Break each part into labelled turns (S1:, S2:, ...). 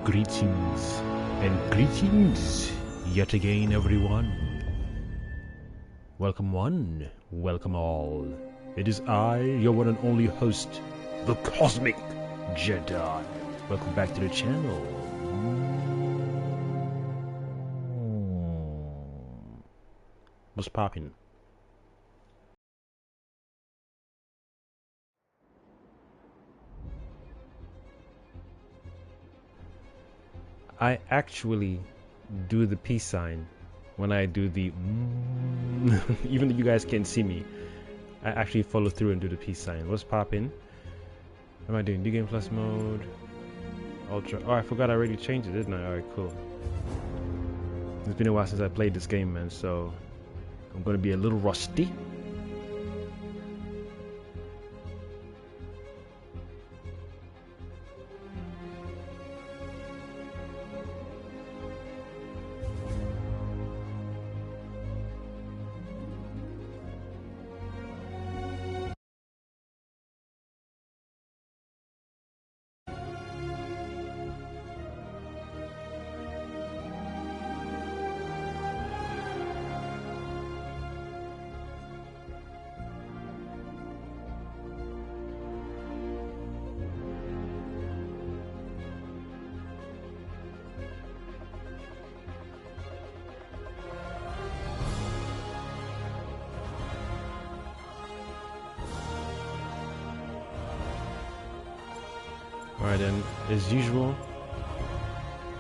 S1: Greetings and greetings yet again, everyone. Welcome one, welcome all. It is I, your one and only host, the Cosmic Jedi. Welcome back to the channel. What's poppin'? I actually do the peace sign when I do the even though you guys can't see me, I actually follow through and do the peace sign. What's poppin'? What am I doing? New game plus mode, ultra. Oh, I forgot I already changed it, didn't I? Alright, cool. It's been a while since I played this game, man, so I'm gonna be a little rusty. Alright then, as usual,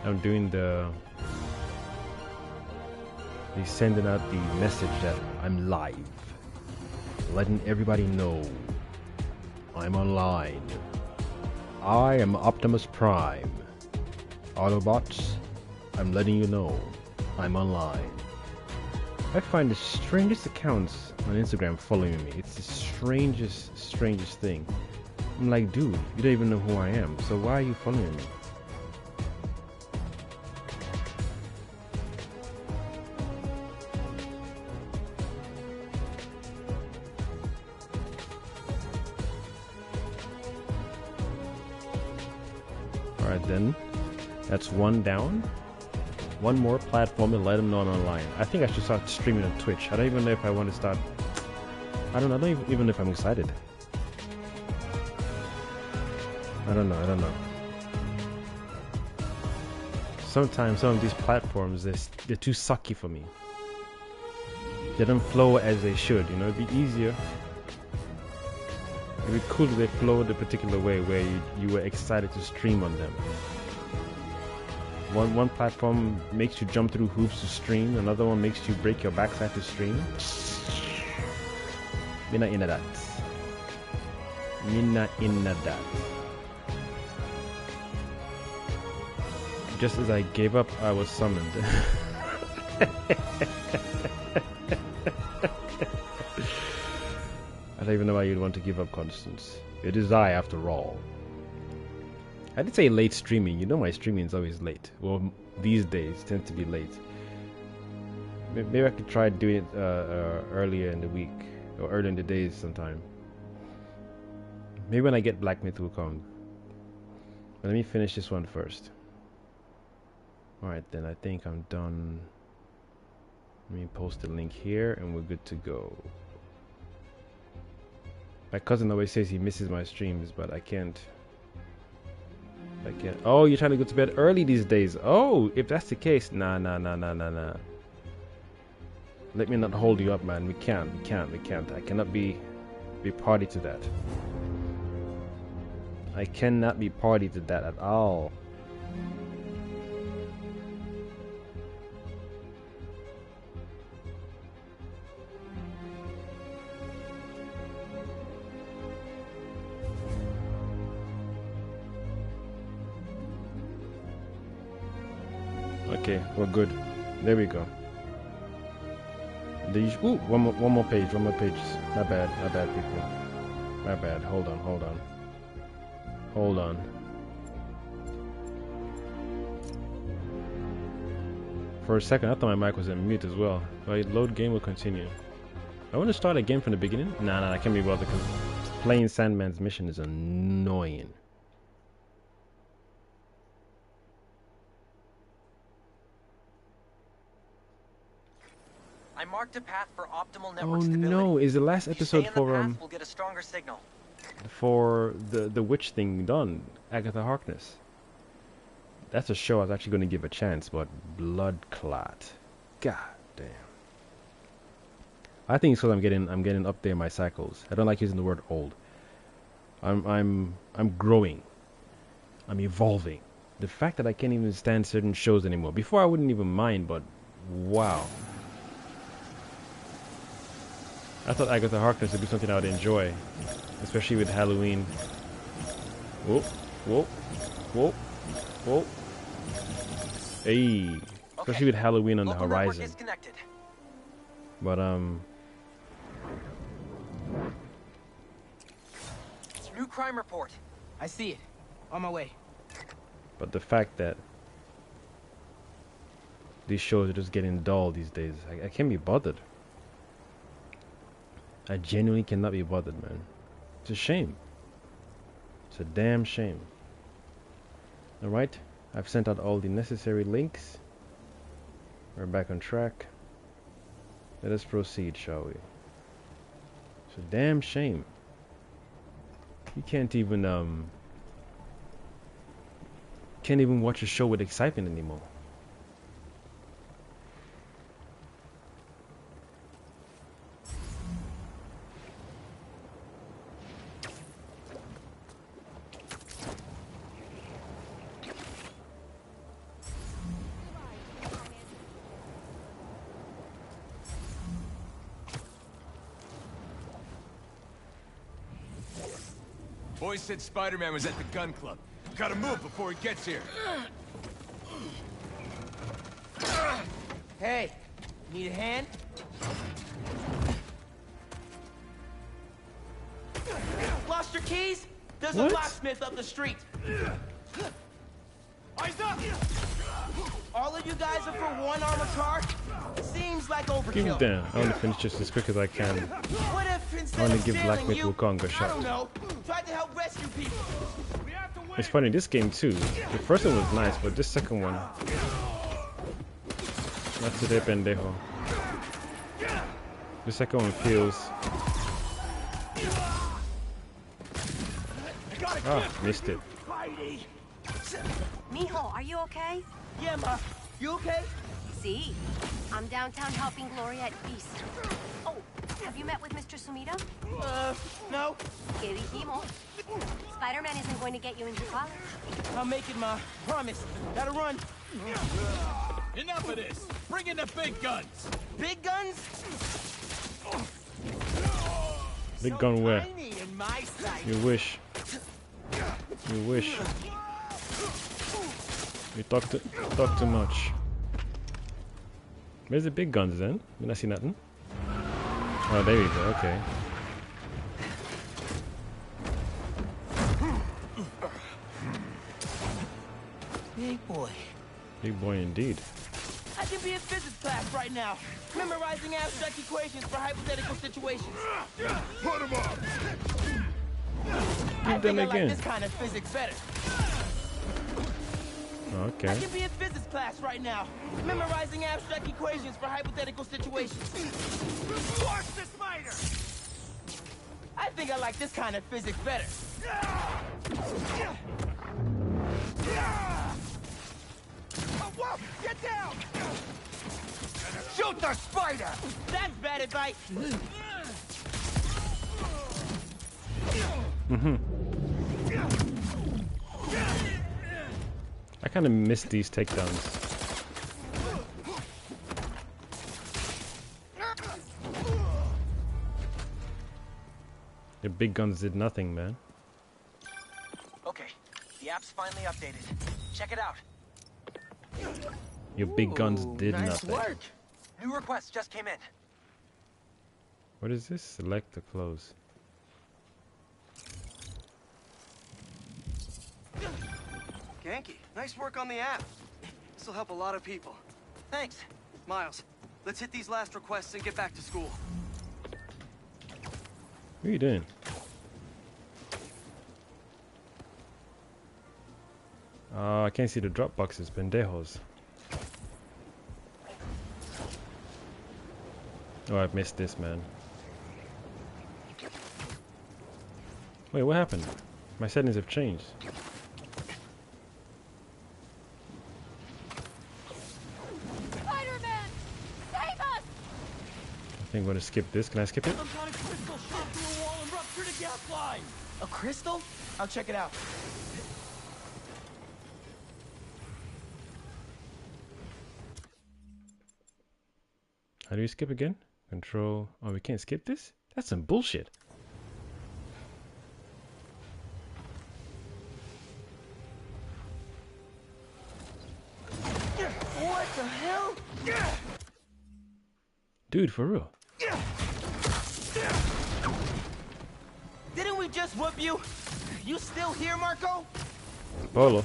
S1: I'm doing sending out the message that I'm live, letting everybody know I'm online. I am Optimus Prime. Autobots, I'm letting you know I'm online. I find the strangest accounts on Instagram following me. It's the strangest thing. I'm like, dude, you don't even know who I am, so why are you following me? Alright then, that's one down. One more platform and let them know I'm online. I think I should start streaming on Twitch. I don't even know if I want to start. I don't know even if I'm excited. I don't know. Sometimes some of these platforms, they're too sucky for me. They don't flow as they should, you know. It'd be easier. It'd be cool if they flowed a particular way where you were excited to stream on them. One platform makes you jump through hoops to stream, another one makes you break your backside to stream. Mina inna that. Just as I gave up, I was summoned. I don't even know why you'd want to give up, Constance. It is I, after all. I did say late streaming. You know my streaming is always late. Well, these days tend to be late. Maybe I could try doing it earlier in the week or earlier in the days sometime. Maybe when I get Black Myth will come. But let me finish this one first. Alright then, I think I'm done. Let me post the link here and we're good to go. My cousin always says he misses my streams, but I can't. Oh, you're trying to go to bed early these days. Oh, if that's the case, nah. Let me not hold you up, man. We can't. I cannot be party to that. I cannot be party to that at all. Okay, we're good. There we go. Ooh, one more page. My bad, people. My bad. Hold on. For a second, I thought my mic was on mute as well. Right, load game will continue. I want to start again from the beginning. Nah, I can't be bothered because playing Sandman's mission is annoying.
S2: I marked a path for optimal
S1: Oh
S2: network stability.
S1: no, is the last
S2: If you
S1: episode
S2: stay in the
S1: for
S2: path, we'll get a stronger signal.
S1: the witch thing done, Agatha Harkness. That's a show I was actually going to give a chance, but Blood Clot. God damn. I think it's because I'm getting up there in my cycles. I don't like using the word old. I'm growing. I'm evolving. The fact that I can't even stand certain shows anymore. Before I wouldn't even mind, but wow. I thought Agatha Harkness would be something I would enjoy, especially with Halloween. Whoa, whoa, whoa, whoa. Hey, especially with Halloween on the horizon. But
S2: new crime report.
S3: I see it. On my way.
S1: But the fact that these shows are just getting dull these days, I can't be bothered. I genuinely cannot be bothered, man. It's a shame. It's a damn shame. Alright, I've sent out all the necessary links. We're back on track. Let us proceed, shall we? It's a damn shame. You can't even watch a show with excitement anymore.
S4: Boys said Spider-Man was at the gun club. Gotta move before he gets here.
S3: Hey, need a hand? Lost your keys? There's a blacksmith up the street.
S4: Eyes up!
S3: All of you guys are for one armored car? Seems like overkill.
S1: Give it down. I want to finish this as quick as I can.
S3: What if
S1: I
S3: instead
S1: want
S3: of
S1: to give
S3: stealing
S1: Black
S3: you,
S1: Myth Wukong a
S3: I
S1: shot.
S3: don't know, tried to help rescue people?
S1: It's funny, this game too. The first one was nice, but this second one, not today, pendejo. The second one feels. Ah, missed it.
S5: Mijo, are you okay?
S3: Yeah, Ma. You okay?
S5: See, I'm downtown helping Gloria at Feast. Oh, have you met with Mr. Sumida?
S3: No.
S5: ¿Qué dijimos? Spider-Man isn't going to get you into college.
S3: I'll make it, Ma. Promise. Gotta run.
S4: Enough of this! Bring in the big guns!
S3: Big guns?
S1: Big gun where?
S3: Tiny in my sight.
S1: You wish. You wish. You talk too much. Where's the big guns then? Did I see nothing? Oh, there you go. Okay.
S3: Big boy.
S1: Big boy indeed.
S3: I can be in physics class right now, memorizing abstract equations for hypothetical situations.
S4: Put him up!
S3: I
S1: Give
S3: think
S1: them
S3: I
S1: again.
S3: like this kind of physics better. I
S1: Okay.
S3: can be in physics class right now, memorizing abstract equations for hypothetical situations.
S4: Watch the spider!
S3: I think I like this kind of physics better.
S4: Whoa! Get down! Shoot the spider!
S3: That's bad advice.
S1: I kind of miss these takedowns. The big guns did nothing, man.
S2: Okay, the app's finally updated. Check it out.
S1: Your big guns did
S3: nice
S1: nothing.
S3: work.
S2: New requests just came in.
S1: What is this? Select to close.
S6: Genki, nice work on the app. This will help a lot of people.
S2: Thanks.
S6: Miles, let's hit these last requests and get back to school.
S1: What are you doing? I can't see the drop boxes, pendejos. Oh, I've missed this, man. Wait, what happened? My settings have changed.
S5: Spider-Man! Save us!
S1: I think I'm going to skip this. Can I skip it?
S3: Some kind of crystal shot through a wall and ruptured a gas line.
S2: A crystal? I'll check it out.
S1: How do you skip again? Control. Oh, we can't skip this? That's some bullshit.
S3: What the hell?
S1: Dude, for real.
S3: Didn't we just whoop you? You still here, Marco?
S1: Polo.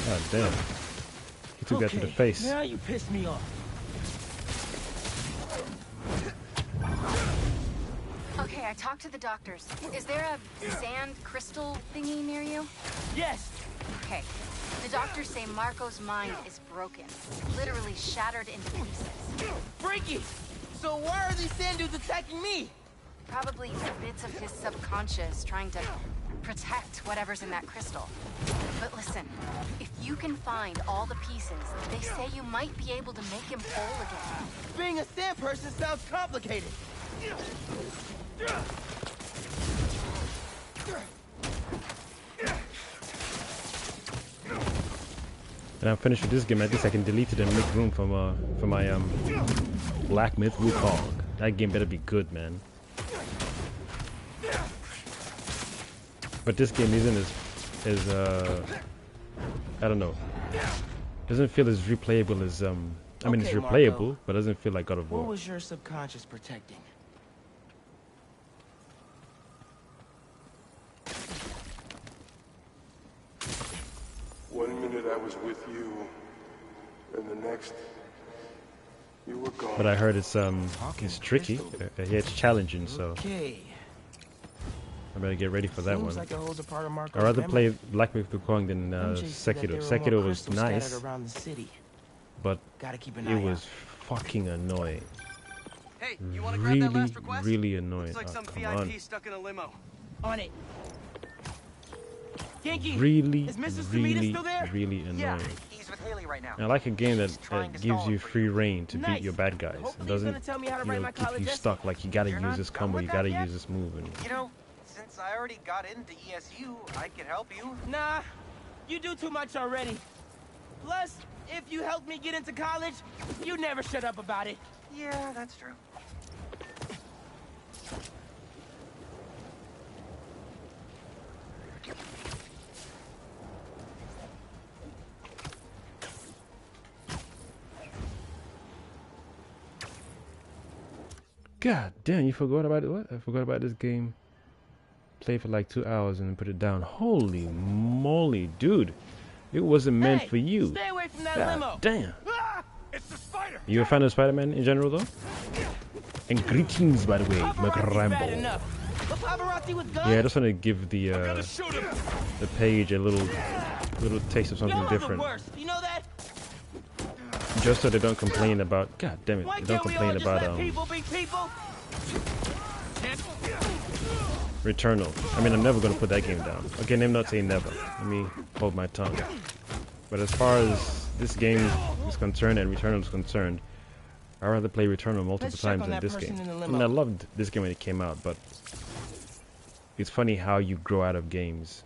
S1: God damn. He took that to the face.
S3: Now you pissed me off.
S5: Okay, I talked to the doctors. Is there a sand crystal thingy near you?
S3: Yes.
S5: Okay. The doctors say Marco's mind is broken. Literally shattered into pieces.
S3: Freaky. So why are these sand dudes attacking me?
S5: Probably bits of his subconscious trying to protect whatever's in that crystal. But listen, if you can find all the pieces, they say you might be able to make him whole again.
S3: Being a sand person sounds complicated.
S1: And I'm finished with this game. I guess I can delete it and make room for my Black Myth Wukong. That game better be good, man. But this game isn't as I don't know. Doesn't feel as replayable as I mean, it's
S3: Okay,
S1: replayable,
S3: Marco.
S1: but doesn't feel like God of War.
S3: What was your subconscious protecting?
S7: One minute I was with you, and the next, you were gone.
S1: But I heard it's tricky. Yeah, it's challenging, so
S3: Okay.
S1: I better get ready for that
S3: Seems
S1: one.
S3: like it holds a part of Marco's
S1: I'd rather
S3: memory.
S1: play Black Myth Wukong than
S3: MJ said that
S1: Sekiro.
S3: there were more
S1: Sekiro was
S3: crystals
S1: nice,
S3: scattered around the city.
S1: but
S3: Gotta keep an eye
S1: it was
S3: out.
S1: fucking annoying.
S6: Hey, you want to grab that
S1: Really,
S6: last request?
S1: really annoying.
S6: Looks like
S1: Oh,
S6: some
S1: come
S6: VIP
S1: on.
S6: stuck in a limo.
S3: On it. Genki,
S1: Really,
S3: is Mrs. Tomita
S1: really,
S3: still there?
S1: really annoying.
S2: Yeah, he's with Haley right now.
S1: I like a game that,
S2: trying to
S1: gives
S2: stall
S1: you
S2: it for
S1: free reign to
S3: Nice.
S1: beat your bad guys.
S3: Hopefully
S1: It
S3: he's
S1: doesn't,
S3: gonna tell me how to write my
S1: keep you
S3: college essay.
S1: stuck like you gotta
S2: You're
S1: use
S2: not
S1: this
S2: done
S1: combo,
S2: with
S1: you
S2: that
S1: gotta
S2: yet?
S1: use this move. And
S2: You know, since I already got into ESU, I could help you.
S3: Nah, you do too much already. Plus, if you helped me get into college, you never shut up about it.
S2: Yeah, that's true.
S1: God damn, you forgot about it? What? I forgot about this game. Played for like 2 hours and then put it down. Holy moly, dude. It wasn't meant
S3: Hey,
S1: for you.
S3: Stay away from that
S1: God
S3: limo.
S1: damn.
S4: Ah! It's the spider!
S1: You a fan of Spider-Man in general, though? And greetings, by the way,
S3: Paparazzi's bad
S1: McRambo.
S3: enough. The paparazzi with guns?
S1: Yeah, I just want to give the
S4: Gotta shoot him!
S1: the page a little taste of something
S3: Y'all are the
S1: different,
S3: worst. You know that?
S1: just so they don't complain about. God damn it,
S3: Why
S1: they don't
S3: can't we all
S1: complain
S3: just
S1: about
S3: let people be people?
S1: Returnal. I mean, I'm never gonna put that game down. Again, I'm not saying never. Let me hold my tongue. But as far as this game is concerned and Returnal is concerned, I'd rather play Returnal multiple
S3: Let's check
S1: times
S3: on
S1: than
S3: that
S1: this
S3: person
S1: game.
S3: in the
S1: I
S3: limo.
S1: mean, I loved this game when it came out, but it's funny how you grow out of games.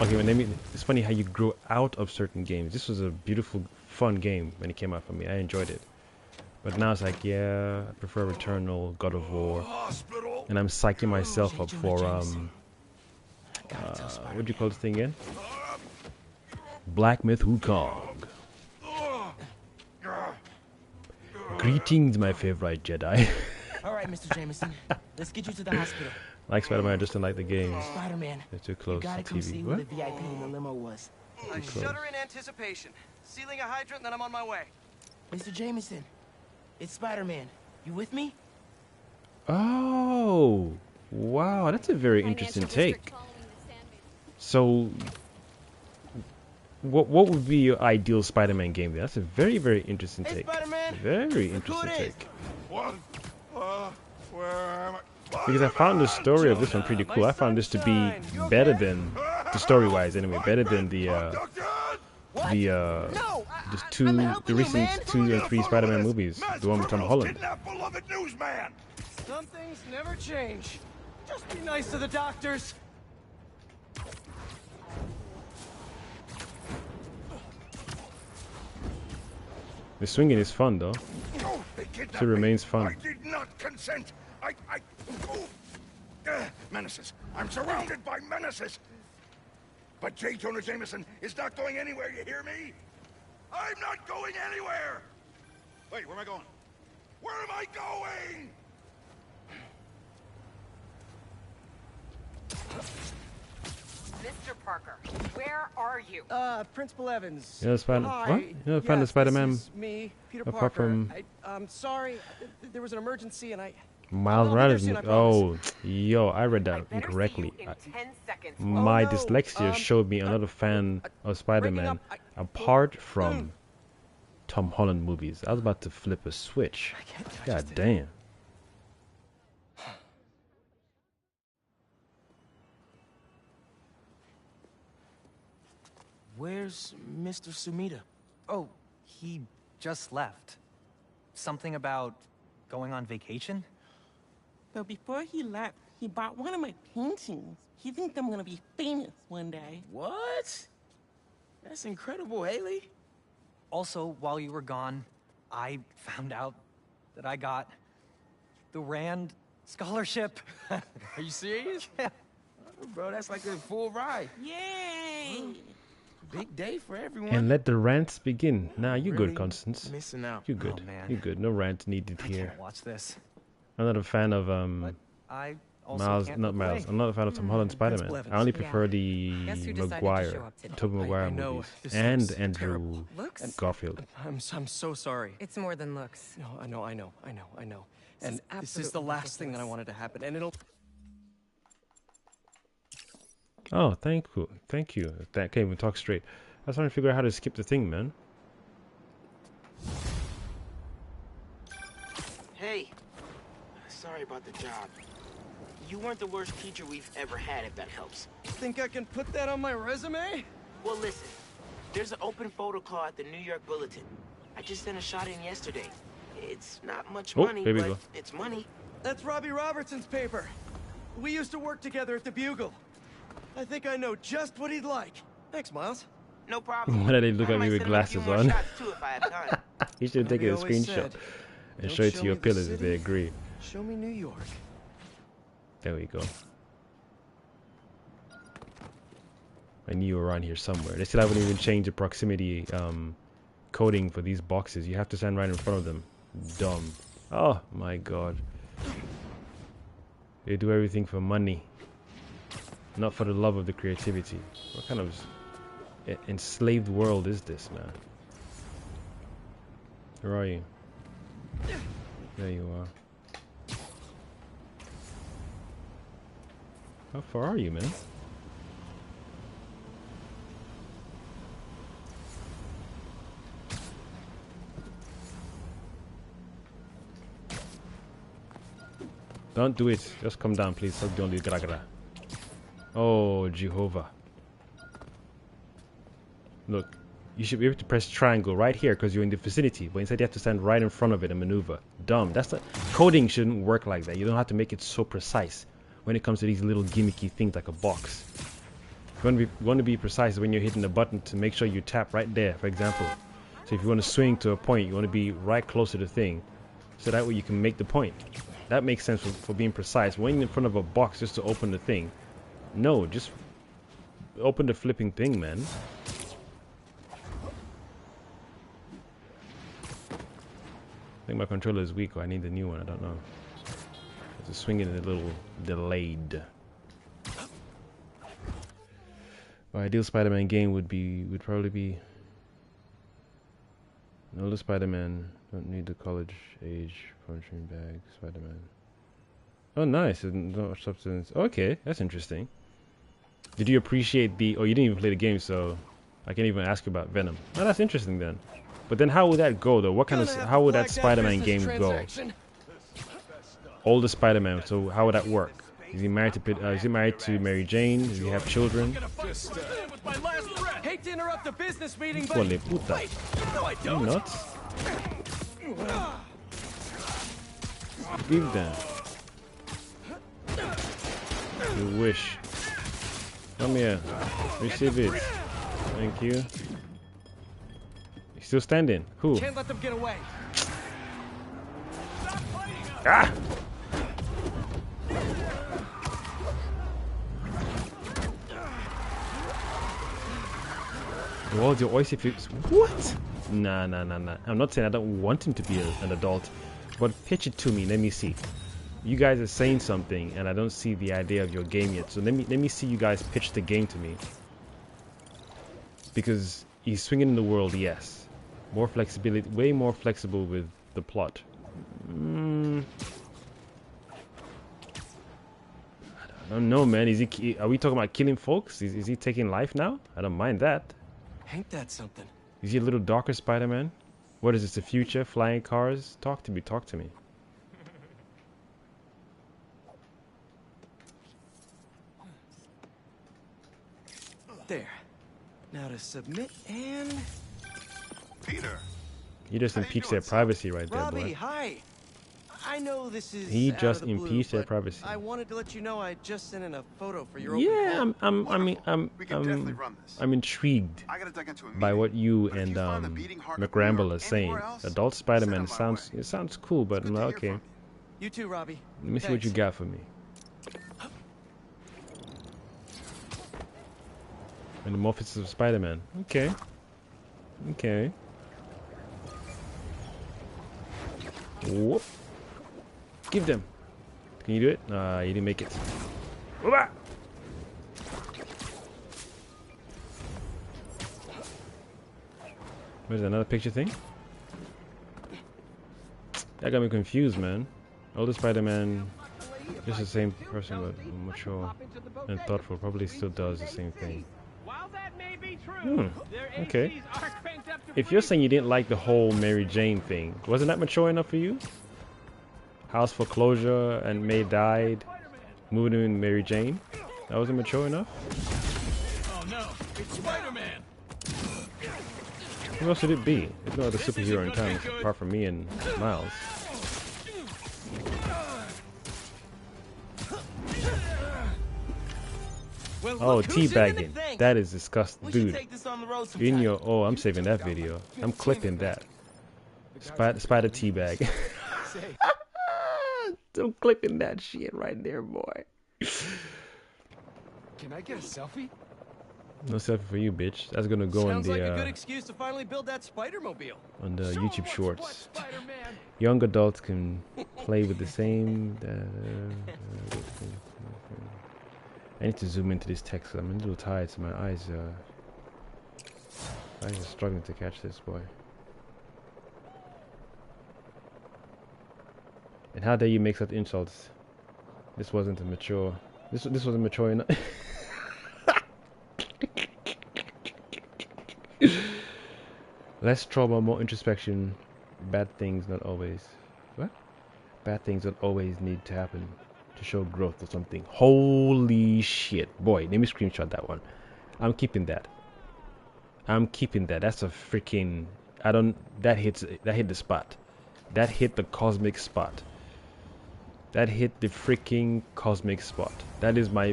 S1: Okay, it's funny how you grow out of certain games. This was a beautiful, fun game when it came out for me. I enjoyed it. But now it's like, yeah, I prefer Returnal, God of War,
S7: Hospital.
S1: and I'm psyching myself up for what do you call this thing again? Black Myth Wukong. Greetings, my favorite Jedi.
S3: All right, Mr. Jameson. Let's get you to the hospital.
S1: Like Spider-Man, I just don't like the games.
S3: Spider-Man,
S1: They're too
S3: you
S1: close to
S3: gotta come see
S1: TV.
S3: who
S1: What?
S3: the VIP in the limo was.
S6: I shudder in anticipation. Sealing a hydrant, and then I'm on my way.
S3: Mr. Jameson, it's Spider-Man.
S2: You with me?
S1: Oh, wow, that's a very interesting take. So, what would be your ideal Spider-Man game? That's a very, very interesting
S3: Hey,
S1: take.
S3: Spider-Man.
S1: Very
S3: Look who
S1: interesting
S3: it is.
S1: take.
S7: What? Where am I?
S1: Because I found the story of this one pretty cool. I found this to be better than the story-wise, anyway, better than the recent 2 and 3 Spider-Man movies, the one with Tom Holland.
S6: Some things never change. Just be nice to the doctors.
S1: The swinging is fun, though. It remains fun.
S8: I did not consent. Menaces. I'm surrounded by menaces. But J. Jonah Jameson is not going anywhere, you hear me? I'm not going anywhere! Wait, where am I going? Where am I going?
S5: Mr. Parker, where are you?
S6: Principal Evans.
S1: You know,
S6: Hi.
S1: what? You know, found the
S6: Yes,
S1: Spider-Man
S6: this is me, Peter
S1: apart
S6: Parker.
S1: from
S6: I'm sorry. There was an emergency and I...
S1: Miles
S6: I'll be there
S1: Morales.
S6: soon, I
S1: Oh, yo, I read that
S5: Better see
S1: incorrectly.
S5: you in 10 seconds.
S1: My
S6: no,
S1: dyslexia showed me another fan of Spider-Man
S6: up,
S1: apart from Tom Holland movies. I was about to flip a switch. God damn.
S2: Where's Mr. Sumida? Oh, he just left. Something about going on vacation?
S9: But before he left, he bought one of my paintings. He thinks I'm gonna be famous one day.
S3: What? That's incredible, Haley.
S2: Also, while you were gone, I found out that I got the Rand scholarship.
S3: Are you serious?
S2: Yeah.
S3: Oh, bro, that's like a full ride.
S9: Yay!
S3: Big day for everyone.
S1: And let the rants begin. Nah, you
S3: Really
S1: good, Constance.
S3: missing out.
S1: You good.
S2: Oh, man.
S1: You good. No rant needed
S2: I
S1: here.
S2: can't watch this.
S1: I'm not a fan of
S2: But I also
S1: Miles,
S2: can't
S1: not
S2: look
S1: Miles.
S2: away.
S1: I'm not a fan of Tom Holland Spider-Man.
S6: Evans.
S1: I only
S5: Yeah.
S1: prefer the
S5: Guess who decided to
S1: Maguire,
S5: show up today?
S1: Tobey Maguire
S6: I know,
S1: movies,
S6: this
S1: and
S6: looks
S1: Andrew
S6: terrible.
S5: Looks?
S1: Garfield.
S6: I'm so sorry.
S5: It's more than looks.
S6: No, I know.
S5: This
S6: And
S5: is
S6: this is the
S5: absolutely
S6: last thing that I
S5: ridiculous.
S6: wanted to happen, and it'll...
S1: Oh, thank you. That can't even talk straight. I was trying to figure out how to skip the thing, man.
S3: Hey, sorry about the job. You weren't the worst teacher we've ever had, if that helps.
S6: Think I can put that on my resume?
S3: Well, listen. There's an open photo call at the New York Bulletin. I just sent a shot in yesterday. It's not much
S1: Oh,
S3: money,
S1: there we
S3: but
S1: go.
S3: it's money.
S6: That's Robbie Robertson's paper. We used to work together at the Bugle. I think I know just what he'd like. Thanks, Miles.
S3: No problem.
S1: Why did they look
S3: I
S1: at me
S3: might
S1: with
S3: send him a few
S1: glasses
S3: more
S1: on?
S3: shots, too, if I have time.
S1: You should have taken a
S6: Robbie always
S1: screenshot
S6: said,
S1: and
S6: "Don't
S1: show it to
S6: show
S1: your
S6: me the
S1: pillars if they
S6: city,
S1: agree.
S6: Show me New York."
S1: There we go. I knew you were around here somewhere. They still haven't even changed the proximity coding for these boxes. You have to stand right in front of them. Dumb. Oh my god. They do everything for money, not for the love of the creativity. What kind of enslaved world is this, man? Where are you? There you are. How far are you, man? Don't do it. Just come down, please. Don't do gra. Oh, Jehovah. Look, you should be able to press triangle right here because you're in the vicinity, but instead you have to stand right in front of it and maneuver. Dumb. That's the coding shouldn't work like that. You don't have to make it so precise when it comes to these little gimmicky things like a box. You want to be precise when you're hitting the button to make sure you tap right there, for example. So if you want to swing to a point, you want to be right close to the thing, so that way you can make the point. That makes sense for being precise. When you're in front of a box just to open the thing, no, just open the flipping thing, man. I think my controller is weak, or I need a new one. I don't know. The swinging is a little delayed. My ideal Spider-Man game would probably be No, the Spider-Man don't need the college age punching bag. Spider-Man. Oh, nice. No substance. Okay, that's interesting. Did you appreciate the? Oh, you didn't even play the game, so I can't even ask you about Venom. Oh, that's interesting then. But then, how would that go though? What kind of? How would that Spider-Man game go? Older Spider-Man. So how would that work? Is he married to Mary Jane? Does he have children?
S6: Hate to interrupt the business meeting, but
S1: Hijo de puta.
S6: no, I
S1: You
S6: don't.
S1: nuts? Give them. You wish. Come here. Receive it. Thank you. He's still standing. Who?
S6: Can't let them get away.
S1: Ah! Well, your oyster flips. What? Nah. I'm not saying I don't want him to be an adult, but pitch it to me. Let me see. You guys are saying something, and I don't see the idea of your game yet. So let me see you guys pitch the game to me. Because he's swinging in the world, yes. More flexibility, way more flexible with the plot. I don't know, man. Is he? Are we talking about killing folks? Is he taking life now? I don't mind that.
S6: Ain't that something?
S1: Is he a little darker Spider-Man? What is this, the future? Flying cars? Talk to me.
S6: There. Now to submit and...
S8: Peter.
S1: You just impeached their privacy right there,
S6: Robbie,
S1: boy.
S6: hi. I know this is
S1: He
S6: out
S1: just
S6: of the blue,
S1: impeached their
S6: but
S1: privacy.
S6: I wanted to let you know I just sent in a photo for your open
S1: Yeah,
S6: call.
S1: I'm intrigued
S8: I gotta duck into a
S1: by
S8: meeting.
S1: what you
S8: But if
S1: and
S8: you find the beating heart of
S1: McRamble
S8: New
S1: are
S8: York
S1: saying.
S8: anywhere else,
S1: Adult
S8: send
S1: Spider-Man
S8: it my way.
S1: sounds cool, but I'm
S8: Good to
S1: like,
S8: hear
S1: okay.
S8: from
S6: You too, Robbie.
S1: Let me see what you got for me. Metamorphosis of Spider-Man. Okay. Whoop. Give them. Can you do it? You didn't make it. Whoop-ah! Where's another picture thing? That got me confused, man. Older Spider-Man, just the same person, but mature and thoughtful. Probably still does the same thing. Okay. If you're saying you didn't like the whole Mary Jane thing, wasn't that mature enough for you? House foreclosure and May died, moving in Mary Jane. That wasn't mature enough.
S4: Oh no, it's Spider-Man.
S1: Who else would it be? There's no other superhero in town apart from me and Miles.
S6: Well,
S1: Oh,
S6: look who's singing the
S1: teabagging.
S6: thing.
S1: That is disgusting,
S3: We should
S1: dude.
S3: take this on the road
S1: In
S3: sometime.
S1: your I'm saving that video. I'm clipping that. Spider teabag. I'm clipping that shit right there, boy.
S4: Can I get a selfie?
S1: No selfie for you, bitch. That's gonna go
S6: Sounds
S1: in
S6: like a good
S1: the
S6: excuse to finally build that Spider-Mobile.
S1: on the
S4: So
S1: YouTube
S4: what's
S1: Shorts.
S4: what, Spider-Man?
S1: Young adults can play with the same. I need to zoom into this text. I'm a little tired, so my eyes are struggling to catch this, boy. And how dare you make such insults? This wasn't a mature. This wasn't mature enough. Less trauma, more introspection. Bad things not always. What? Bad things don't always need to happen to show growth or something. Holy shit, boy! Let me screenshot that one. I'm keeping that. That's a freaking. That hit the spot. That hit the cosmic spot. That hit the freaking cosmic spot. That is my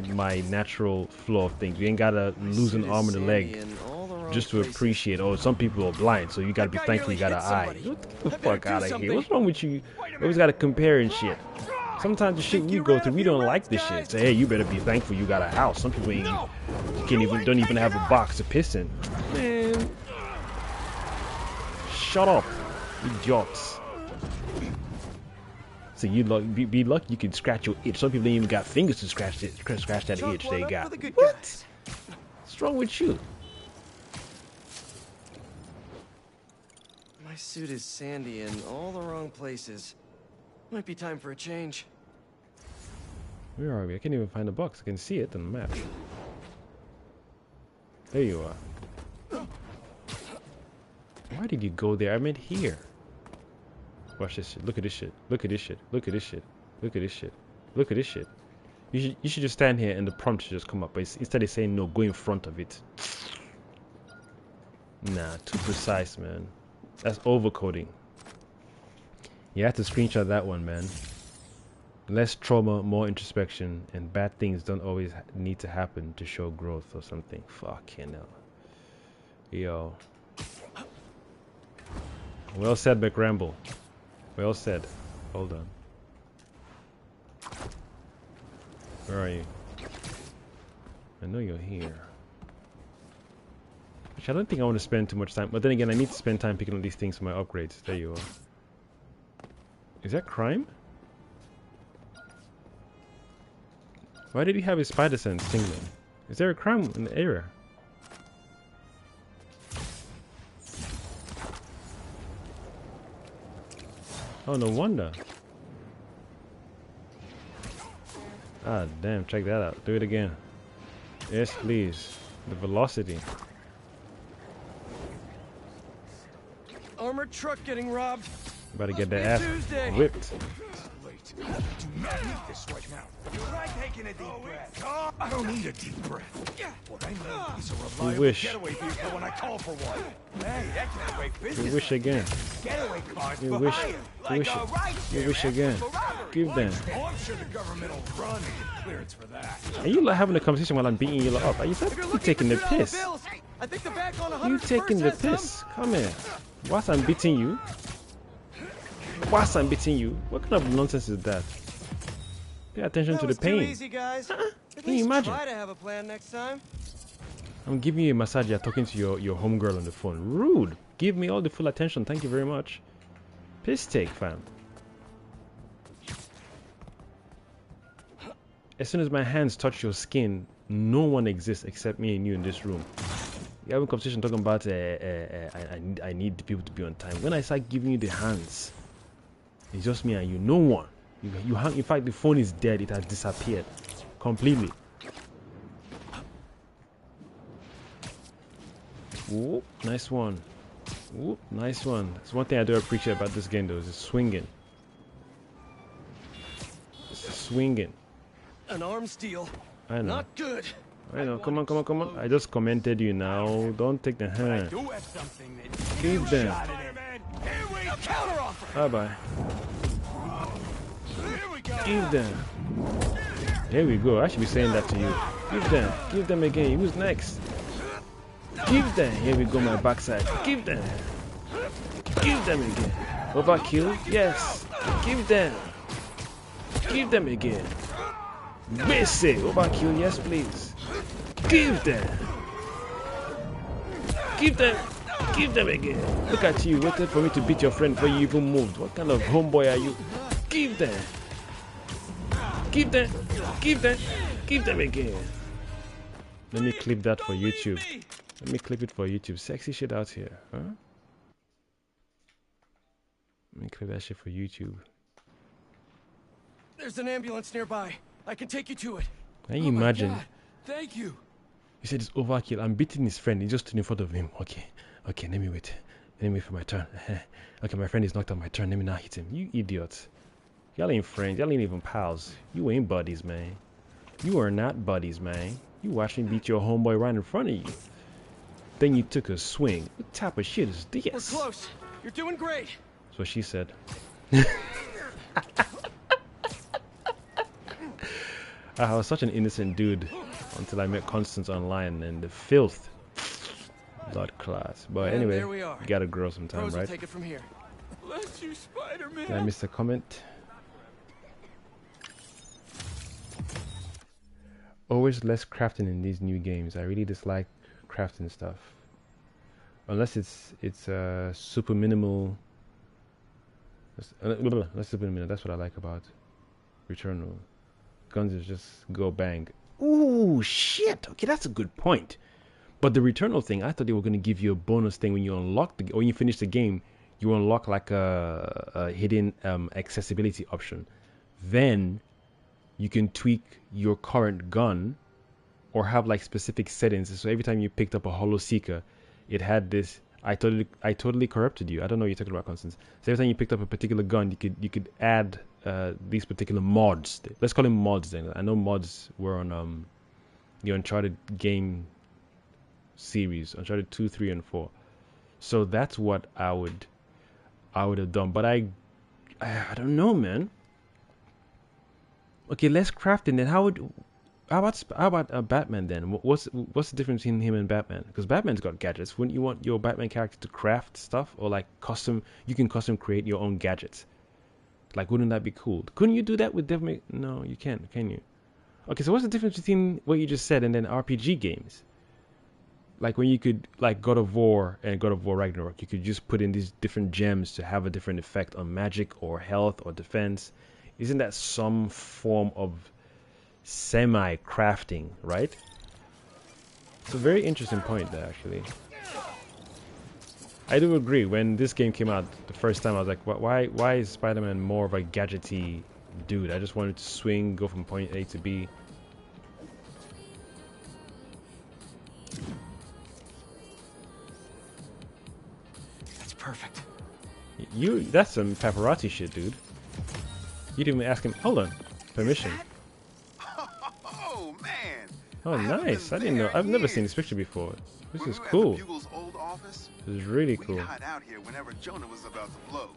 S1: natural flow of things. You ain't gotta lose an arm and a leg just to appreciate. Oh, some people are blind, so you gotta be thankful you got an eye. Get the fuck out of here. What's wrong with you? You always gotta compare and shit. Sometimes the shit we go through, we don't like this shit. Say, hey, you better be thankful you got a house. Some people don't even have a box to piss in. Man, shut up, idiots. So you be lucky you can scratch your itch. Some people ain't even got fingers to scratch that itch they got. What? What's wrong with you?
S6: My suit is sandy in all the wrong places. Might be time for a change.
S1: Where are we? I can't even find the box. I can see it on the map. There you are. Why did you go there? I meant here. Watch this shit. Look at this shit. Look at this shit. Look at this shit. Look at this shit. Look at this shit. You should just stand here and the prompt should just come up. But instead of saying no, go in front of it. Nah, too precise, man. That's overcoding. You have to screenshot that one, man. Less trauma, more introspection, and bad things don't always need to happen to show growth or something. Fucking hell. Yo. Well said, McRamble. Well said. Hold on. Where are you? I know you're here. Which I don't think I want to spend too much time. But then again, I need to spend time picking up these things for my upgrades. There you are. Is that crime? Why did he have his spider sense tingling? Is there a crime in the area? Oh, no wonder. Ah, damn, check that out. Do it again. Yes, please. The velocity.
S6: Armored truck getting robbed.
S1: About to get their ass whipped.
S8: Do not need this right now.
S4: Try taking a deep breath.
S8: I don't need a deep breath. What I need is a
S1: You
S8: reliable
S1: wish.
S8: getaway vehicle when I call for one.
S4: Hey, that can't wait business.
S1: You wish again.
S4: Getaway cars
S1: You
S4: for
S1: wish.
S4: hire.
S1: You
S4: Like
S1: wish.
S4: a ride
S1: You wish again. Give them.
S8: Oh, I'm sure the government will run and get clearance for that.
S1: Are you like having a conversation while I'm beating you up? Are you taking the piss?
S6: I think the back on 100
S1: You taking the piss? Come here. Whilst I'm beating you? Whilst I'm beating you? What kind of nonsense is that? Pay attention to the pain.
S6: Too easy, guys. At
S1: Can you
S6: least
S1: imagine?
S6: try to have a plan next time.
S1: I'm giving you a massage. You're talking to your homegirl on the phone. Rude. Give me all the full attention. Thank you very much. Piss take, fam. As soon as my hands touch your skin, no one exists except me and you in this room. You have a conversation talking about I need the people to be on time. When I start giving you the hands, it's just me and you. No one. You hang. In fact, the phone is dead. It has disappeared completely. Whoop, nice one. Whoop, nice one. That's one thing I do appreciate about this game, though, is it's swinging. It's swinging.
S6: An arm steal.
S1: I know.
S6: Not good.
S1: I know. Come on, come on, come on. I just commented you now. Don't take the hand.
S4: Do have something that
S1: Give them. Bye bye. Give them. There we go. I should be saying that to you. Give them. Give them again. Who's next? Give them. Here we go, my backside. Give them. Give them again. Overkill? Yes. Give them. Give them again. Basic. Overkill? Yes, please. Give them. Give them. Give them again. Look at you. Waited for me to beat your friend before you even moved. What kind of homeboy are you? Give them. Give them. Give them. Give them again. Let me clip that for YouTube. Let me clip it for YouTube. Sexy shit out here, huh? Let me clip that shit for YouTube.
S6: There's an ambulance nearby. I can take you to it.
S1: Can you imagine?
S4: Thank you.
S1: He said it's overkill. I'm beating his friend. He just stood in front of him. Okay, okay, let me wait. Let me wait for my turn. Okay, my friend is knocked out my turn. Let me not hit him. You idiot. Y'all ain't friends. Y'all ain't even pals. You ain't buddies, man. You are not buddies, man. You watched me beat your homeboy right in front of you. Then you took a swing. What type of shit is this?
S6: We're close. You're doing great.
S1: That's what she said. I was such an innocent dude until I met Constance online and the filth. Blood class. But
S6: And
S1: anyway,
S6: there we are.
S1: you gotta grow sometime,
S6: Pros will
S1: right?
S6: take it from here.
S4: Bless you, Spider-Man.
S1: Did I miss a comment? Always less crafting in these new games. I really dislike crafting stuff. Unless it's super minimal. That's super minimal. That's what I like about Returnal. Guns is just go bang. Ooh, shit. Okay, that's a good point. But the Returnal thing, I thought they were going to give you a bonus thing when you unlock the or when you finish the game. you unlock like a hidden accessibility option. Then you can tweak your current gun or have like specific settings. So every time you picked up a Holo Seeker, it had this. I totally corrupted you. I don't know what you're talking about, Constance. So every time you picked up a particular gun, you could add these particular mods. Let's call them mods then. I know mods were on the Uncharted game series, Uncharted 2, 3, and 4. So that's what I would have done. But I don't know, man. Okay, less crafting. Then how about Batman then? What's the difference between him and Batman? Because Batman's got gadgets. Wouldn't you want your Batman character to craft stuff or like custom? You can custom create your own gadgets. Like, wouldn't that be cool? Couldn't you do that with Devil May? No, you can't. Can you? Okay, so what's the difference between what you just said and then RPG games? Like when you could, like God of War and God of War Ragnarok, you could just put in these different gems to have a different effect on magic or health or defense. Isn't that some form of semi-crafting, right? It's a very interesting point there, actually. I do agree. When this game came out the first time, I was like, why is Spider-Man more of a gadgety dude? I just wanted to swing, go from point A to B.
S2: That's perfect.
S1: That's some paparazzi shit, dude. You didn't even ask him. Hold on. Permission.
S8: Oh man.
S1: Oh, nice. I didn't know. I've never seen this picture before. This is cool. This is really cool.
S8: Out here whenever Jonah was about to blow.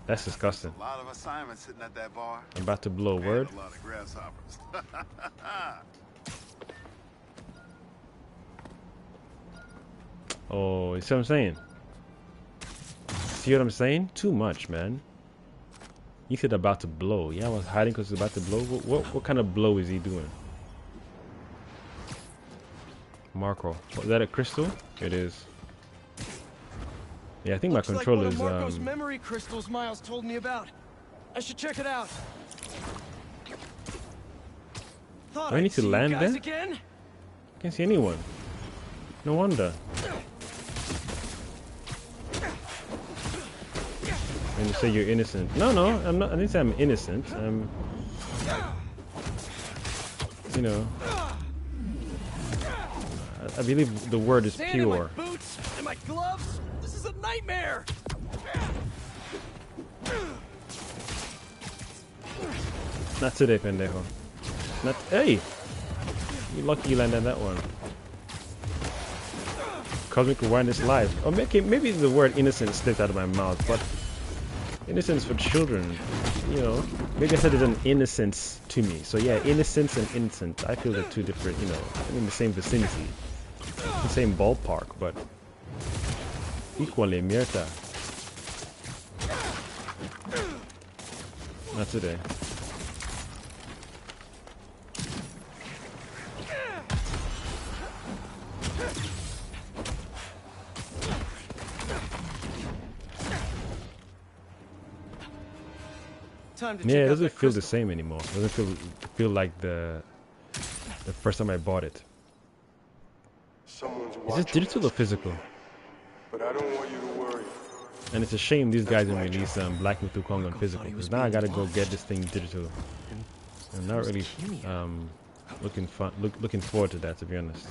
S1: That's disgusting.
S8: A lot of assignments sitting at that bar.
S1: I'm about to blow. Word.
S8: A lot of grasshoppers.
S1: Oh, you see what I'm saying? See what I'm saying? Too much, man. He said about to blow. Yeah, I was hiding because he's about to blow. What kind of blow is he doing? Marco. Is that a crystal? It is. Yeah, I think
S6: Looks
S1: my controller
S6: like
S1: is.
S6: one of Marco's memory crystals Miles told me about. I should check it out.
S1: Do I need to land there?
S6: Again?
S1: Can't see anyone. No wonder. And you say you're innocent. No, I'm not. I didn't say I'm innocent. You know. I believe the word is pure.
S6: My boots and my gloves. This is a nightmare.
S1: Not today, pendejo. Not. Hey, you lucky you landed that one. Cosmic awareness live. Or maybe the word innocent slipped out of my mouth, but innocence for children. You know, maybe I said it's an innocence to me. So yeah, innocence and innocent. I feel they're two different. You know, I'm in the same vicinity, the same ballpark, but equally mierda. Not today. Yeah, it doesn't feel the same anymore. It doesn't feel like the first time I bought it. Is this digital or physical?
S7: But I don't want you to worry.
S1: And it's a shame these guys didn't release Black Myth Wukong on physical, because now I gotta go get this thing digital. I'm not really looking forward to that, to be honest.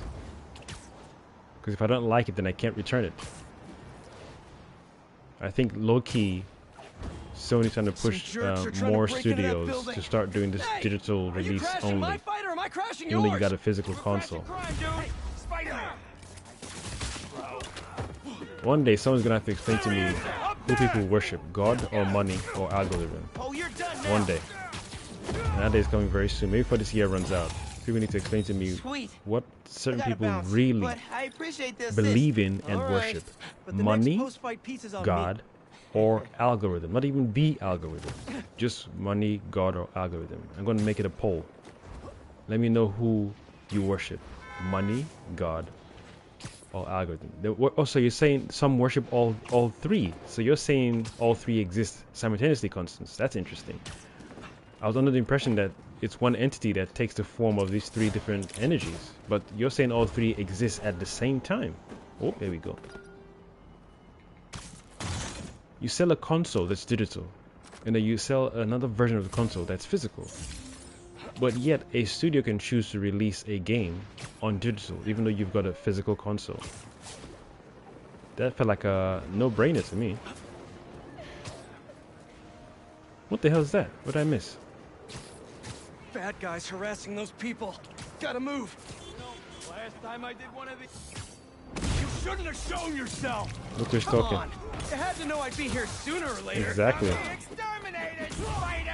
S1: Because if I don't like it, then I can't return it. I think low-key, Sony's trying to push more studios to start doing this digital release only, even though you got a physical console. One day someone's gonna have to explain to me who people worship, God or money or algorithm. One day. And that day is coming very soon. Maybe before this year runs out. People need to explain to me what certain people really believe in and worship. Money, God, or algorithm. Not even the algorithm. Just money, God, or algorithm. I'm going to make it a poll. Let me know who you worship. Money, God, or algorithm. Also, you're saying some worship all three. So you're saying all three exist simultaneously, Constance. That's interesting. I was under the impression that it's one entity that takes the form of these three different energies. But you're saying all three exist at the same time. Oh, there we go. You sell a console that's digital, and then you sell another version of the console that's physical. But yet, a studio can choose to release a game on digital, even though you've got a physical console. That felt like a no-brainer to me. What the hell is that? What did I miss?
S6: Bad guys harassing those people. Gotta move.
S4: Last time I did one of these, you shouldn't have shown yourself.
S1: Look who's
S6: Come
S1: talking.
S6: on. You had to know I'd be here sooner or later.
S1: Exactly.
S3: Exterminated, spider!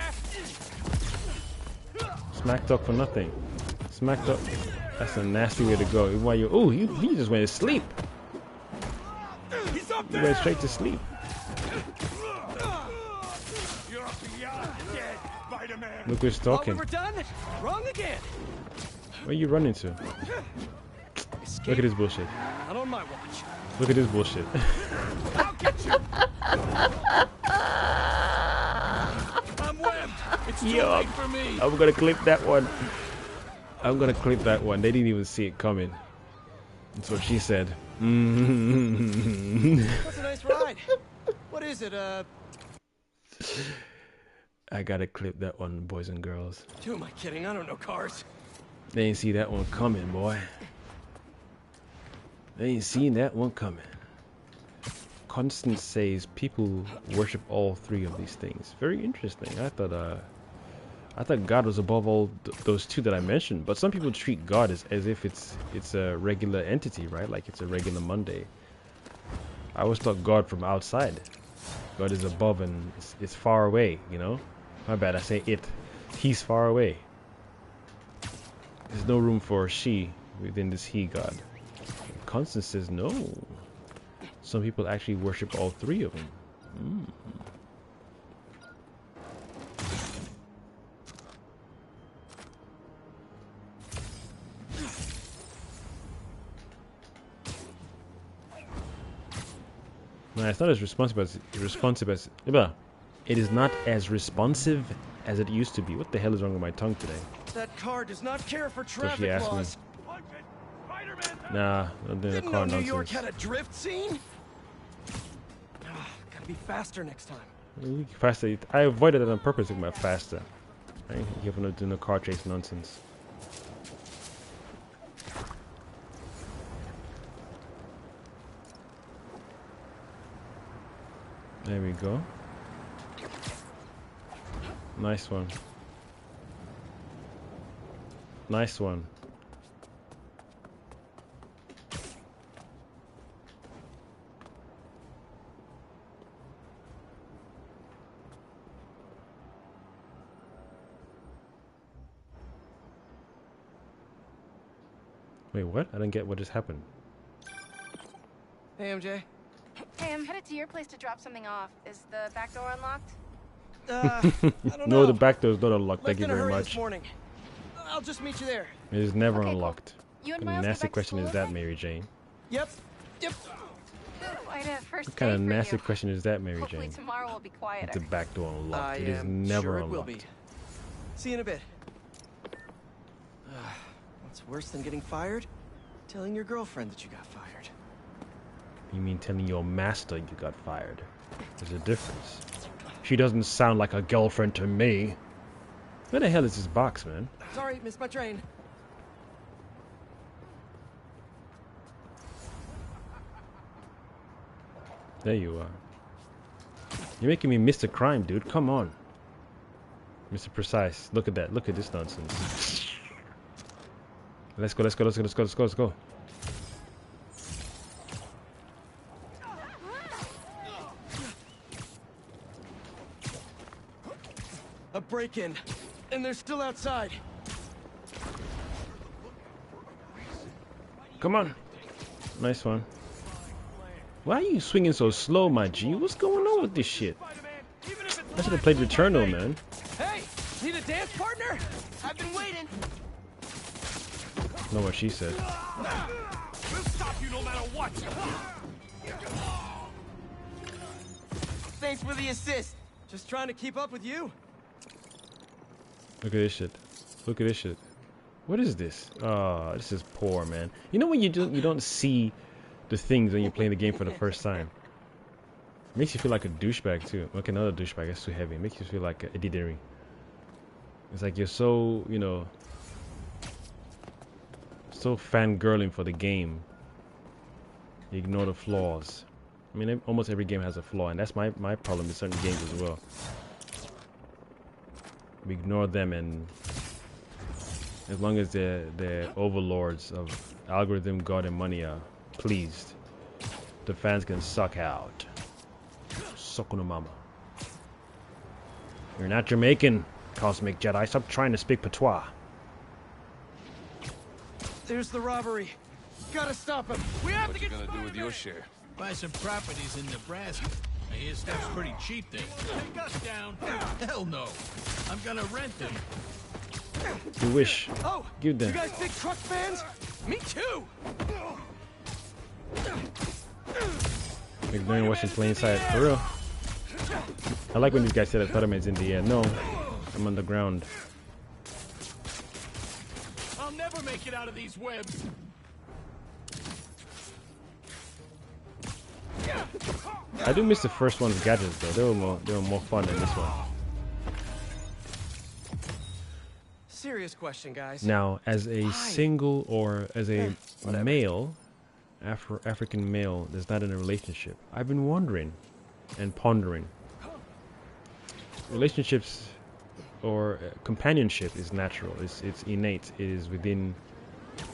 S1: Smack talk for nothing. Smack talk. That's a nasty way to go. Why you? Oh, he just went to sleep.
S4: He's up
S1: He
S4: there.
S1: went straight to sleep.
S4: You're beyond dead, Spider-Man.
S1: Look who's
S6: Thought we
S1: talking.
S6: were done? Wrong again.
S1: Where you running to?
S6: Escape.
S1: Look at this bullshit.
S6: Not on my watch.
S1: Look at this bullshit.
S4: I'll get you. I'm webbed. It's too
S1: Yo,
S4: late for me.
S1: I'm gonna clip that one. I'm gonna clip that one. They didn't even see it coming. That's what she said.
S6: That's a nice ride. What is it,
S1: I gotta clip that one, boys and girls.
S6: Who am I kidding? I don't know cars.
S1: They ain't see that one coming, boy. They ain't seen that one coming. Constance says people worship all three of these things. Very interesting. I thought God was above all those two that I mentioned. But some people treat God as if it's a regular entity, right? Like it's a regular Monday. I always thought God from outside. God is above and it's far away, you know? My bad, I say it. He's far away. There's no room for she within this he God. Constance says no. Some people actually worship all three of them. No, it's not as responsive as it is not as responsive as it used to be. What the hell is wrong with my tongue today?
S6: That car does not care for
S1: So she
S6: traffic
S1: asked me.
S6: laws.
S1: Nah, not doing the
S6: Didn't
S1: car
S6: know New York
S1: nonsense.
S6: had a drift scene? Gotta be faster next time.
S1: Faster. I avoided it on purpose with my faster. Right? You have not doing the car chase nonsense. There we go. Nice one. Nice one. Wait, what? I didn't get what just happened.
S6: Hey, MJ.
S5: Hey, I'm headed to your place to drop something off. Is the back door unlocked?
S6: I don't
S1: No,
S6: know.
S1: the back door's not unlocked.
S6: Left
S1: Thank you
S6: in a
S1: very
S6: hurry this
S1: much.
S6: morning. I'll just meet you there.
S1: It is never
S5: Okay, cool.
S1: unlocked.
S5: You and
S1: What kind of
S5: Miles go
S1: nasty
S5: back to
S1: question is
S5: school,
S1: that,
S5: okay?
S1: Mary Jane?
S6: Yep.
S5: Quite a first
S1: What kind of
S5: day for
S1: nasty
S5: you.
S1: question is that, Mary
S5: Hopefully
S1: Jane?
S5: tomorrow will be quieter.
S1: It's a back door unlocked.
S6: I
S1: It is
S6: am
S1: never
S6: sure
S1: unlocked.
S6: it will be. See you in a bit. What's worse than getting fired? Telling your girlfriend that you got fired.
S1: You mean telling your master you got fired? There's a difference. She doesn't sound like a girlfriend to me. Where the hell is this box, man?
S6: Sorry, missed my train.
S1: There you are. You're making me Mr. Crime, dude. Come on. Mr. Precise. Look at that. Look at this nonsense. Let's go, let's go, let's go, let's go, let's go, let's go.
S6: A break-in. And they're still outside.
S1: Come on. Nice one. Why are you swinging so slow, my G? What's going on with this shit? I should have played Returnal, man.
S6: Hey! Need a dance partner?
S3: I've been waiting.
S1: Know what she said.
S4: We'll stop you no matter what.
S3: Thanks for the assist.
S6: Just trying to keep up with you.
S1: Look at this shit. Look at this shit. What is this? Oh, this is poor, man. You know when you don't see the things when you're playing the game for the first time. Makes you feel like a douchebag too. Okay, not a douchebag. That's too heavy. It makes you feel like a diddery. It's like you're so, you know, so fangirling for the game. You ignore the flaws. I mean, almost every game has a flaw, and that's my problem with certain games as well. We ignore them, and as long as the overlords of algorithm, God, and money are pleased, the fans can suck out. Suck on the mama. You're not Jamaican, Cosmic Jedi. Stop trying to speak patois.
S6: There's the robbery. Gotta stop him.
S3: We have
S4: What
S3: to
S4: you
S3: get
S4: gonna do with your
S3: Spider-Man.
S4: share?
S10: Buy some properties in Nebraska. I hear stuff's pretty cheap there. Take us down. Hell no. I'm gonna rent them.
S1: You wish.
S6: Oh,
S1: Give them.
S6: you guys big truck fans? Me too.
S1: Ignoring what's in plain sight. For real. I like when these guys say that Spider-Man's in the air. No, I'm on the ground.
S10: I'll never make it out of these webs.
S1: I do miss the first one's gadgets though. They were more fun than this one.
S6: Serious question, guys.
S1: Now, as a single or as a male, African male that's not in a relationship, I've been wondering and pondering. Relationships or companionship is natural. It's innate. It is within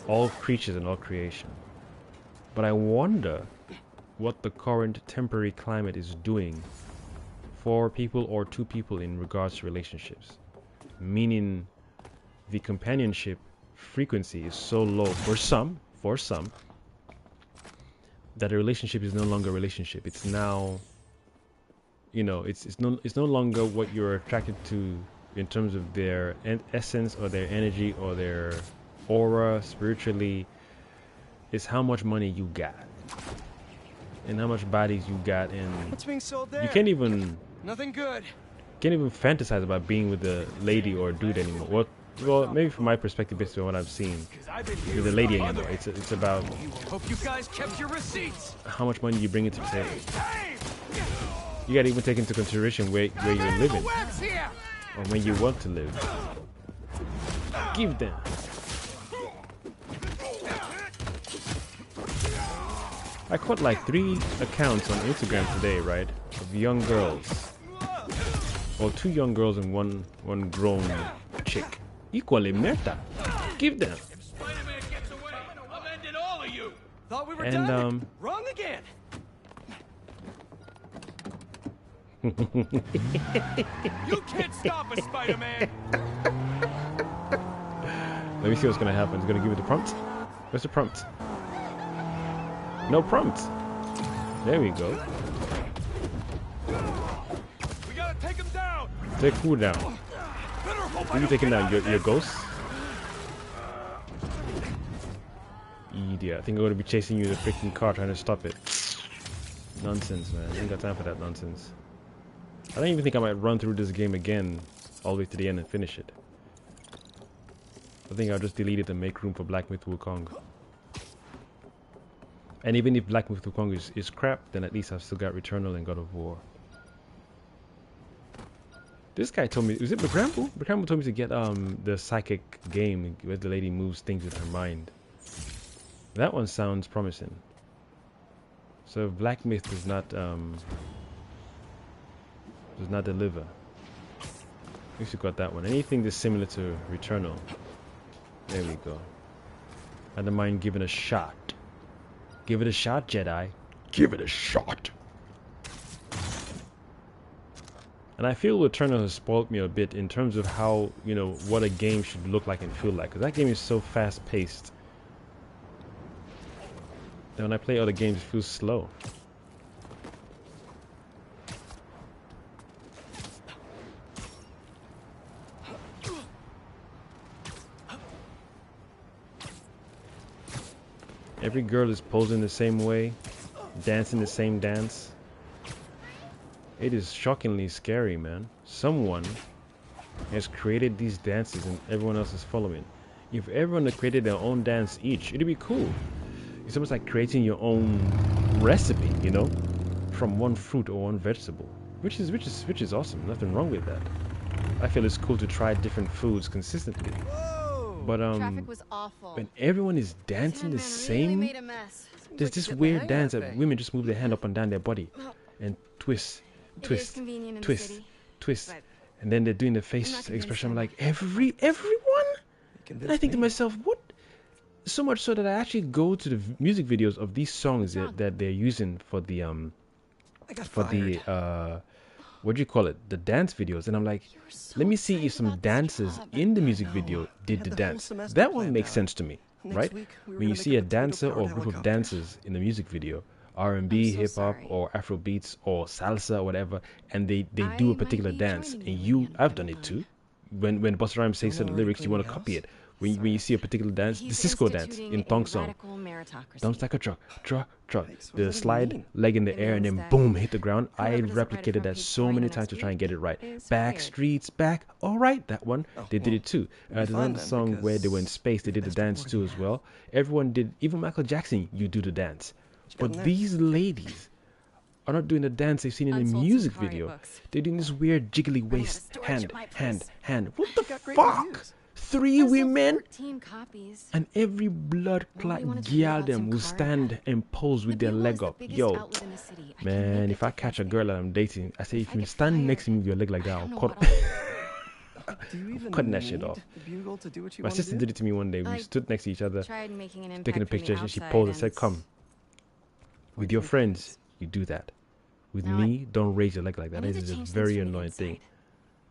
S1: all creatures and all creation. But I wonder what the current temporary climate is doing for people or to people in regards to relationships. Meaning the companionship frequency is so low for some that a relationship is no longer a relationship. It's now, you know, it's no longer what you're attracted to in terms of their essence or their energy or their aura spiritually. It's how much money you got and how much bodies you got, and
S6: What's being sold there?
S1: you can't even fantasize about being with a lady or a dude anymore. Well, maybe from my perspective, based on what I've seen, with a lady anymore. It's about
S6: Hope you guys kept your receipts.
S1: how much money you bring into the table. You gotta even take into consideration where you're living or when you want to live. Give them. I caught like 3 accounts on Instagram today, right, of young girls. Well, 2 young girls and one grown chick. Equally meta. Give them.
S10: If Spider-Man gets away, I'm ending all of you.
S6: Thought we were
S1: And,
S6: done. Wrong again.
S3: You can't stop us, Spider-Man.
S1: Let me see what's gonna happen. It's gonna give me the prompt. Where's the prompt? No prompt. There we go.
S3: We gotta take him down.
S1: Take who down? Who you taking down? Your ghost? Idiot. I think I'm gonna be chasing you in a freaking car trying to stop it. Nonsense, man. I ain't got time for that nonsense. I don't even think I might run through this game again all the way to the end and finish it. I think I'll just delete it and make room for Black Myth Wukong. And even if Black Myth Wukong is crap, then at least I've still got Returnal and God of War. This guy told me, was it Bacramble? Bacramble told me to get the psychic game where the lady moves things with her mind. That one sounds promising. So if Black Myth does not deliver, at least you got that one. Anything that's similar to Returnal. There we go. I don't mind giving a shot. Give it a shot, Jedi. Give it a shot. And I feel Returnal has spoiled me a bit in terms of how, you know, what a game should look like and feel like. Because that game is so fast-paced. And when I play other games, it feels slow. Every girl is posing the same way, dancing the same dance. It is shockingly scary, man. Someone has created these dances and everyone else is following. If everyone had created their own dance each, it'd be cool. It's almost like creating your own recipe, you know? from one fruit or one vegetable, which is awesome. Nothing wrong with that. I feel it's cool to try different foods consistently. But
S5: Traffic was awful.
S1: when everyone is dancing the same,
S5: made a mess.
S1: there's this weird dance that women just move their hand up and down their body and twist, twist, twist, twist, and then they're doing the face expression. I'm like, everyone? And I think to myself, what? So much so that I actually go to the music videos of these songs that they're using for the what do you call it? The dance videos. And I'm like, let me see if some dancers in the music video did the dance. That one makes sense to me, right? When you see a dancer or a group of dancers in the music video, R&B, hip hop, or Afro beats, or salsa, or whatever, and they do a particular dance, and I've done it too. When Busta Rhymes says certain lyrics, you want to copy it. When you see a particular dance, the Cisco dance in Thong Song, dumps like a truck, the slide leg in the air and then boom, hit the ground. I replicated that so many times to try and get it right. Back streets back, all right, that one they did it too. There's another song where they were in space, they did the dance too as well. Everyone did, even Michael Jackson, you do the dance. But these ladies are not doing the dance they've seen in the music video. They're doing this weird jiggly waist, hand. What the fuck? 3 women, and every blood clot gal them will stand and pose with their leg up. Yo, man, if I catch a girl that I'm dating, I say, if you stand next to me with your leg like that, I'll cut. I'm cutting that shit off. My sister did it to me one day. We stood next to each other, taking a picture, and she posed and said, "Come, with your friends, you do that. With me, don't raise your leg like that. That is a very annoying thing."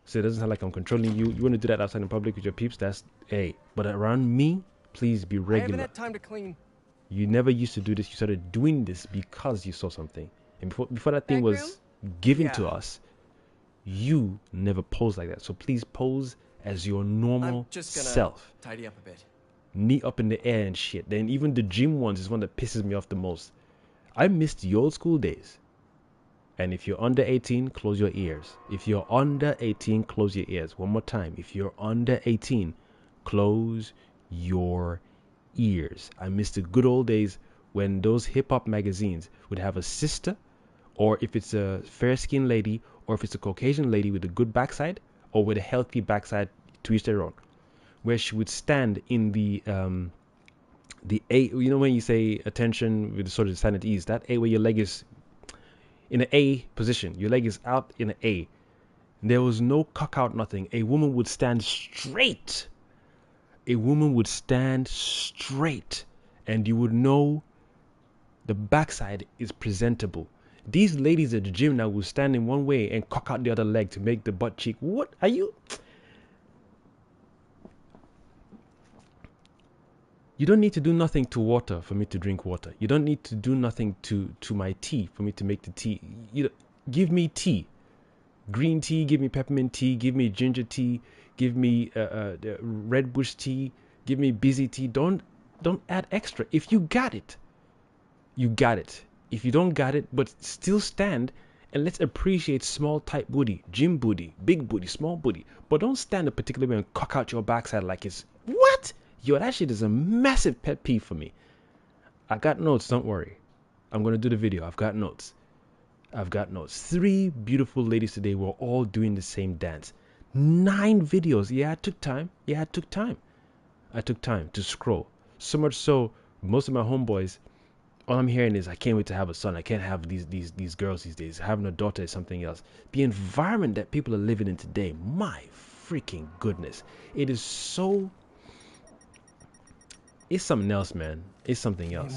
S1: So it doesn't sound like I'm controlling you. You want to do that outside in public with your peeps, that's hey. But around me, please be regular. I haven't had time to clean. You never used to do this. You started doing this because you saw something. And before that thing was given to us, you never posed like that. So please pose as your normal self.
S6: Tidy up a bit.
S1: Knee up in the air and shit. Then even the gym ones is one that pisses me off the most. I missed the old school days. And if you're under 18, close your ears. If you're under 18, close your ears. One more time. If you're under 18, close your ears. I miss the good old days when those hip-hop magazines would have a sister, or if it's a fair-skinned lady, or if it's a Caucasian lady with a good backside, or with a healthy backside, to each their own, where she would stand in the A, you know when you say attention with sort of stand at ease, that A where your leg is in an A position, your leg is out in an A. There was no cock out, nothing. A woman would stand straight. A woman would stand straight, and you would know the backside is presentable. These ladies at the gym now will stand in one way and cock out the other leg to make the butt cheek. What are you? You don't need to do nothing to water for me to drink water. You don't need to do nothing to my tea for me to make the tea. Give me tea. Green tea, give me peppermint tea, give me ginger tea, give me red bush tea, give me busy tea. Don't add extra. If you got it, you got it. If you don't got it, but still stand, and let's appreciate small tight booty, gym booty, big booty, small booty. But don't stand a particular way and cock out your backside like it's what? Yo, that shit is a massive pet peeve for me. I got notes, don't worry. I'm going to do the video. I've got notes. 3 beautiful ladies today were all doing the same dance. 9 videos. Yeah, I took time. I took time to scroll. So much so, most of my homeboys, all I'm hearing is, I can't wait to have a son. I can't have these girls these days. Having a daughter is something else. The environment that people are living in today, my freaking goodness. It is so... It's something else, man. It's something else.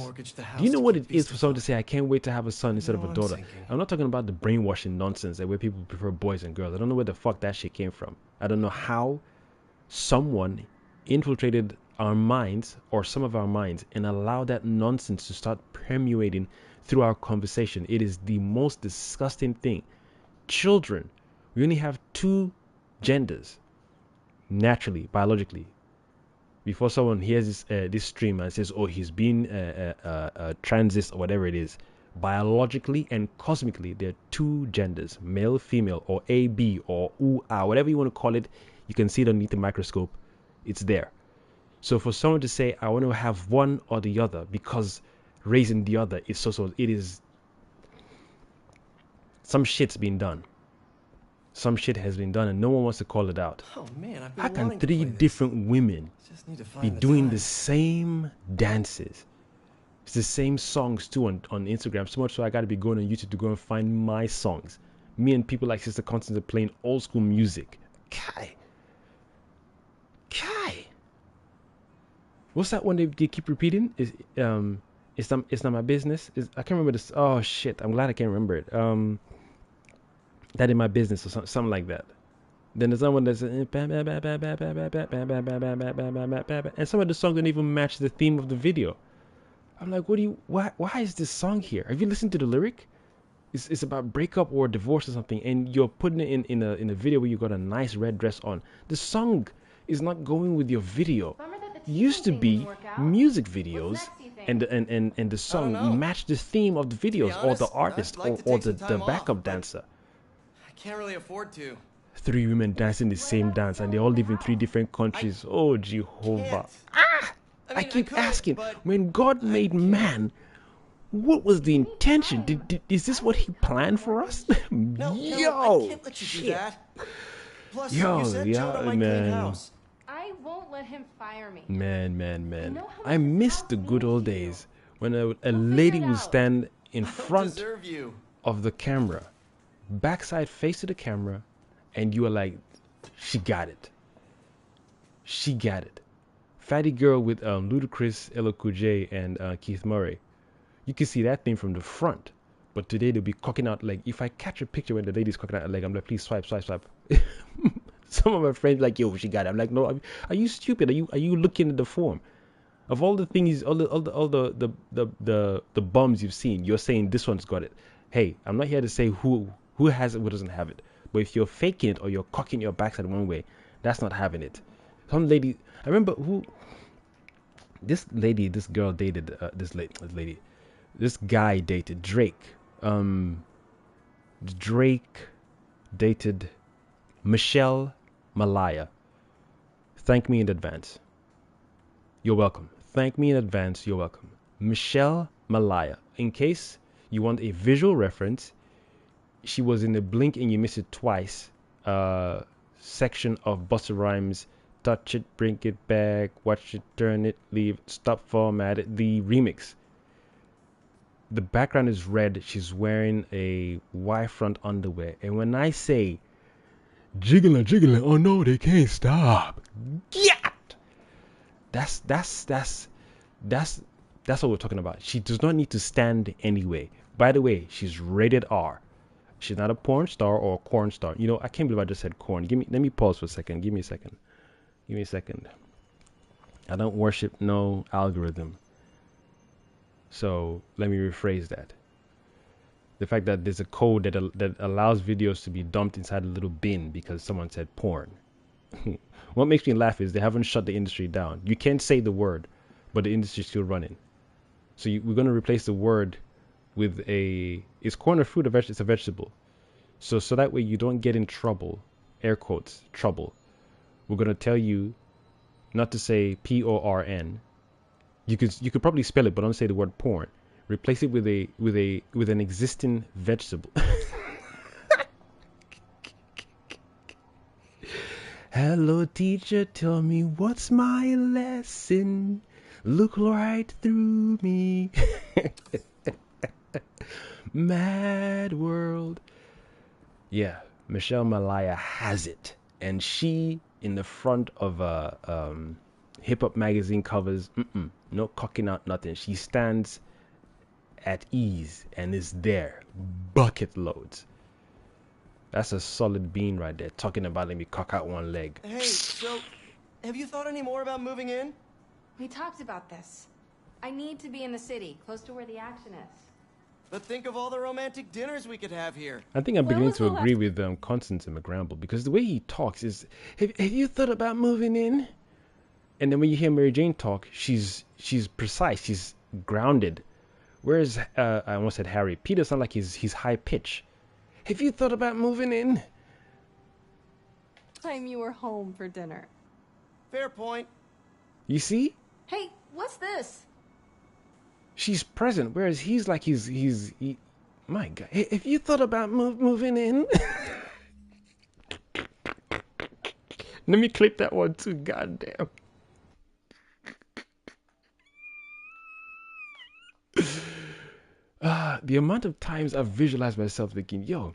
S1: Do you know what it is for someone to say, I can't wait to have a son instead of a daughter? I'm not talking about the brainwashing nonsense that where people prefer boys and girls. I don't know where the fuck that shit came from. I don't know how someone infiltrated our minds or some of our minds and allowed that nonsense to start permeating through our conversation. It is the most disgusting thing. Children, we only have 2 genders naturally, biologically. Before someone hears this stream and says, oh, he's been transist or whatever it is, biologically and cosmically, there are 2 genders, male, female, or A, B, or ooh, ah, whatever you want to call it. You can see it underneath the microscope. It's there. So for someone to say, I want to have one or the other because raising the other is so, it is Some shit's been done. Some shit has been done and no one wants to call it out.
S6: Oh man, I've been
S1: How can
S6: wanting to
S1: 3
S6: play this.
S1: different women
S6: Just need to
S1: be
S6: find
S1: doing
S6: time.
S1: the same dances? It's the same songs too on Instagram. So much so I gotta be going on YouTube to go and find my songs. Me and people like Sister Constance are playing old school music. Kai. What's that one they keep repeating? It's not my business. I can't remember this. Oh shit! I'm glad I can't remember it. That in my business or something like that. Then there's someone that's and some of the songs don't even match the theme of the video. I'm like, why is this song here? Have you listened to the lyric? It's about breakup or divorce or something, and you're putting it in a video where you got a nice red dress on. The song is not going with your video. Used to be music videos and the song match the theme of the videos or the artist or the backup dancer.
S6: I can't really afford to.
S1: 3 women dancing the same dance and they all live in 3 different countries. Oh Jehovah. I keep asking, when God made man, what was the intention? Is this what he planned for us?
S6: No, I can't let you do that. Plus, you said Jonah might clean house.
S5: I won't let him fire me.
S1: Man. I miss the good old days when a lady would stand in front of the camera, backside face to the camera, and you are like, she got it. She got it. Fatty girl with Ludacris, Ella Cool J, and Keith Murray. You can see that thing from the front. But today they'll be cocking out, like, if I catch a picture when the lady's cocking out a leg, I'm like, please swipe. Some of my friends like, yo, she got it. I'm like, no, are you stupid? Are you looking at the form? Of all the things, all the bums you've seen, you're saying this one's got it. Hey, I'm not here to say who has it, who doesn't have it. But if you're faking it or you're cocking your backside one way, that's not having it. Some lady, I remember this girl dated this guy dated Drake. Drake dated Michelle Malaya. Thank me in advance. You're welcome. Thank me in advance. You're welcome. Michelle Malaya. In case you want a visual reference, she was in the Blink and You Miss It Twice section of Busta Rhymes' Touch It, Bring It Back, Watch It, Turn It, Leave, Stop, Format It, the remix. The background is red. She's wearing a Y-front underwear. And when I say jiggling, oh no, they can't stop. Yeah! That's what we're talking about. She does not need to stand anyway. By the way, she's rated R. She's not a porn star or a corn star. You know, I can't believe I just said corn. Let me pause for a second. Give me a second. I don't worship no algorithm. So let me rephrase that. The fact that there's a code that allows videos to be dumped inside a little bin because someone said porn. What makes me laugh is they haven't shut the industry down. You can't say the word, but the industry's still running. So we're going to replace the word with is corn a fruit or vegetable? It's a vegetable. So that way you don't get in trouble, air quotes, trouble. We're going to tell you not to say porn. You could probably spell it, but don't say the word porn. Replace it with an existing vegetable. Hello teacher, tell me what's my lesson. Look right through me. Mad world. Yeah, Michelle Malaya has it. And she, in the front of hip-hop magazine covers, no cocking out, nothing. She stands at ease and is there. Bucket loads. That's a solid bean right there, talking about let me cock out one leg.
S6: Hey, so, have you thought any more about moving in?
S5: We talked about this. I need to be in the city, close to where the action is.
S6: But think of all the romantic dinners we could have here.
S1: I think I'm beginning to agree with Constance and McGramble, because the way he talks is, have you thought about moving in? And then when you hear Mary Jane talk, she's precise, she's grounded. Whereas I almost said Harry. Peter sounds like he's high pitch. Have you thought about moving in?
S11: Time you were home for dinner.
S6: Fair point.
S1: You see?
S11: Hey, what's this?
S1: She's present, whereas he's like he's My God, hey, if you thought about moving in, let me clip that one too. Goddamn. The amount of times I've visualized myself thinking, yo,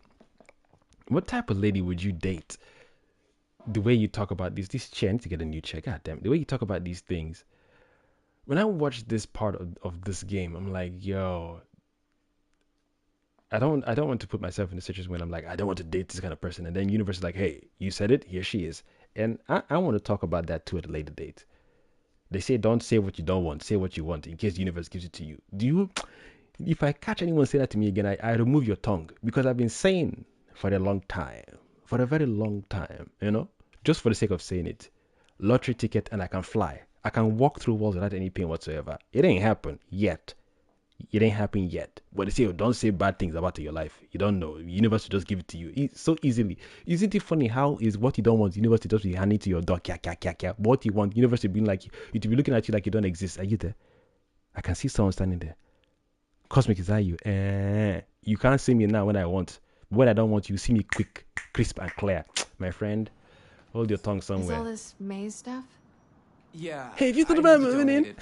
S1: what type of lady would you date? The way you talk about this chair, I need to get a new chair. God damn, the way you talk about these things. When I watch this part of this game, I'm like, yo, I don't want to put myself in a situation when I'm like, I don't want to date this kind of person. And then universe is like, hey, you said it, here she is. And I want to talk about that too at a later date. They say don't say what you don't want, say what you want in case the universe gives it to you. If I catch anyone say that to me again, I remove your tongue, because I've been saying for a long time, for a very long time, just for the sake of saying it. Lottery ticket and I can fly. I can walk through walls without any pain whatsoever. It ain't happened yet. It ain't happened yet. But they say, oh, don't say bad things about your life. You don't know. The universe will just give it to you so easily. Isn't it funny how is what you don't want, the universe will just be handing to your door. What you want, the universe will be like, it will be looking at you like you don't exist. Are you there? I can see someone standing there. Cosmic, is that you? You can't see me now when I want. When I don't want, you see me quick, crisp, and clear. My friend, hold your tongue somewhere.
S11: Is all this maze stuff?
S6: Yeah.
S1: Hey, have you thought about moving in?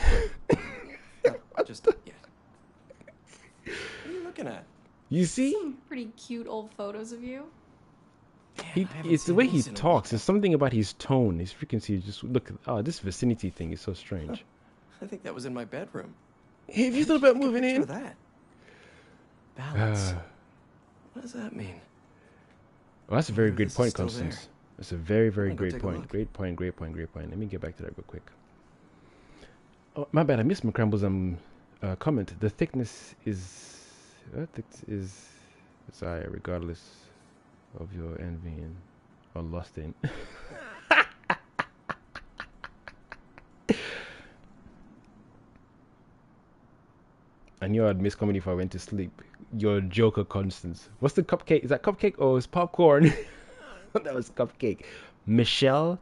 S6: Just yet. What are you looking at?
S1: You see?
S11: Some pretty cute old photos of you.
S1: It's the way he talks. There's something about his tone, his frequency. Just look. Oh, this vicinity thing is so strange.
S6: I think that was in my bedroom.
S1: Hey, have you thought about moving in?
S6: That? Balance. What does that mean?
S1: Well, that's a very great point, Constance.
S6: There.
S1: That's a very, very great point. Great point. Let me get back to that real quick. Oh, my bad. I missed McCramble's comment. The thickness is sorry, regardless of your envying or lusting. I knew I'd miss comedy if I went to sleep. Your Joker, Constance. What's the cupcake? Is that cupcake or is popcorn? That was cupcake. Michelle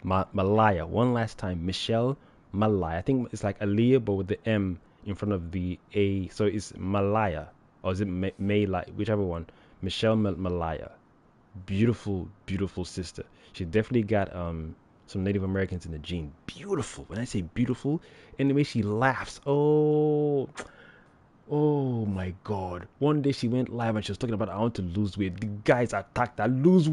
S1: Malaya. One last time. Michelle Malaya. I think it's like Aliyah, but with the M in front of the A. So it's Malaya. Or is it Malaya? Whichever one. Michelle Malaya. Beautiful, beautiful sister. She definitely got some Native Americans in the gene. Beautiful. When I say beautiful, and the way she laughs. Oh my God. One day she went live and she was talking about I want to lose weight. The guys attacked her. Lose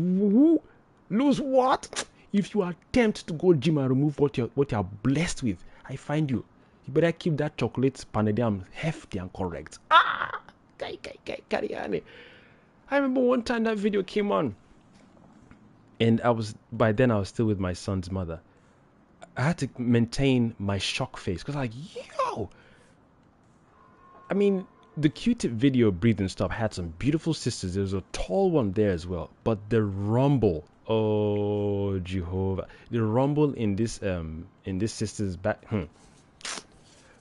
S1: what? If you attempt to go gym and remove what you're blessed with, I find you. You better keep that chocolate panadium hefty and correct. I remember one time that video came on. And by then I was still with my son's mother. I had to maintain my shock face because like, yo. I mean, the Q-tip video, Breathe and Stop, had some beautiful sisters. There was a tall one there as well. But the rumble, oh Jehovah, the rumble in this sister's back.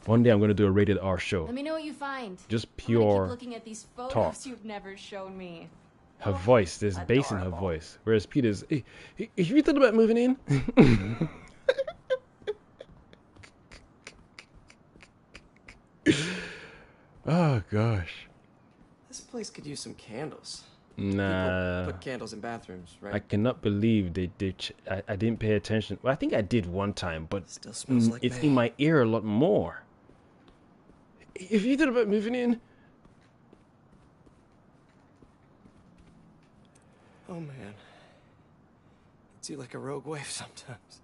S1: One day I'm gonna do a rated R show.
S5: Let me know what you find.
S1: Just pure
S5: keep looking at these photos
S1: talk.
S5: You've never shown me.
S1: Her voice, there's bass in her voice. Whereas Peter's, hey, if you thought about moving in. Oh gosh.
S6: This place could use some candles.
S1: Nah.
S6: People put candles in bathrooms, right?
S1: I cannot believe they did. I didn't pay attention. Well, I think I did one time, but
S6: it still smells like
S1: it's in my ear a lot more. If you thought about moving in.
S6: Oh man. It's you like a rogue wave sometimes.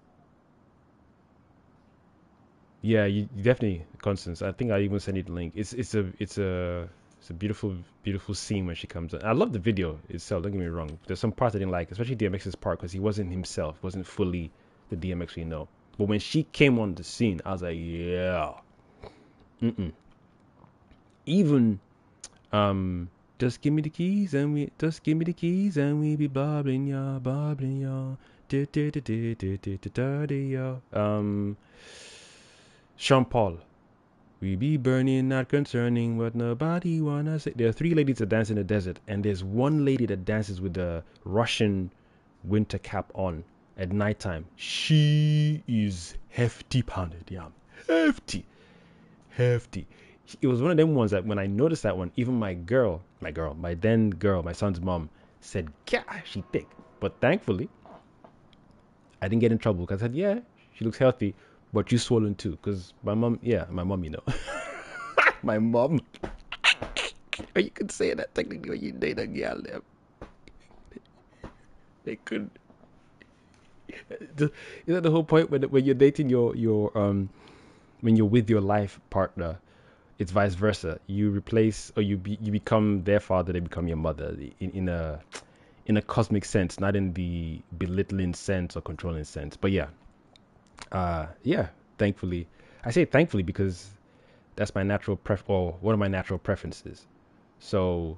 S1: Yeah, you definitely, Constance. I think I even sent you the link. It's a beautiful scene when she comes in. I love the video itself. Don't get me wrong. There's some parts I didn't like, especially DMX's part because he wasn't himself, wasn't fully the DMX we know. But when she came on the scene, I was like, yeah. Even, just give me the keys and we be bobbling y'all. Sean Paul, we be burning, not concerning what nobody wanna say. There are 3 ladies that dance in the desert, and there's one lady that dances with the Russian winter cap on at nighttime. She is hefty pounded, yeah, hefty. It was one of them ones that when I noticed that one, even my son's mom said, "Yeah, she thick." But thankfully, I didn't get in trouble because I said, "Yeah, she looks healthy, but you swollen too." Because my mom, you know, my mom. Or you could say that technically when you date a girl, they could. You know the whole point when you're dating your when you're with your life partner, it's vice versa. You replace or you become their father, they become your mother in a cosmic sense, not in the belittling sense or controlling sense. But thankfully, I say thankfully because that's my natural one of my natural preferences. So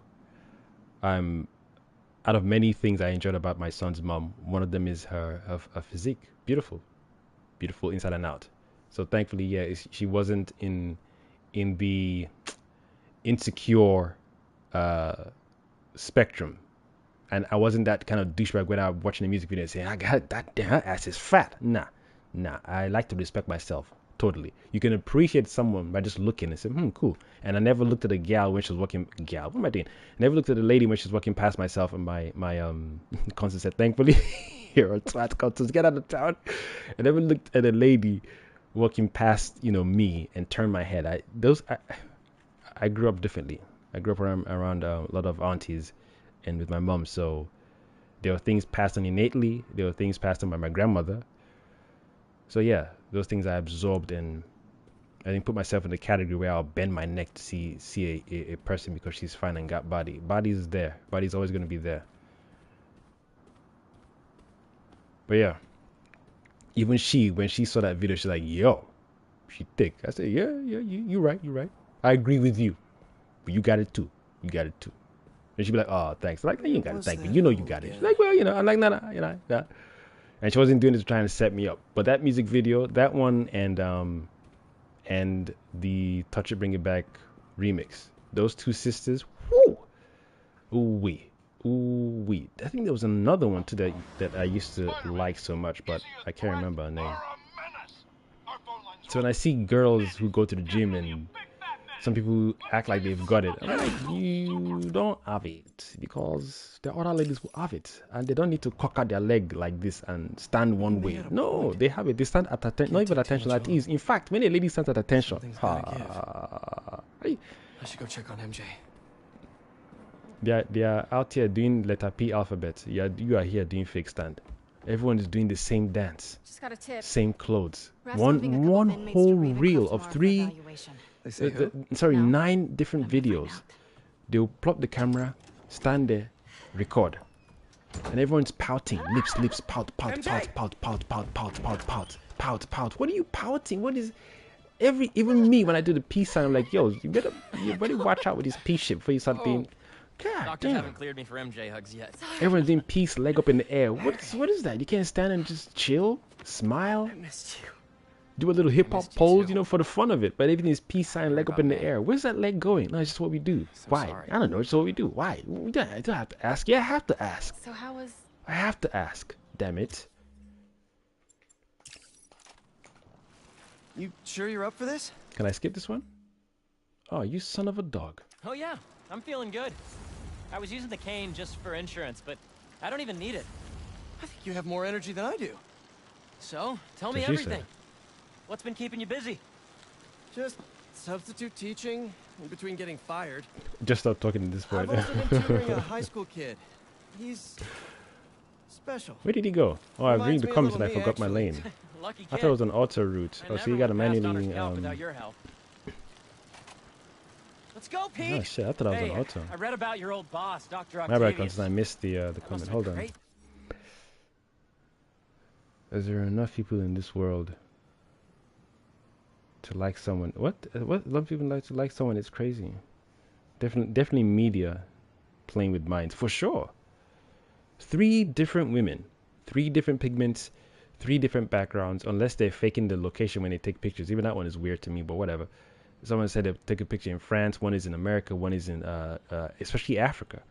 S1: out of many things I enjoyed about my son's mom, one of them is her physique. Beautiful inside and out. So thankfully, she wasn't in the insecure spectrum, and I wasn't that kind of douchebag when I was watching a music video saying, "I got that damn, her ass is fat." Nah. I like to respect myself totally. You can appreciate someone by just looking and say, cool. And I never looked at a gal when she was walking. What am I doing? I never looked at a lady when she was walking past myself, and my constant said, "Thankfully, here are twat concerts, get out of town." I never looked at a lady walking past, me and turned my head. I grew up differently. I grew up around a lot of aunties and with my mom, so there were things passed on innately. There were things passed on by my grandmother. So yeah, those things I absorbed, and I didn't put myself in the category where I'll bend my neck to see a person because she's fine and got body. Body is there. Body's always going to be there. But yeah, even when she saw that video, she's like, "Yo, she thick." I said, "Yeah, you right. I agree with you, but you got it too. And she'd be like, "Oh, thanks." I'm like, "No, you ain't got to thank me. You know you got it." She's like, "Well, I'm like, nah. And she wasn't doing it to try to set me up. But that music video, that one, and the Touch It, Bring It Back remix, those two sisters, whoo, ooh-wee. I think there was another one too that I used to like so much, but I can't remember her name. So when I see girls who go to the gym and some people who act like they've got it, I'm like, you don't have it, because there are other ladies who have it, and they don't need to cock out their leg like this and stand one way. No, they have it. They stand at attention, not even attention, at ease. In fact, when a lady stands at attention,
S6: I should go check on MJ.
S1: They are out here doing letter P alphabet. You are here doing fake stand. Everyone is doing the same dance,
S5: Just got a tip.
S1: same clothes. One whole reel of 9 different videos. They'll plop the camera, stand there, record, and everyone's pouting, lips, pout. What are you pouting? What is even me when I do the peace sign? I'm like, yo, you better watch out with this peace shit before you start being. God
S2: Doctors
S1: damn.
S2: haven't cleared me for MJ hugs yet.
S1: Everyone's doing peace, leg up in the air. What is that? You can't stand and just chill, smile,
S6: I missed you.
S1: do a little hip hop pose, for the fun of it. But everything is peace sign, leg up in the air. Where's that leg going? No, it's just what we do. Why?
S2: Sorry.
S1: I don't know. It's what we do. Why? I don't have to ask. Yeah, I have to ask.
S5: So how was...
S1: I have to ask. Damn it.
S6: You sure you're up for this?
S1: Can I skip this one? Oh, you son of a dog.
S2: Oh yeah, I'm feeling good. I was using the cane just for insurance, but I don't even need it.
S6: I think you have more energy than I do.
S2: So, tell me
S1: That's what she
S2: everything.
S1: said.
S2: What's been keeping you busy?
S6: Just substitute teaching in between getting fired.
S1: Just stop talking at this point.
S6: I've also been tutoring a high school kid. He's special.
S1: Where did he go? Oh, I read
S6: Reminds
S1: the
S6: me a
S1: comments and I
S6: little me,
S1: forgot my
S6: actually.
S1: lane.
S2: Lucky kid.
S1: I thought it was an auto route.
S2: I
S1: Oh, so
S2: never
S1: you got to
S2: would've passed honors
S1: manually.
S2: calc without your help. Let's go, Pete.
S1: Oh shit! I thought I was
S2: Hey,
S1: an auto.
S2: I read about your old boss, Dr.
S1: My
S2: Octavius.
S1: bad, Constance. I missed the
S2: Must
S1: comment.
S2: have
S1: Hold
S2: been
S1: on.
S2: great.
S1: Is there enough people in this world to like someone? What? A lot of people like to like someone. It's crazy. Definitely media playing with minds for sure. 3 different women, 3 different pigments, 3 different backgrounds. Unless they're faking the location when they take pictures. Even that one is weird to me. But whatever. Someone said they took a picture in France. One is in America. One is in especially Africa.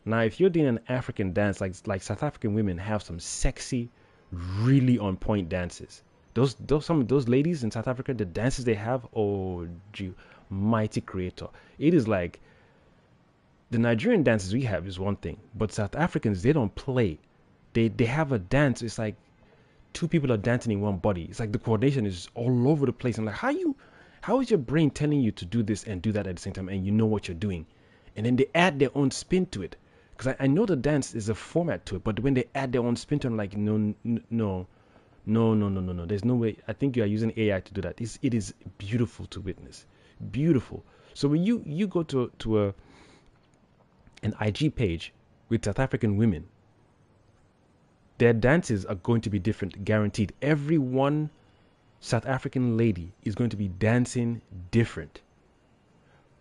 S1: Now, if you're doing an African dance, like South African women have some sexy, really on point dances. Some of those ladies in South Africa, the dances they have, oh gee, mighty creator. It is like the Nigerian dances we have is one thing, but South Africans, they don't play. They have a dance. It's like two people are dancing in one body. It's like the coordination is all over the place. I'm like, how is your brain telling you to do this and do that at the same time, and you know what you're doing? And then they add their own spin to it. Because I know the dance is a format to it, but when they add their own spin to it, I'm like, no. There's no way. I think you are using AI to do that. It is beautiful to witness. Beautiful. So when you go to an IG page with South African women, their dances are going to be different, guaranteed. Every one South African lady is going to be dancing different.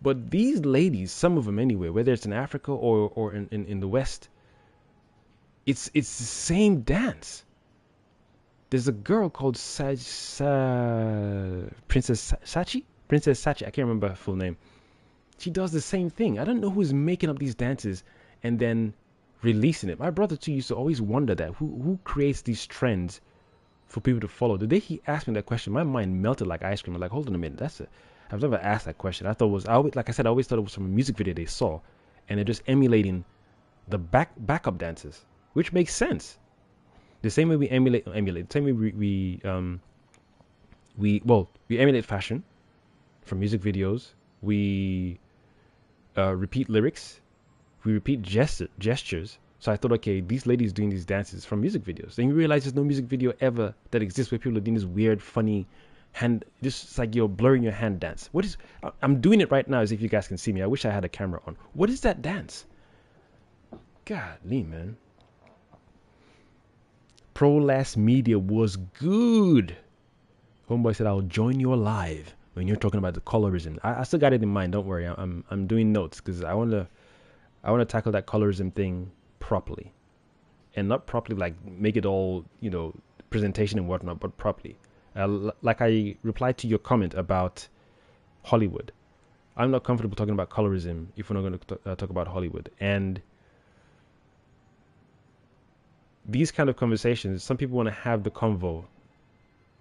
S1: But these ladies, some of them anyway, whether it's in Africa or in the West, it's the same dance. There's a girl called Princess Sachi. I can't remember her full name. She does the same thing. I don't know who's making up these dances and then releasing it. My brother too used to always wonder that who creates these trends for people to follow. The day he asked me that question, my mind melted like ice cream. I'm like, hold on a minute, I've never asked that question. I always thought it was from a music video they saw, and they're just emulating the backup dances, which makes sense. The same way we emulate. The same way we emulate fashion from music videos. We repeat lyrics. We repeat gestures. So I thought, okay, these ladies doing these dances from music videos. Then you realize there's no music video ever that exists where people are doing this weird, funny hand. Just like you're blurring your hand dance. I'm doing it right now as if you guys can see me. I wish I had a camera on. What is that dance? Golly, man. Prolast Media was good. Homeboy said, I'll join you live when you're talking about the colorism. I still got it in mind. Don't worry. I'm doing notes because I want to tackle that colorism thing properly, and not properly like make it all presentation and whatnot, but properly. Like I replied to your comment about Hollywood. I'm not comfortable talking about colorism if we're not going to talk about Hollywood. And these kind of conversations, some people want to have the convo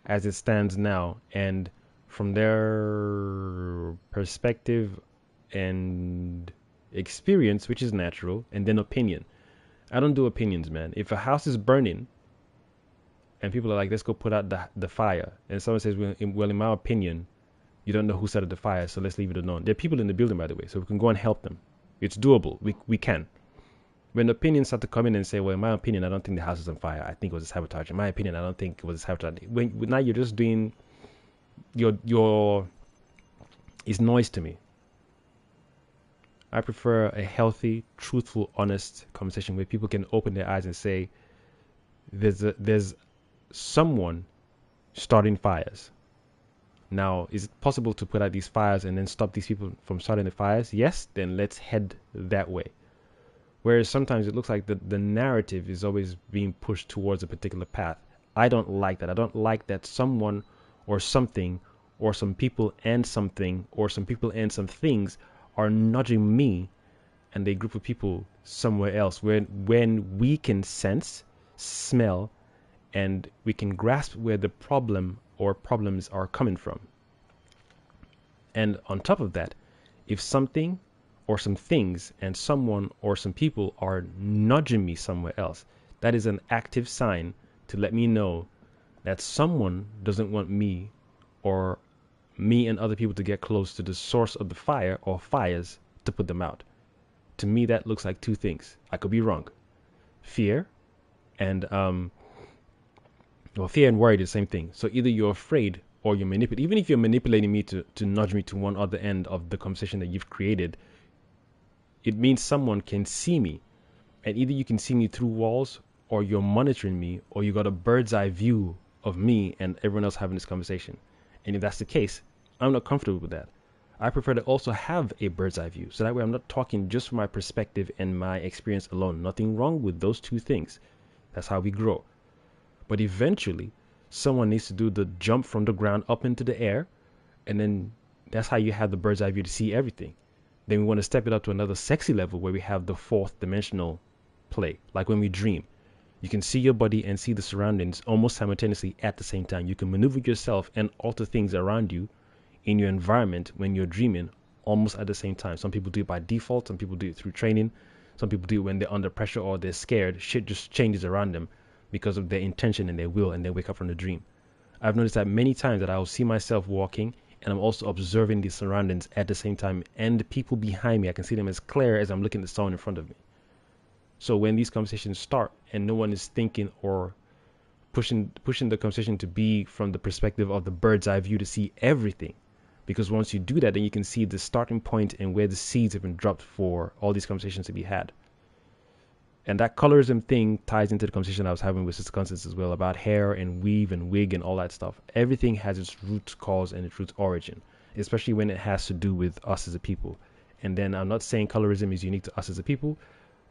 S1: as it stands now, and from their perspective and experience, which is natural, and then opinion. I don't do opinions, man. If a house is burning and people are like, let's go put out the fire, and someone says, well, in my opinion, you don't know who started the fire, so let's leave it alone. There are people in the building, by the way, so we can go and help them. It's doable. We can. When opinions start to come in and say, well, in my opinion, I don't think the house is on fire. I think it was a sabotage. In my opinion, I don't think it was a sabotage. Now you're just doing it's noise to me. I prefer a healthy, truthful, honest conversation where people can open their eyes and say, there's someone starting fires. Now, is it possible to put out these fires and then stop these people from starting the fires? Yes, then let's head that way. Whereas sometimes it looks like the narrative is always being pushed towards a particular path. I don't like that. I don't like that someone or something or some people and something or some people and some things are nudging me and a group of people somewhere else when we can sense, smell, and we can grasp where the problem or problems are coming from. And on top of that, if something or some things and someone or some people are nudging me somewhere else, that is an active sign to let me know that someone doesn't want me or me and other people to get close to the source of the fire or fires to put them out. To me, that looks like two things. I could be wrong. Fear and fear and worry are the same thing. So either you're afraid or you're manipulating. Even if you're manipulating me to nudge me to one other end of the conversation that you've created, it means someone can see me. And either you can see me through walls, or you're monitoring me, or you got a bird's eye view of me and everyone else having this conversation. And if that's the case, I'm not comfortable with that. I prefer to also have a bird's eye view. So that way I'm not talking just from my perspective and my experience alone. Nothing wrong with those two things. That's how we grow. But eventually, someone needs to do the jump from the ground up into the air. And then that's how you have the bird's eye view to see everything. Then we want to step it up to another sexy level where we have the fourth dimensional play. Like when we dream. You can see your body and see the surroundings almost simultaneously at the same time. You can maneuver yourself and alter things around you in your environment when you're dreaming almost at the same time. Some people do it by default, some people do it through training, some people do it when they're under pressure or they're scared. Shit just changes around them because of their intention and their will, and they wake up from the dream. I've noticed that many times that I'll see myself walking and I'm also observing the surroundings at the same time, and the people behind me, I can see them as clear as I'm looking at someone in front of me. So when these conversations start and no one is thinking or pushing the conversation to be from the perspective of the bird's eye view to see everything, because once you do that, then you can see the starting point and where the seeds have been dropped for all these conversations to be had. And that colorism thing ties into the conversation I was having with Sister Constance as well about hair and weave and wig and all that stuff. Everything has its root cause and its root origin, especially when it has to do with us as a people. And then I'm not saying colorism is unique to us as a people,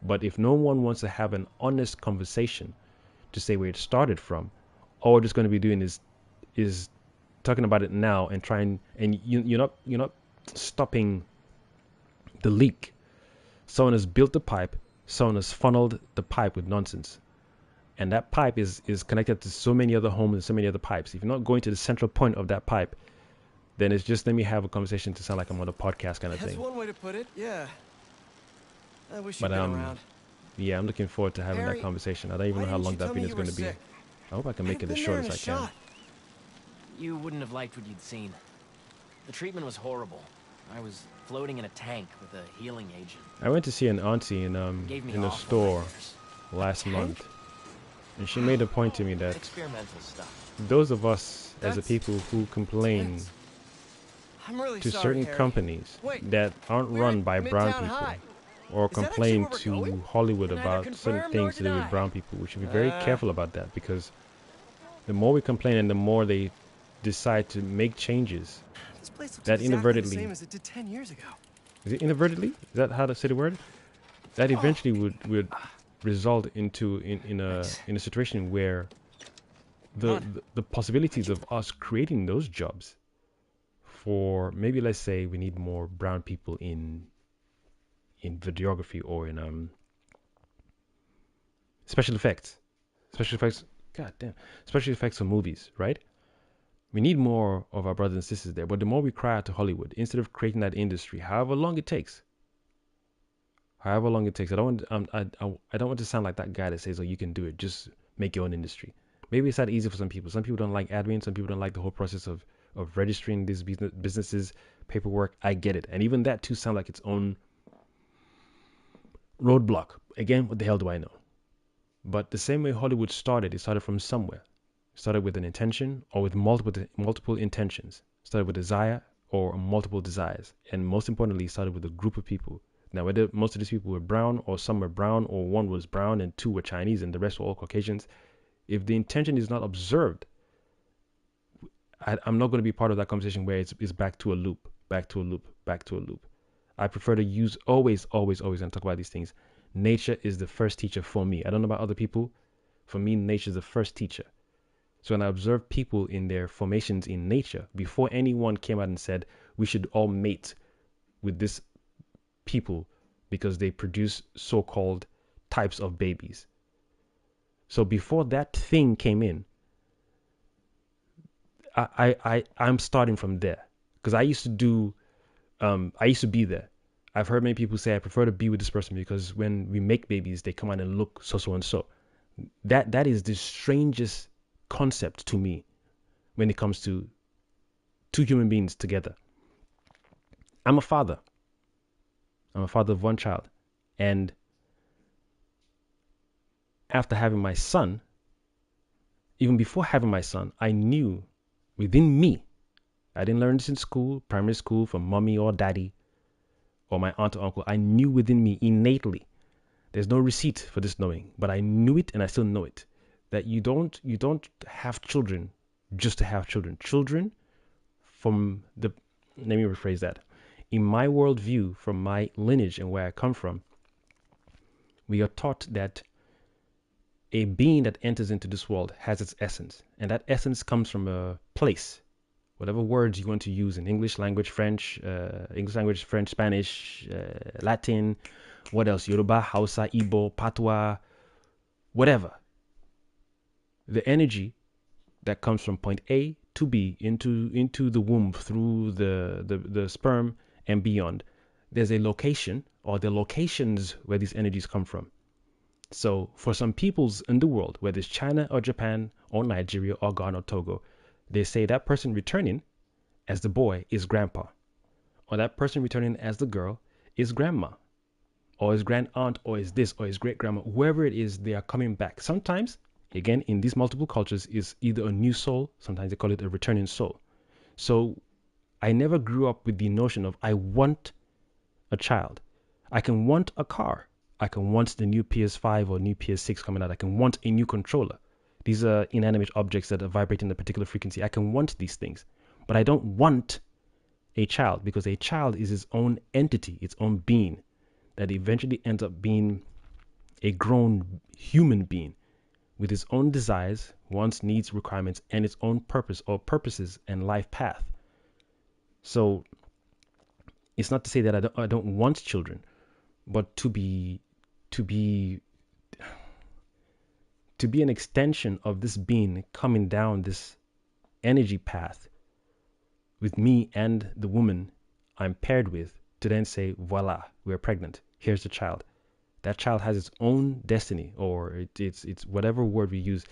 S1: but if no one wants to have an honest conversation to say where it started from, all we're just going to be doing is talking about it now and trying, and you're not stopping the leak. Someone has built the pipe, someone has funneled the pipe with nonsense, and that pipe is connected to so many other homes and so many other pipes. If you're not going to the central point of that pipe, then it's just let me have a conversation to sound like I'm on a podcast kind of thing.
S6: That's one way to put it. Yeah. I wish
S1: But
S6: you'd been around.
S1: yeah, I'm looking forward to having
S6: Harry,
S1: that conversation. I don't even know how long that video is going to be. I hope I can make it as short as I can.
S3: You wouldn't have liked what you'd seen. The treatment was horrible. I was floating in a tank with a healing agent.
S1: I went to see an auntie in the store last month, and she made a point to me that
S3: experimental stuff.
S1: those of us as a people who complain
S6: Really
S1: to
S6: sorry,
S1: certain
S6: Harry.
S1: companies
S6: Wait,
S1: that aren't run by brown
S6: Midtown
S1: people,
S6: High.
S1: or
S6: Is that actually
S1: complain
S6: where we're
S1: to
S6: going?
S1: Hollywood
S6: Neither
S1: about certain
S6: confirm nor
S1: things to do with
S6: deny.
S1: brown people, we should be very careful about that, because the more we complain and the more they decide to make changes,
S6: This place looks
S1: that
S6: exactly
S1: inadvertently,
S6: the same as it did 10 years ago.
S1: is it inadvertently? Is that how to say the word? That eventually would result into in a situation where the possibilities of us creating those jobs for, maybe let's say we need more brown people in videography or in special effects. God damn, special effects for movies, right? We need more of our brothers and sisters there. But the more we cry out to Hollywood, instead of creating that industry, however long it takes, I don't want to sound like that guy that says, "Oh, you can do it. Just make your own industry." Maybe it's that easy for some people. Some people don't like admin. Some people don't like the whole process of registering these businesses, paperwork. I get it. And even that too sounds like its own roadblock. Again, what the hell do I know? But the same way Hollywood started, it started from somewhere. It started with an intention or with multiple intentions. It started with desire or multiple desires. And most importantly, it started with a group of people. Now, whether most of these people were brown, or some were brown, or one was brown and two were Chinese and the rest were all Caucasians, if the intention is not observed, I'm not going to be part of that conversation where it's back to a loop, back to a loop, back to a loop. I prefer to use always, and talk about these things. Nature is the first teacher for me. I don't know about other people. For me, nature is the first teacher. So when I observe people in their formations in nature, before anyone came out and said, we should all mate with this people because they produce so-called types of babies. So before that thing came in, I'm starting from there, because I used to be there. I've heard many people say I prefer to be with this person because when we make babies, they come out and look so and so. That is the strangest concept to me when it comes to two human beings together. I'm a father of one child, and after having my son, even before having my son, I knew within me, I didn't learn this in school, primary school, from mommy or daddy or my aunt or uncle. I knew within me innately. There's no receipt for this knowing, but I knew it and I still know it, that you don't have children just to have children. Children let me rephrase that. In my worldview, from my lineage and where I come from, we are taught that a being that enters into this world has its essence, and that essence comes from a place. Whatever words you want to use in English language, French, Spanish, Latin, what else? Yoruba, Hausa, Igbo, Patois, whatever. The energy that comes from point A to be into the womb through the sperm and beyond, there's a location or the locations where these energies come from. So for some peoples in the world, whether it's China or Japan or Nigeria or Ghana or Togo, they say that person returning as the boy is grandpa, or that person returning as the girl is grandma, or his grand aunt, or is this, or his great grandma, whoever it is, they are coming back. Sometimes, again, in these multiple cultures, is either a new soul, sometimes they call it a returning soul. So I never grew up with the notion of I want a child. I can want a car. I can want the new PS5 or new PS6 coming out. I can want a new controller. These are inanimate objects that are vibrating a particular frequency. I can want these things, but I don't want a child, because a child is its own entity, its own being, that eventually ends up being a grown human being with its own desires, wants, needs, requirements, and its own purpose or purposes and life path. So it's not to say that I don't want children, but to be an extension of this being coming down this energy path with me and the woman I'm paired with, to then say, voila, we're pregnant. Here's the child. That child has its own destiny, or it's whatever word we use.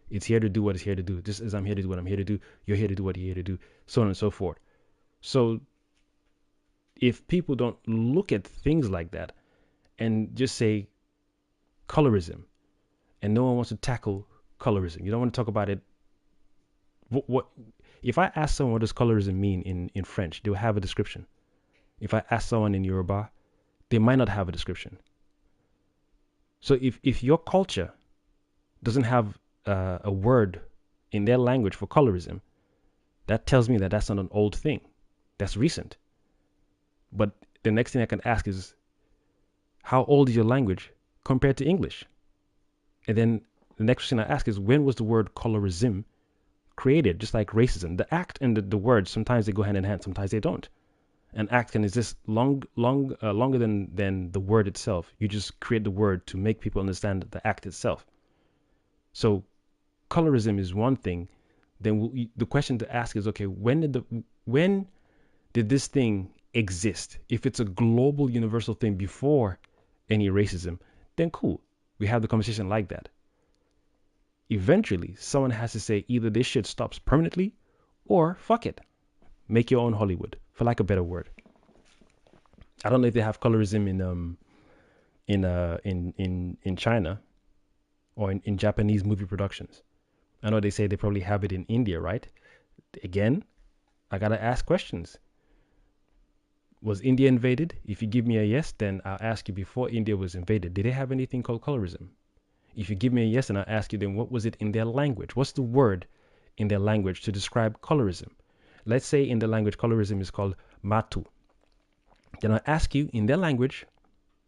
S1: It's here to do what it's here to do. Just as I'm here to do what I'm here to do, you're here to do what you're here to do, so on and so forth. So if people don't look at things like that and just say colorism, and no one wants to tackle colorism, you don't want to talk about it. What if I ask someone what does colorism mean in French? They'll have a description. If I ask someone in Yoruba, they might not have a description. So if your culture doesn't have a word in their language for colorism, that tells me that that's not an old thing. That's recent. But the next thing I can ask is, how old is your language compared to English? And then the next question I ask is, when was the word colorism created? Just like racism, the act and the word, sometimes they go hand in hand, sometimes they don't. An act can exist longer than the word itself. You just create the word to make people understand the act itself. So colorism is one thing. Then the question to ask is, okay, when did this thing exist? If it's a global universal thing before any racism, then cool. We have the conversation like that. Eventually, someone has to say either this shit stops permanently, or fuck it, make your own Hollywood, for lack of a better word. I don't know if they have colorism in China or in Japanese movie productions. I know they say they probably have it in India, right? Again, I gotta ask questions. Was India invaded? If you give me a yes, then I'll ask you, before India was invaded, did they have anything called colorism? If you give me a yes, then I'll ask you, then what was it in their language? What's the word in their language to describe colorism? Let's say in the language, colorism is called matu. Then I'll ask you, in their language,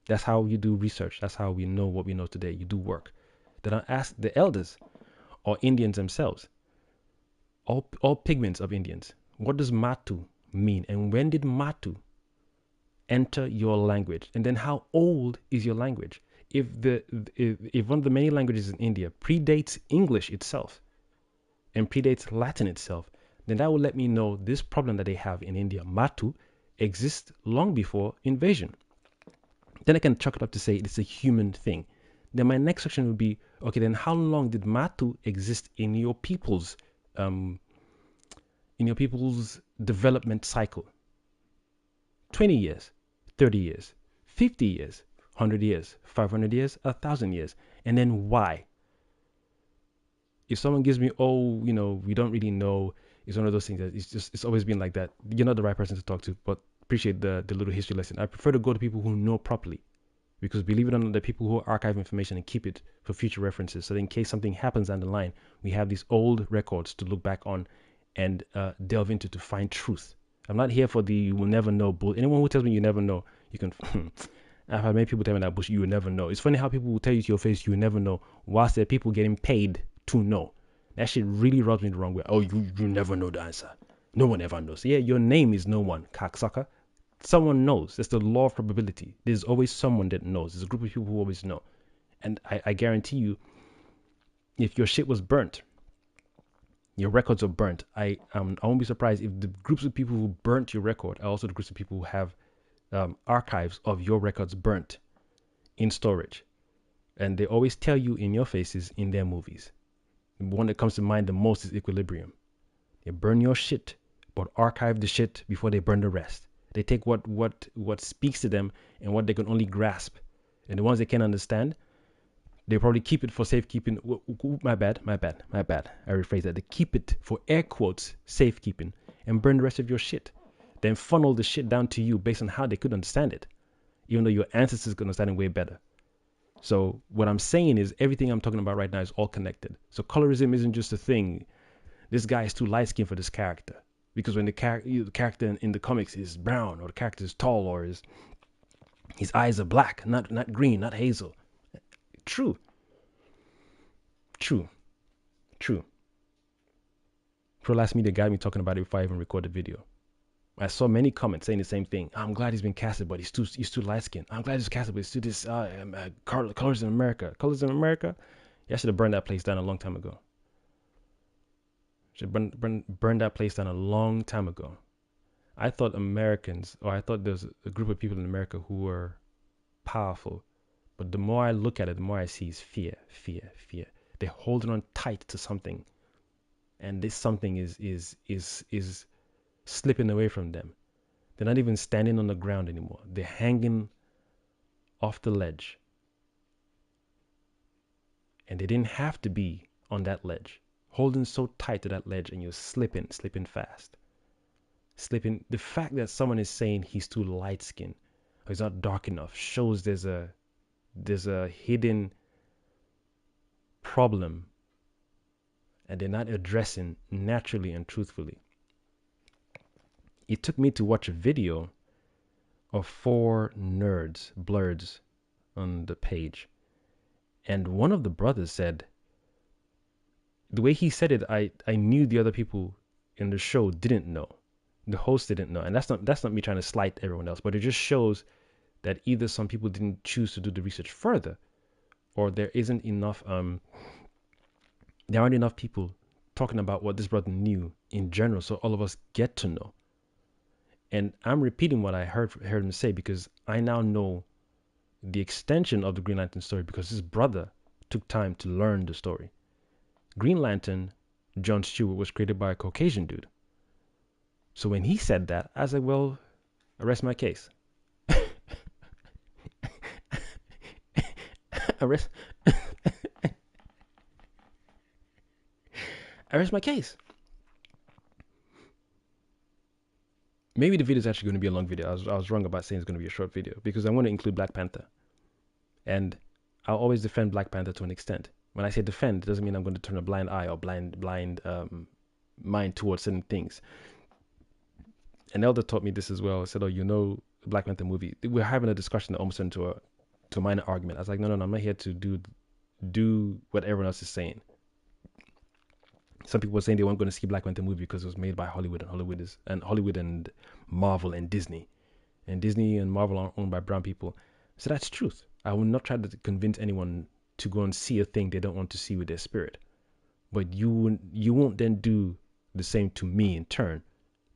S1: that's how you do research. That's how we know what we know today. You do work. Then I'll ask the elders or Indians themselves, all pigments of Indians, what does matu mean? And when did matu enter your language? And then how old is your language? If one of the many languages in India predates English itself and predates Latin itself, then that will let me know this problem that they have in India, matu, exists long before invasion. Then I can chalk it up to say it's a human thing. Then my next section would be, okay, then how long did matu exist in your people's development cycle? 20 years, 30 years, 50 years, 100 years, 500 years, 1,000 years. And then why? If someone gives me, we don't really know, it's one of those things that it's always been like that. You're not the right person to talk to, but appreciate the little history lesson. I prefer to go to people who know properly, because believe it or not, the people who archive information and keep it for future references. So that in case something happens down the line, we have these old records to look back on and delve into to find truth. I'm not here for the you will never know bull. Anyone who tells me you never know, you can. I've had many people tell me that bullshit, you will never know. It's funny how people will tell you to your face, you will never know, whilst there are people getting paid to know. That shit really rubs me the wrong way. Oh, you never know the answer. No one ever knows. Yeah, your name is no one, cocksucker. Someone knows. That's the law of probability. There's always someone that knows. There's a group of people who always know. And I guarantee you, if your shit was burnt, Your records are burnt. I won't be surprised if the groups of people who burnt your record are also the groups of people who have archives of your records burnt in storage. And they always tell you in your faces in their movies. The one that comes to mind the most is Equilibrium. They burn your shit, but archive the shit before they burn the rest. They take what speaks to them and what they can only grasp. And the ones they can understand, they probably keep it for safekeeping. My bad. I rephrase that. They keep it for air quotes safekeeping and burn the rest of your shit. Then funnel the shit down to you based on how they could understand it, even though your ancestors could understand it way better. So what I'm saying is everything I'm talking about right now is all connected. So colorism isn't just a thing. This guy is too light skinned for this character. Because when the character in the comics is brown, or the character is tall, or his eyes are black, not green, not hazel. True. Pro Last Media got me talking about it before I even recorded the video. I saw many comments saying the same thing. I'm glad he's been casted, but he's too light skinned. I'm glad he's casted, but he's too this colors in America. Colors in America? Yeah, I should have burned that place down a long time ago. Should burn that place down a long time ago. I thought there's a group of people in America who were powerful. But the more I look at it, the more I see is fear. They're holding on tight to something. And this something is slipping away from them. They're not even standing on the ground anymore. They're hanging off the ledge. And they didn't have to be on that ledge. Holding so tight to that ledge, and you're slipping fast. The fact that someone is saying he's too light skinned or he's not dark enough shows there's a hidden problem, and they're not addressing naturally and truthfully. It took me to watch a video of 4 nerds, Blerds, on the page. And one of the brothers said, the way he said it, I knew the other people in the show didn't know. The host didn't know. And that's not me trying to slight everyone else, but it just shows that either some people didn't choose to do the research further, or there aren't enough people talking about what this brother knew in general, so all of us get to know. And I'm repeating what I heard him say because I now know the extension of the Green Lantern story because his brother took time to learn the story. Green Lantern, John Stewart, was created by a Caucasian dude. So when he said that, I was like, well, I rest my case. I rest my case. Maybe the video is actually going to be a long video. I was wrong about saying it's going to be a short video because I want to include Black Panther. And I'll always defend Black Panther to an extent. When I say defend, it doesn't mean I'm going to turn a blind eye or blind mind towards certain things. An elder taught me this as well. I said, the Black Panther movie. We're having a discussion that almost turned into a minor argument. I was like, no, I'm not here to do what everyone else is saying. Some people were saying they weren't going to see Black Panther movie because it was made by Hollywood and Marvel and Disney. And Disney and Marvel are owned by brown people. So that's truth. I will not try to convince anyone to go and see a thing they don't want to see with their spirit. But you won't then do the same to me in turn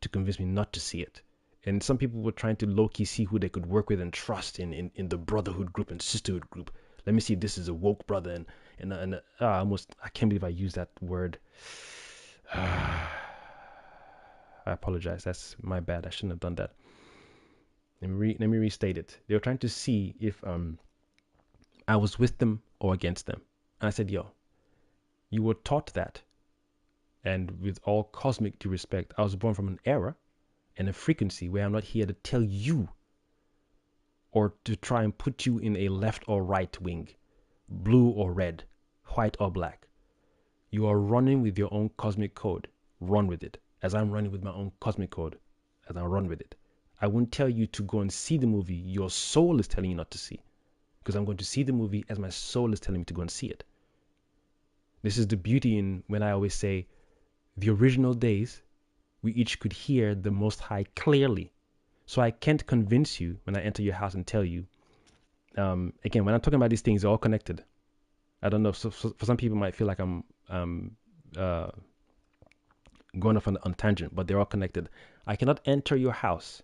S1: to convince me not to see it. And some people were trying to low-key see who they could work with and trust in the brotherhood group and sisterhood group. Let me see if this is a woke brother and I can't believe I used that word. I apologize. That's my bad. I shouldn't have done that. Let me restate it. They were trying to see if I was with them or against them. And I said, you were taught that. And with all cosmic due respect, I was born from an era and a frequency where I'm not here to tell you or to try and put you in a left or right wing, blue or red, white or black. You are running with your own cosmic code. Run with it. As I'm running with my own cosmic code, as I run with it. I won't tell you to go and see the movie your soul is telling you not to see. Because I'm going to see the movie as my soul is telling me to go and see it. This is the beauty in when I always say, the original days, we each could hear the Most High clearly. So I can't convince you when I enter your house and tell you. Again, when I'm talking about these things, they're all connected. I don't know. So for some people, it might feel like I'm going off on tangent, but they're all connected. I cannot enter your house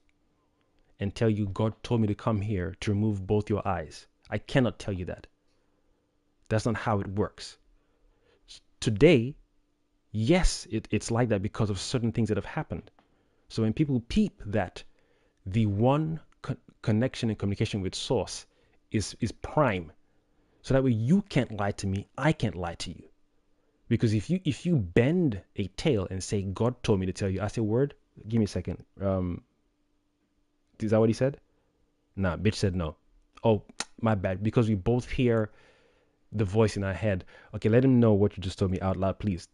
S1: and tell you God told me to come here to remove both your eyes. I cannot tell you that. That's not how it works. Today, yes, it's like that because of certain things that have happened. So when people peep that the one connection and communication with source is prime, so that way you can't lie to me, I can't lie to you. Because if you bend a tail and say God told me to tell you, I say, word, give me a second. Is that what he said? Nah, bitch said no. Oh, my bad. Because we both hear the voice in our head. Okay, let him know what you just told me out loud, please.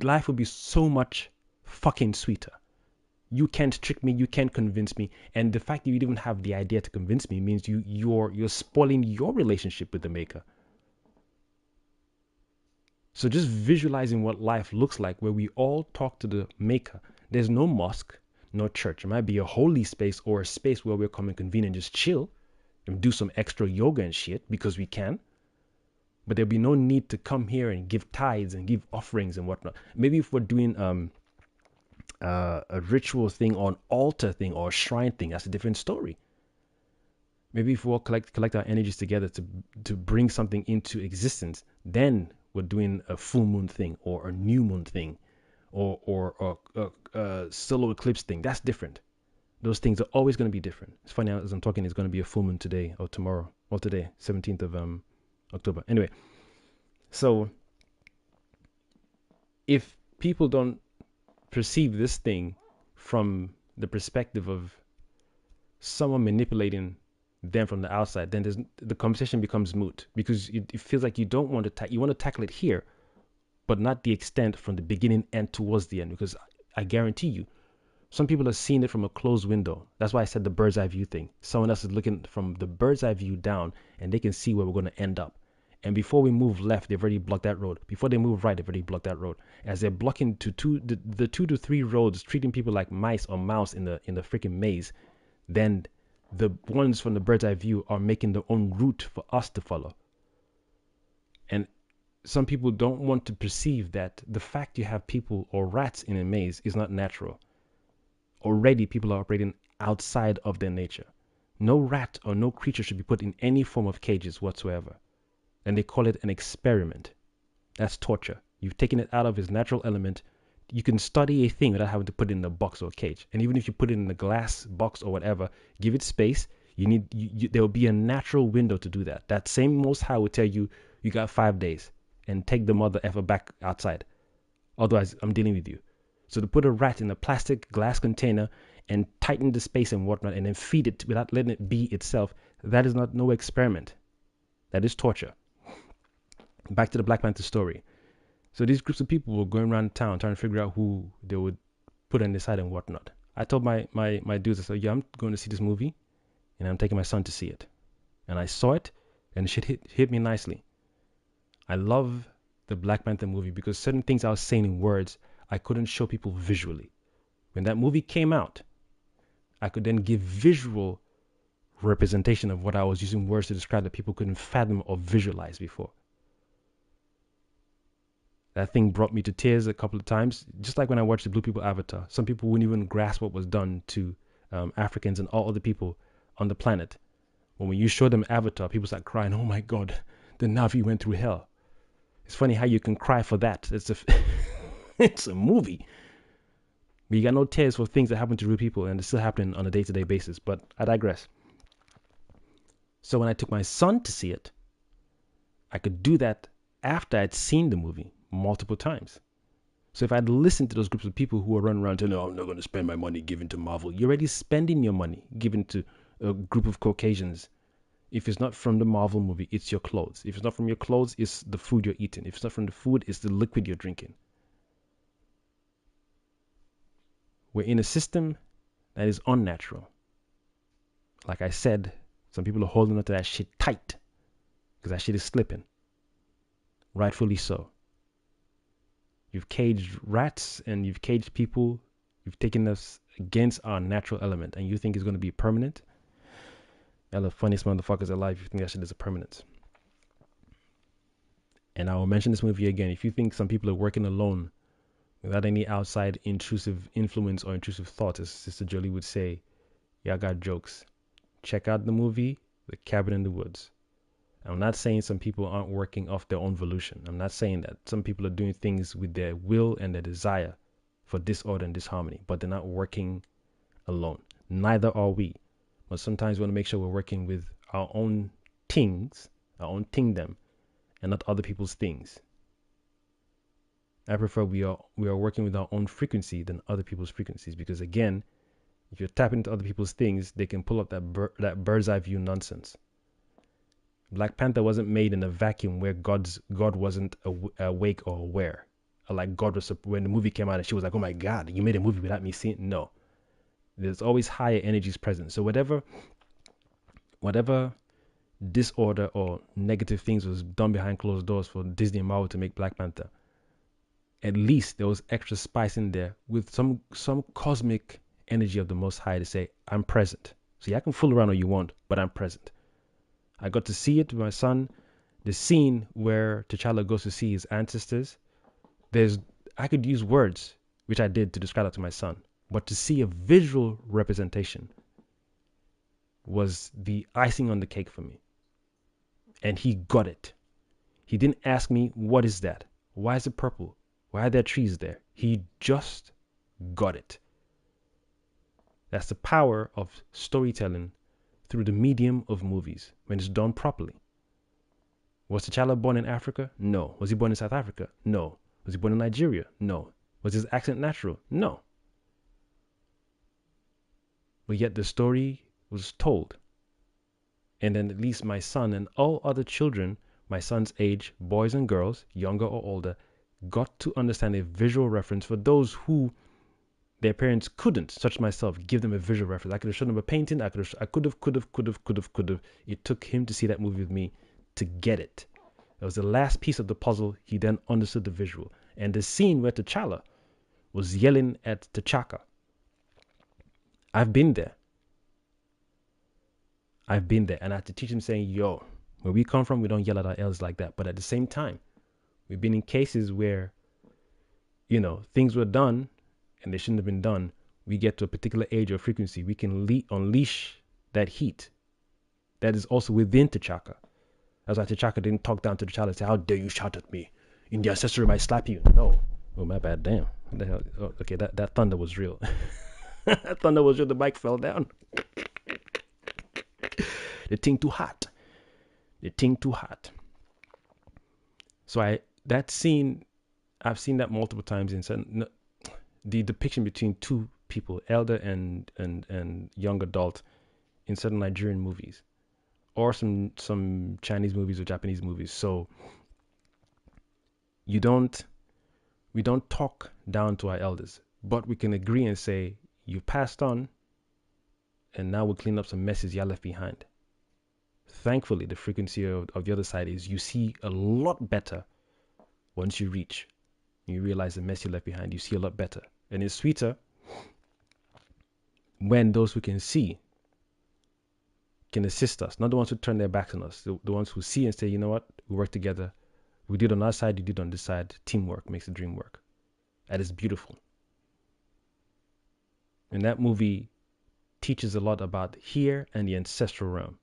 S1: Life would be so much fucking sweeter. You can't trick me. You can't convince me. And the fact that you even have the idea to convince me means you're spoiling your relationship with the Maker. So just visualizing what life looks like, where we all talk to the Maker. There's no mosque, no church. It might be a holy space or a space where we'll come and convene and just chill and do some extra yoga and shit because we can. But there'll be no need to come here and give tithes and give offerings and whatnot. Maybe if we're doing a ritual thing or an altar thing or a shrine thing, that's a different story. Maybe if we all collect our energies together to bring something into existence, then we're doing a full moon thing or a new moon thing or a solar eclipse thing. That's different. Those things are always going to be different. It's funny, as I'm talking, it's going to be a full moon today or tomorrow or today, 17th of October. Anyway, so if people don't perceive this thing from the perspective of someone manipulating them from the outside, then the conversation becomes moot, because it feels like you don't want to you want to tackle it here, but not the extent from the beginning and towards the end, because I guarantee you, some people have seen it from a closed window. That's why I said the bird's eye view thing. Someone else is looking from the bird's eye view down, and they can see where we're going to end up. And before we move left, they've already blocked that road. Before they move right, they've already blocked that road. As they're blocking the 2 to 3 roads, treating people like mice or mouse in the freaking maze, then the ones from the bird's eye view are making their own route for us to follow. And some people don't want to perceive that the fact you have people or rats in a maze is not natural. Already people are operating outside of their nature. No rat or no creature should be put in any form of cages whatsoever. And they call it an experiment. That's torture. You've taken it out of its natural element. You can study a thing without having to put it in a box or a cage. And even if you put it in a glass box or whatever, give it space. There will be a natural window to do that. That same Most High will tell you, you got 5 days, and take the mother effer back outside. Otherwise, I'm dealing with you. So to put a rat in a plastic glass container and tighten the space and whatnot, and then feed it without letting it be itself, that is no experiment. That is torture. Back to the Black Panther story. So these groups of people were going around town trying to figure out who they would put on the side and whatnot. I told my dudes, I said, yeah, I'm going to see this movie, and I'm taking my son to see it. And I saw it, and shit hit me nicely. I love the Black Panther movie because certain things I was saying in words, I couldn't show people visually. When that movie came out, I could then give visual representation of what I was using words to describe that people couldn't fathom or visualize before. That thing brought me to tears a couple of times, just like when I watched the Blue People Avatar. Some people wouldn't even grasp what was done to Africans and all other people on the planet. When you show them Avatar, people start crying, oh my God, the Na'vi went through hell. It's funny how you can cry for that. It's a movie. But you got no tears for things that happen to real people, and it's still happening on a day-to-day basis. But I digress. So when I took my son to see it, I could do that after I'd seen the movie multiple times. So if I'd listened to those groups of people who were running around saying, no, I'm not going to spend my money giving to Marvel. You're already spending your money giving to a group of Caucasians. If it's not from the Marvel movie, it's your clothes. If it's not from your clothes, it's the food you're eating. If it's not from the food, it's the liquid you're drinking. We're in a system that is unnatural. Like I said, some people are holding onto that shit tight because that shit is slipping. Rightfully so. You've caged rats and you've caged people. You've taken us against our natural element, and you think it's going to be permanent? You're the funniest motherfuckers alive. You think that shit is a permanence. And I will mention this movie again. If you think some people are working alone without any outside intrusive influence or intrusive thoughts, as Sister Jolie would say, yeah, I got jokes. Check out the movie, The Cabin in the Woods. I'm not saying some people aren't working off their own volition. I'm not saying that. Some people are doing things with their will and their desire for disorder and disharmony, but they're not working alone. Neither are we. But sometimes we want to make sure we're working with our own things, our own thingdom, and not other people's things. I prefer we are working with our own frequency than other people's frequencies, because again, if you're tapping into other people's things, they can pull up that bird's eye view nonsense. Black Panther wasn't made in a vacuum where God wasn't awake or aware. Or like God was, when the movie came out and she was like, oh my God, you made a movie without me seeing it. No. There's always higher energies present. So whatever disorder or negative things was done behind closed doors for Disney and Marvel to make Black Panther, at least there was extra spice in there with some cosmic energy of the Most High to say, I'm present. See, I can fool around all you want, but I'm present. I got to see it with my son. The scene where T'Challa goes to see his ancestors, I could use words, which I did, to describe that to my son. But to see a visual representation was the icing on the cake for me. And he got it. He didn't ask me, what is that? Why is it purple? Why are there trees there? He just got it. That's the power of storytelling through the medium of movies when it's done properly. Was T'Challa born in Africa? No. Was he born in South Africa? No. Was he born in Nigeria? No. Was his accent natural? No. But yet the story was told. And then at least my son and all other children, my son's age, boys and girls, younger or older, got to understand a visual reference for those who their parents couldn't, such as myself, give them a visual reference. I could have shown them a painting. I could have. It took him to see that movie with me to get it. It was the last piece of the puzzle. He then understood the visual. And the scene where T'Challa was yelling at T'Chaka. I've been there. And I had to teach him saying, yo, where we come from, we don't yell at our elders like that. But at the same time, we've been in cases where, things were done and they shouldn't have been done. We get to a particular age or frequency, we can unleash that heat that is also within T'Chaka. That's why T'Chaka didn't talk down to T'Challa and say, how dare you shout at me? In the ancestry, I slap you. No. Oh, my bad. Damn. What the hell? Oh, okay, that thunder was real. That thunder was real. The mic fell down. The thing too hot. So that scene, I've seen that multiple times in certain, the depiction between two people, elder and young adult, in certain Nigerian movies, or some Chinese movies or Japanese movies. So we don't talk down to our elders, but we can agree and say, you passed on, and now we'll clean up some messes you left behind. Thankfully, the frequency of the other side is you see a lot better once you reach. You realize the mess you left behind. You see a lot better. And it's sweeter when those who can see can assist us, not the ones who turn their backs on us. The ones who see and say, you know what, we work together. We did on our side, you did on this side. Teamwork makes the dream work. That is beautiful. And that movie teaches a lot about here and the ancestral realm.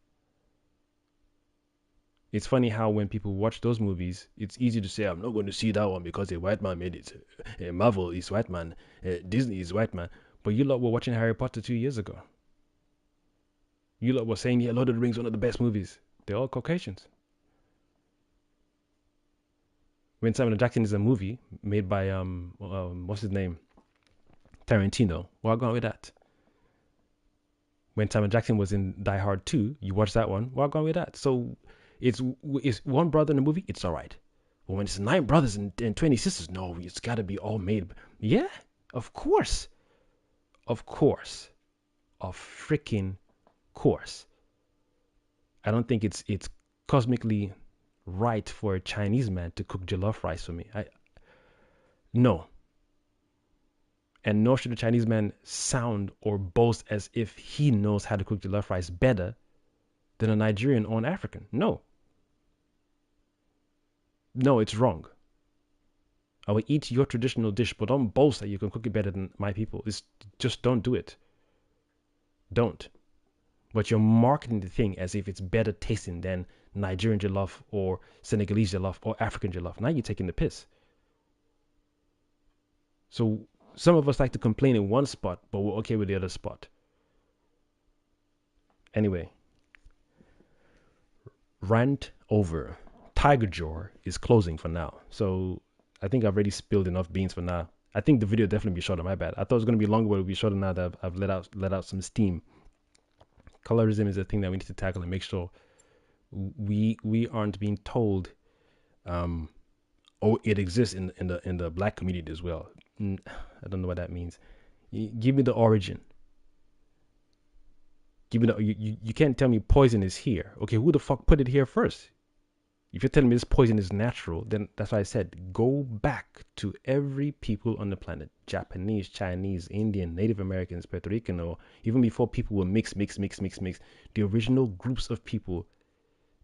S1: It's funny how when people watch those movies, it's easy to say, I'm not going to see that one because a white man made it. Marvel is white man. Disney is white man. But you lot were watching Harry Potter 2 years ago. You lot were saying, yeah, Lord of the Rings, one of the best movies. They're all Caucasians. When Samuel Jackson is a movie made by, what's his name? Tarantino. Well, I'll go with that. When Samuel Jackson was in Die Hard 2, you watch that one. Well, I'll go with that. So it's one brother in a movie, it's all right. But when it's 9 brothers and 20 sisters, no, it's got to be all made. Yeah, of course. Of course. Of freaking course. I don't think it's cosmically right for a Chinese man to cook jollof rice for me. No. And nor should a Chinese man sound or boast as if he knows how to cook jollof rice better than a Nigerian or an African. No. No, it's wrong. I will eat your traditional dish, but don't boast that you can cook it better than my people. Just don't do it. Don't. But you're marketing the thing as if it's better tasting than Nigerian jollof or Senegalese jollof or African jollof. Now you're taking the piss. So some of us like to complain in one spot, but we're okay with the other spot. Anyway, rant over. Tiger Jaw is closing for now. So I think I've already spilled enough beans for now. I think the video definitely be shorter. My bad. I thought it was going to be longer, but it'll be shorter now that I've let out some steam. Colorism is a thing that we need to tackle and make sure we aren't being told, it exists in the black community as well. I don't know what that means. Give me the origin. Give me you can't tell me poison is here. Okay, who the fuck put it here first? If you're telling me this poison is natural, then that's why I said go back to every people on the planet. Japanese, Chinese, Indian, Native Americans, Puerto Rican, or even before people were mixed. The original groups of people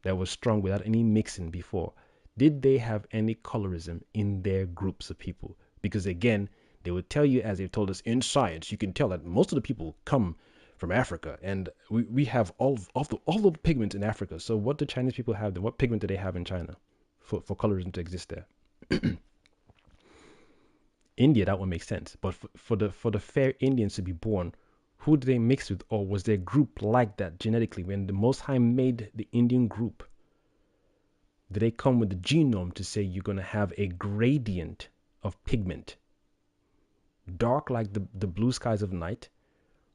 S1: that were strong without any mixing before, did they have any colorism in their groups of people? Because again, they would tell you, as they've told us in science, you can tell that most of the people come from Africa, and we have all the pigment in Africa. So what do Chinese people have then? What pigment do they have in China for colorism to exist there? India, that one makes sense. But for the fair Indians to be born, who did they mix with, or was their group like that genetically? When the Most High made the Indian group, did they come with the genome to say you're going to have a gradient of pigment? Dark like the blue skies of night,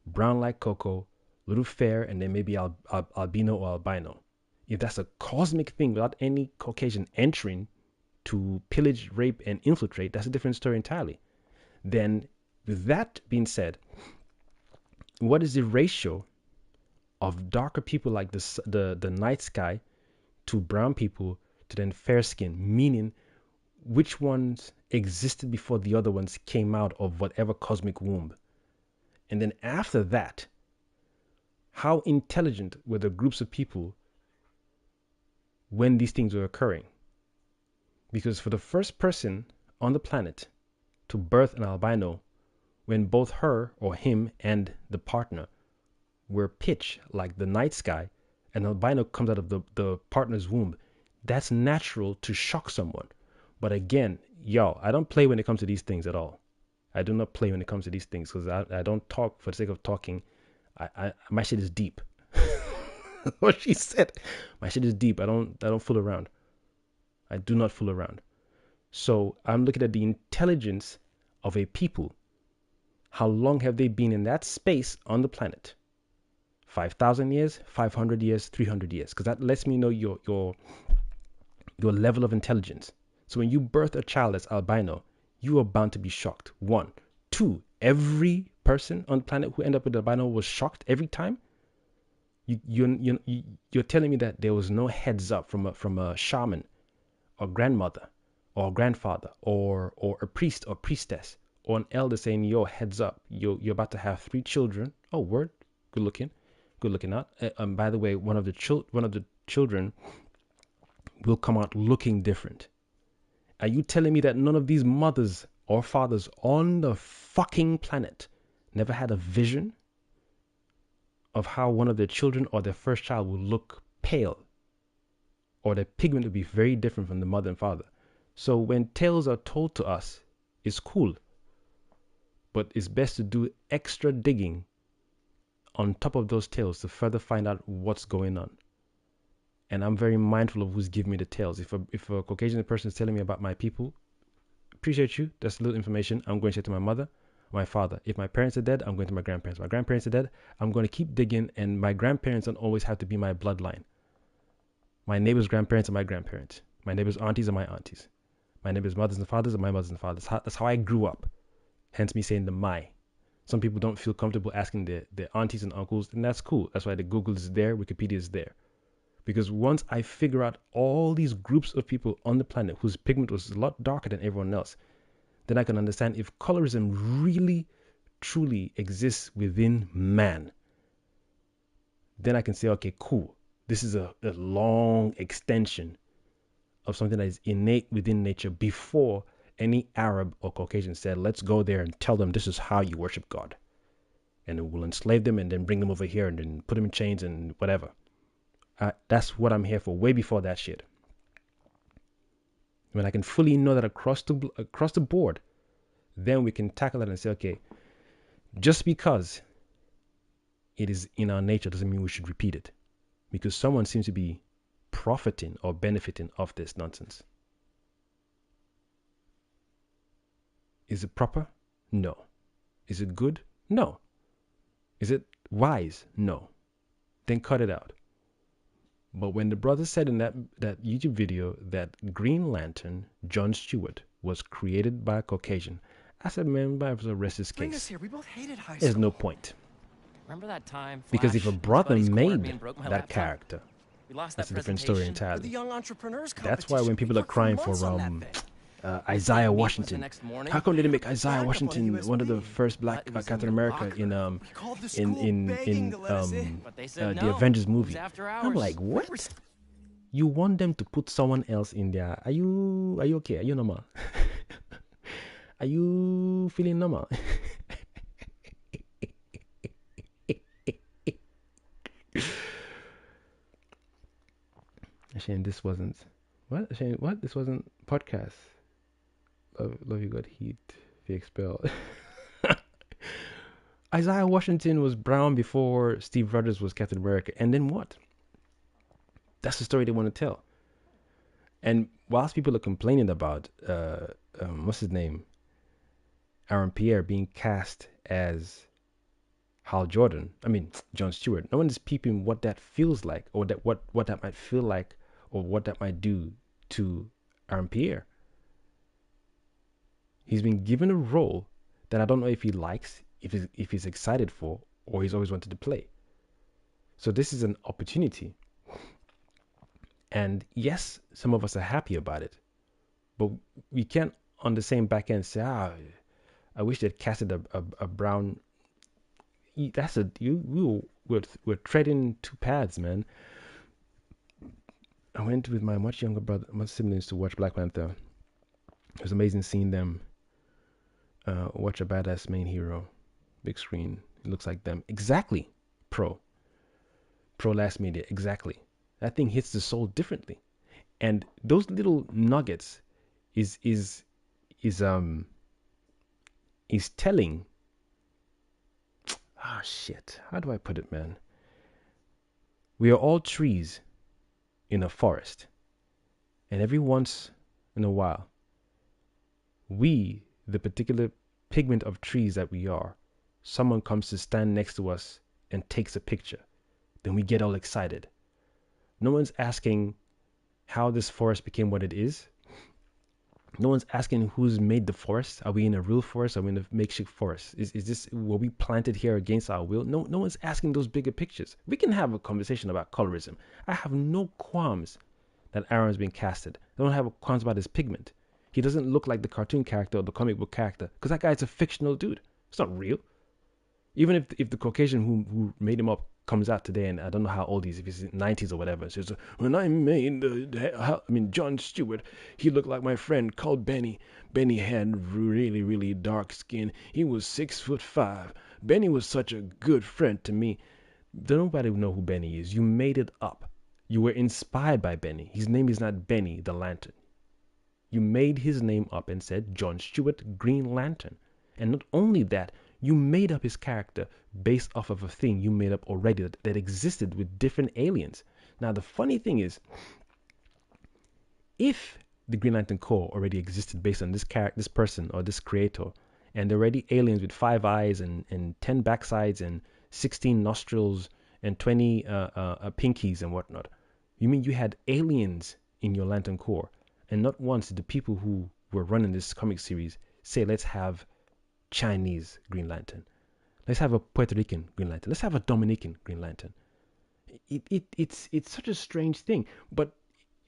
S1: brown like cocoa, little fair, and then maybe albino or albino. If that's a cosmic thing without any Caucasian entering to pillage, rape, and infiltrate, that's a different story entirely. Then, with that being said, what is the ratio of darker people like the night sky to brown people to then fair skin? Meaning, which ones existed before the other ones came out of whatever cosmic womb? And then after that, how intelligent were the groups of people when these things were occurring? Because for the first person on the planet to birth an albino, when both her or him and the partner were pitch like the night sky, an albino comes out of the partner's womb, that's natural to shock someone. But again, y'all, I don't play when it comes to these things at all. I do not play when it comes to these things, because I don't talk for the sake of talking. My shit is deep. What she said. My shit is deep. I don't fool around. I do not fool around. So I'm looking at the intelligence of a people. How long have they been in that space on the planet? 5,000 years, 500 years, 300 years. Because that lets me know your level of intelligence. So when you birth a child that's albino, you are bound to be shocked. 1. 2, every person on the planet who ended up with albino was shocked every time. You're telling me that there was no heads up from a shaman or grandmother or grandfather or a priest or priestess or an elder saying, yo, heads up, you're about to have 3 children. Oh, word, good looking out. By the way, one of the children will come out looking different. Are you telling me that none of these mothers or fathers on the fucking planet never had a vision of how one of their children or their first child will look pale, or their pigment will be very different from the mother and father? So when tales are told to us, it's cool, but it's best to do extra digging on top of those tales to further find out what's going on. And I'm very mindful of who's giving me the tales. If a Caucasian person is telling me about my people, appreciate you. That's a little information. I'm going to say to my mother, my father. If my parents are dead, I'm going to my grandparents. My grandparents are dead, I'm going to keep digging. And my grandparents don't always have to be my bloodline. My neighbor's grandparents are my grandparents. My neighbor's aunties are my aunties. My neighbor's mothers and fathers are my mothers and fathers. That's how I grew up. Hence me saying the my. Some people don't feel comfortable asking their aunties and uncles, and that's cool. That's why the Google is there, Wikipedia is there. Because once I figure out all these groups of people on the planet whose pigment was a lot darker than everyone else, then I can understand if colorism really, truly exists within man. Then I can say, okay, cool. This is a long extension of something that is innate within nature before any Arab or Caucasian said, let's go there and tell them this is how you worship God. And we'll enslave them and then bring them over here and then put them in chains and whatever. That's what I'm here for, way before that shit. When I can fully know that across the board, then we can tackle it and say, okay, just because it is in our nature doesn't mean we should repeat it. Because someone seems to be profiting or benefiting of this nonsense. Is it proper? No. Is it good? No. Is it wise? No. Then cut it out. But when the brother said in that YouTube video that Green Lantern, John Stewart, was created by a Caucasian, I said, man, might as well rest his
S2: Bring
S1: case.
S2: us here. We both hated high school.
S1: There's no point.
S3: Remember that time?
S1: Because if a
S3: Flash,
S1: brother
S3: Spidy's cornered me
S1: made
S3: and broke my
S1: that
S3: laptop?
S1: character,
S3: We lost
S1: that's
S3: that
S1: a different story
S3: presentation.
S6: The
S1: entirely.
S6: Young Entrepreneurs
S1: That's why when people are crying for Isaiah Washington, how come they didn't make Isaiah Washington one of the first black Captain America in the Avengers movie? I'm like, what? You want them to put someone else in there? Are you okay? Are you normal? Are you feeling normal? Shane, this wasn't what? Shane, what? This wasn't podcast. Love you got heat. Be expelled. Isaiah Washington was brown before Steve Rogers was Captain America, and then what? That's the story they want to tell. And whilst people are complaining about what's his name, Aaron Pierre being cast as Hal Jordan, John Stewart, no one is peeping what that feels like, or that what that might feel like, or what that might do to Aaron Pierre. He's been given a role that I don't know if he likes, if he's excited for, or he's always wanted to play. So this is an opportunity. And yes, some of us are happy about it, but we can't on the same back end say, I wish they'd casted a brown. We're treading two paths, man. I went with my much younger brother, my siblings, to watch Black Panther. It was amazing seeing them watch a badass main hero, big screen. It looks like them. Exactly. Pro Last Media. Exactly. That thing hits the soul differently. And those little nuggets is telling. Shit. How do I put it, man? We are all trees in a forest. And every once in a while, we, the particular pigment of trees that we are, someone comes to stand next to us and takes a picture. Then we get all excited. No one's asking how this forest became what it is. No one's asking who's made the forest. Are we in a real forest? Are we in a makeshift forest? Were we planted here against our will? No one's asking those bigger pictures. We can have a conversation about colorism. I have no qualms that Aaron's been casted. I don't have qualms about his pigment. He doesn't look like the cartoon character or the comic book character, because that guy's a fictional dude. It's not real. Even if the Caucasian who made him up comes out today, and I don't know how old he is, if he's in the 90s or whatever, says, when I made John Stewart, he looked like my friend called Benny. Benny had really, really dark skin. He was 6'5". Benny was such a good friend to me. Nobody know who Benny is. You made it up. You were inspired by Benny. His name is not Benny the Lantern. You made his name up and said John Stewart, Green Lantern. And not only that, you made up his character based off of a thing you made up already that existed with different aliens. Now, the funny thing is, if the Green Lantern Corps already existed based on this person or this creator, and they're already aliens with 5 eyes and 10 backsides and 16 nostrils and 20 pinkies and whatnot, you mean you had aliens in your Lantern Corps? And not once did the people who were running this comic series say, let's have Chinese Green Lantern. Let's have a Puerto Rican Green Lantern. Let's have a Dominican Green Lantern. It's such a strange thing. But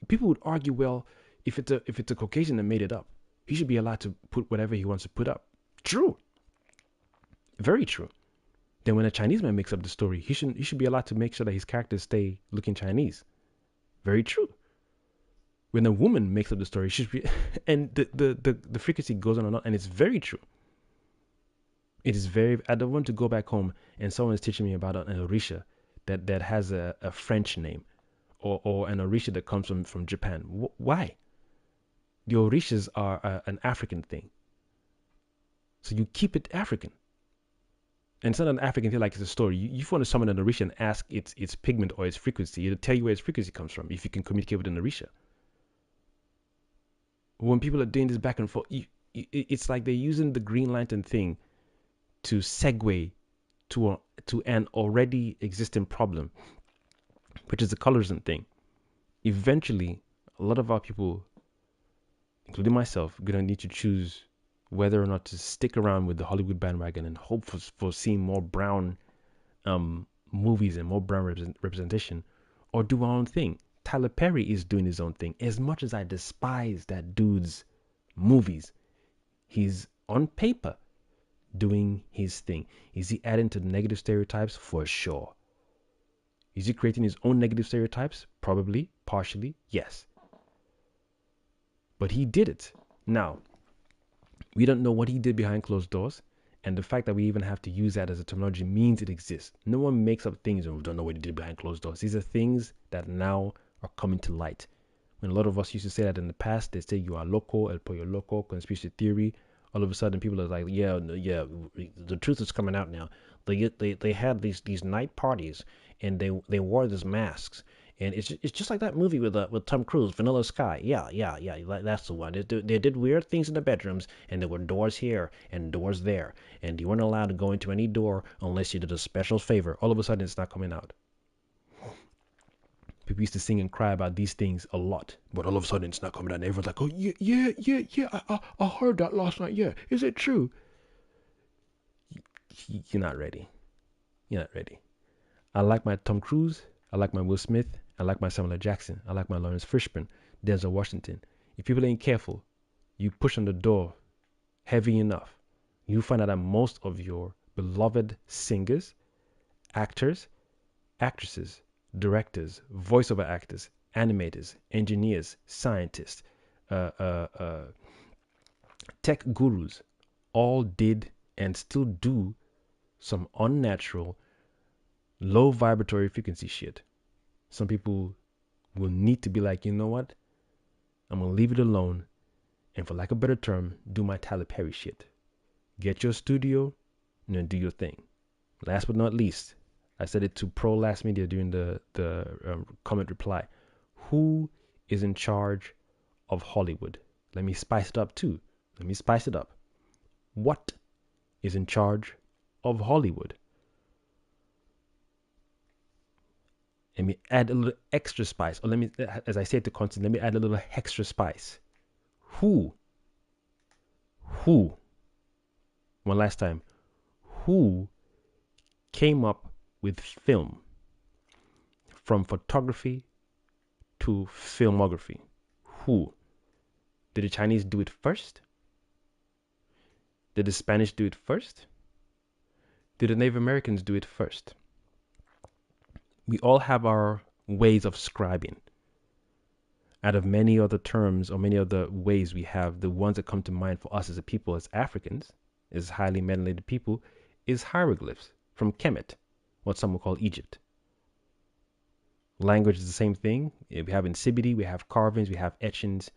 S1: people would argue, well, if it's a Caucasian that made it up, he should be allowed to put whatever he wants to put up. True. Very true. Then when a Chinese man makes up the story, he should be allowed to make sure that his characters stay looking Chinese. Very true. When a woman makes up the story, and the frequency goes on and on, and it's very true. It is very. I don't want to go back home and someone is teaching me about an Orisha that has a French name, or an Orisha that comes from Japan. Why? The Orishas are an African thing, so you keep it African. And it's not an African thing like it's a story. You want to summon an Orisha and ask its pigment or its frequency. It'll tell you where its frequency comes from if you can communicate with an Orisha. When people are doing this back and forth, it's like they're using the Green Lantern thing to segue to an already existing problem, which is the colorism thing. Eventually, a lot of our people, including myself, are going to need to choose whether or not to stick around with the Hollywood bandwagon and hope for seeing more brown movies and more brown representation, or do our own thing. Tyler Perry is doing his own thing. As much as I despise that dude's movies, he's on paper doing his thing. Is he adding to the negative stereotypes? For sure. Is he creating his own negative stereotypes? Probably, partially, yes. But he did it. Now, we don't know what he did behind closed doors, and the fact that we even have to use that as a terminology means it exists. No one makes up things and we don't know what he did behind closed doors. These are things that now are coming to light. When a lot of us used to say that in the past, they say you are loco, el pollo loco, conspiracy theory. All of a sudden, people are like, yeah, the truth is coming out now. They had these night parties, and they wore these masks, and it's just like that movie with Tom Cruise, Vanilla Sky. Yeah, that's the one. They did weird things in the bedrooms, and there were doors here and doors there, and you weren't allowed to go into any door unless you did a special favor. All of a sudden, it's not coming out. People used to sing and cry about these things a lot, but all of a sudden it's not coming out. And everyone's like, oh, yeah, I heard that last night. Yeah, is it true? You're not ready. You're not ready. I like my Tom Cruise. I like my Will Smith. I like my Samuel L. Jackson. I like my Lawrence Fishburne, Denzel Washington. If people ain't careful, you push on the door heavy enough, you find out that most of your beloved singers, actors, actresses, directors, voiceover actors, animators, engineers, scientists, tech gurus, all did and still do some unnatural, low vibratory frequency shit. Some people will need to be like, you know what? I'm going to leave it alone. And for lack of a better term, do my Tyler Perry shit. Get your studio and then do your thing. Last but not least, I said it to Pro Last Media during the comment reply. Who is in charge of Hollywood? Let me spice it up too. Let me spice it up. What is in charge of Hollywood? Let me add a little extra spice. Or let me, as I said to Constant, let me add a little extra spice. Who? One last time. Who came up with film? From photography to filmography. Who? Did the Chinese do it first? Did the Spanish do it first? Did the Native Americans do it first? We all have our ways of scribing. Out of many other terms or many other ways we have, the ones that come to mind for us as a people, as Africans, as highly melanated people, is hieroglyphs from Kemet, what some will call Egypt. Language is the same thing. We have in Spidy, we have carvings, we have etchings.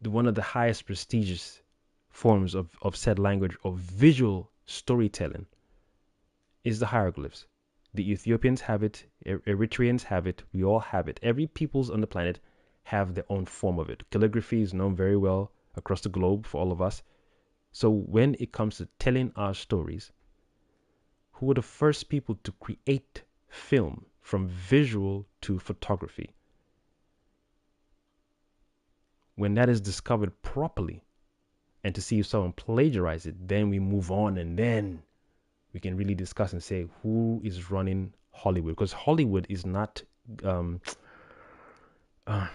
S1: One of the highest prestigious forms of said language, of visual storytelling, is the hieroglyphs. The Ethiopians have it, Eritreans have it, we all have it. Every peoples on the planet have their own form of it. Calligraphy is known very well across the globe for all of us. So when it comes to telling our stories, who were the first people to create film from visual to photography? When that is discovered properly, and to see if someone plagiarized it, then we move on, and then we can really discuss and say who is running Hollywood. Because Hollywood is not what am I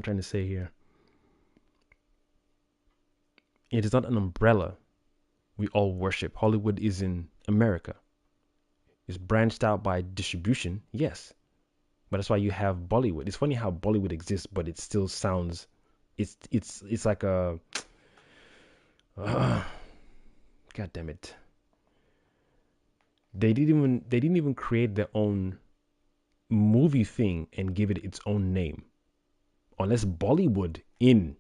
S1: trying to say here? It is not an umbrella we all worship. Hollywood is in America. It's branched out by distribution, yes. But that's why you have Bollywood. It's funny how Bollywood exists, but it still sounds, it's like a, God damn it. They didn't even create their own movie thing and give it its own name, unless Bollywood in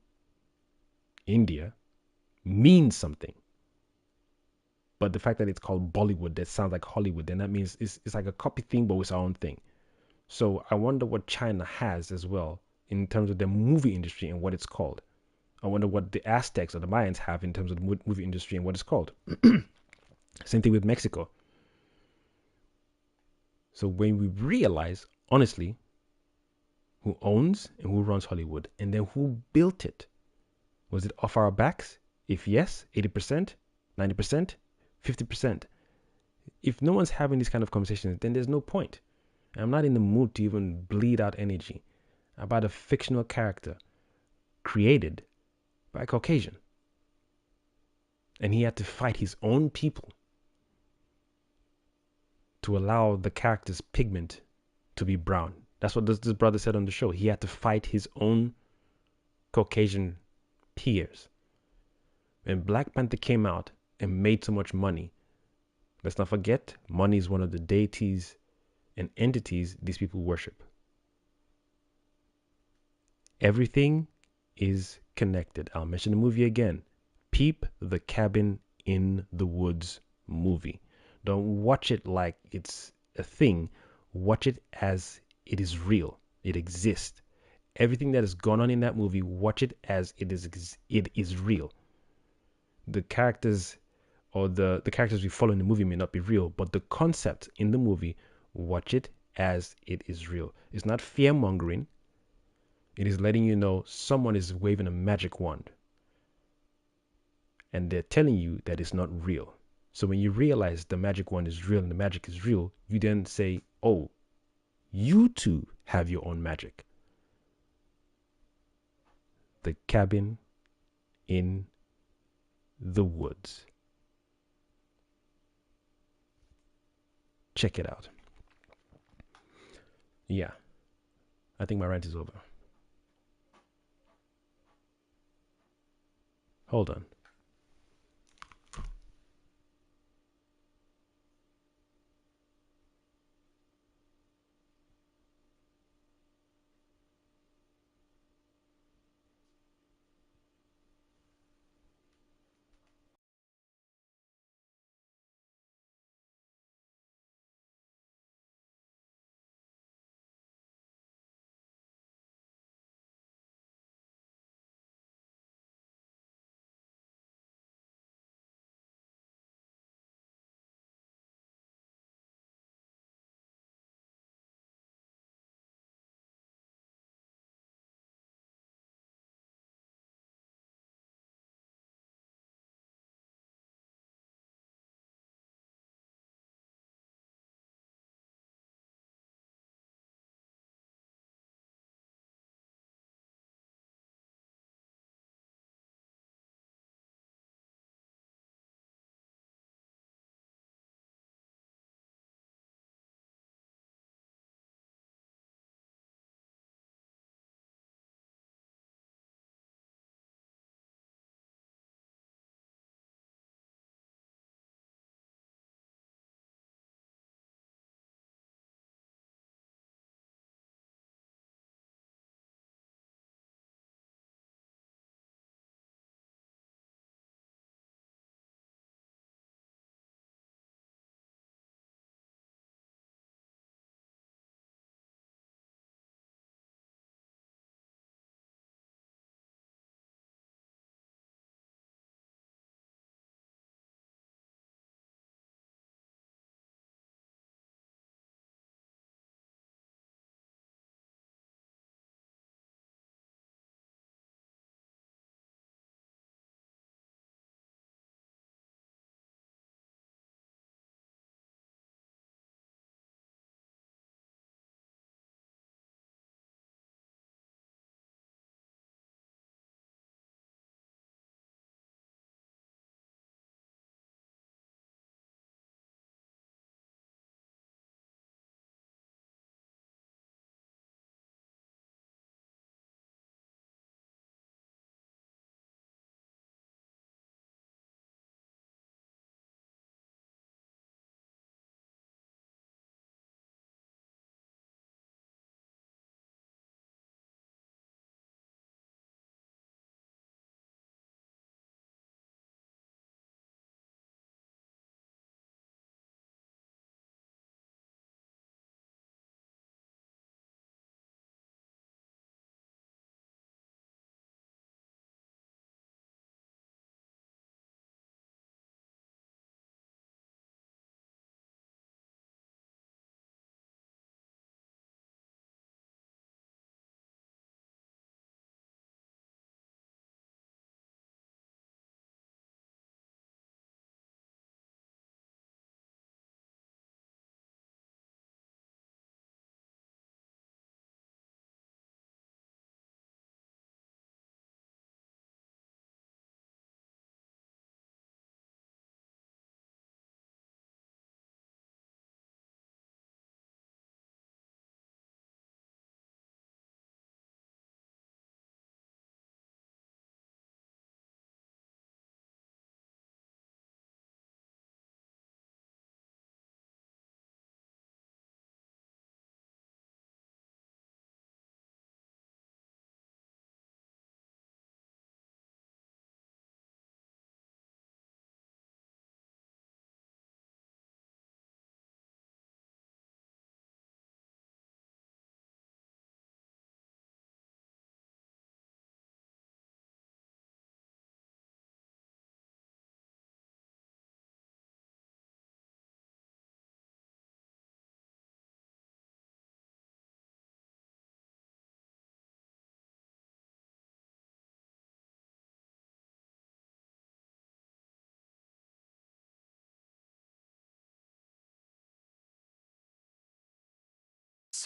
S1: India means something. But the fact that it's called Bollywood, that sounds like Hollywood, then that means it's like a copy thing, but it's our own thing. So I wonder what China has as well in terms of their movie industry and what it's called. I wonder what the Aztecs or the Mayans have in terms of the movie industry and what it's called. Same thing with Mexico. So when we realize, honestly, who owns and who runs Hollywood, and then who built it, was it off our backs? If yes, 80%, 90%, 50%. If no one's having these kind of conversations, then there's no point. I'm not in the mood to even bleed out energy about a fictional character created by a Caucasian. And he had to fight his own people to allow the character's pigment to be brown. That's what this brother said on the show. He had to fight his own Caucasian peers. When Black Panther came out and made so much money, let's not forget, money is one of the deities and entities these people worship. Everything is connected. I'll mention the movie again. Peep the Cabin in the Woods movie. Don't watch it like it's a thing. Watch it as it is real. It exists. Everything that has gone on in that movie, watch it as it is real. The characters or the characters we follow in the movie may not be real, but the concept in the movie, watch it as it is real. It's not fear mongering. It is letting you know someone is waving a magic wand and they're telling you that it's not real. So when you realize the magic wand is real and the magic is real, you then say, oh, you too have your own magic. The Cabin in the Woods. Check it out. Yeah, I think my rant is over. Hold on.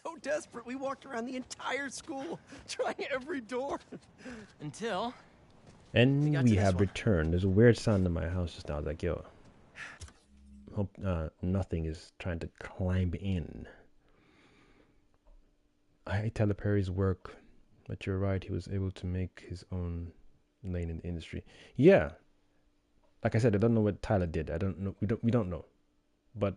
S6: so desperate we walked around the entire school, trying every door.
S3: Until...
S1: And we have returned. There's a weird sound in my house just now. I was like, yo, hope nothing is trying to climb in. I hate Tyler Perry's work, but you're right. He was able to make his own lane in the industry. Yeah, like I said, I don't know what Tyler did. I don't know. We don't know. But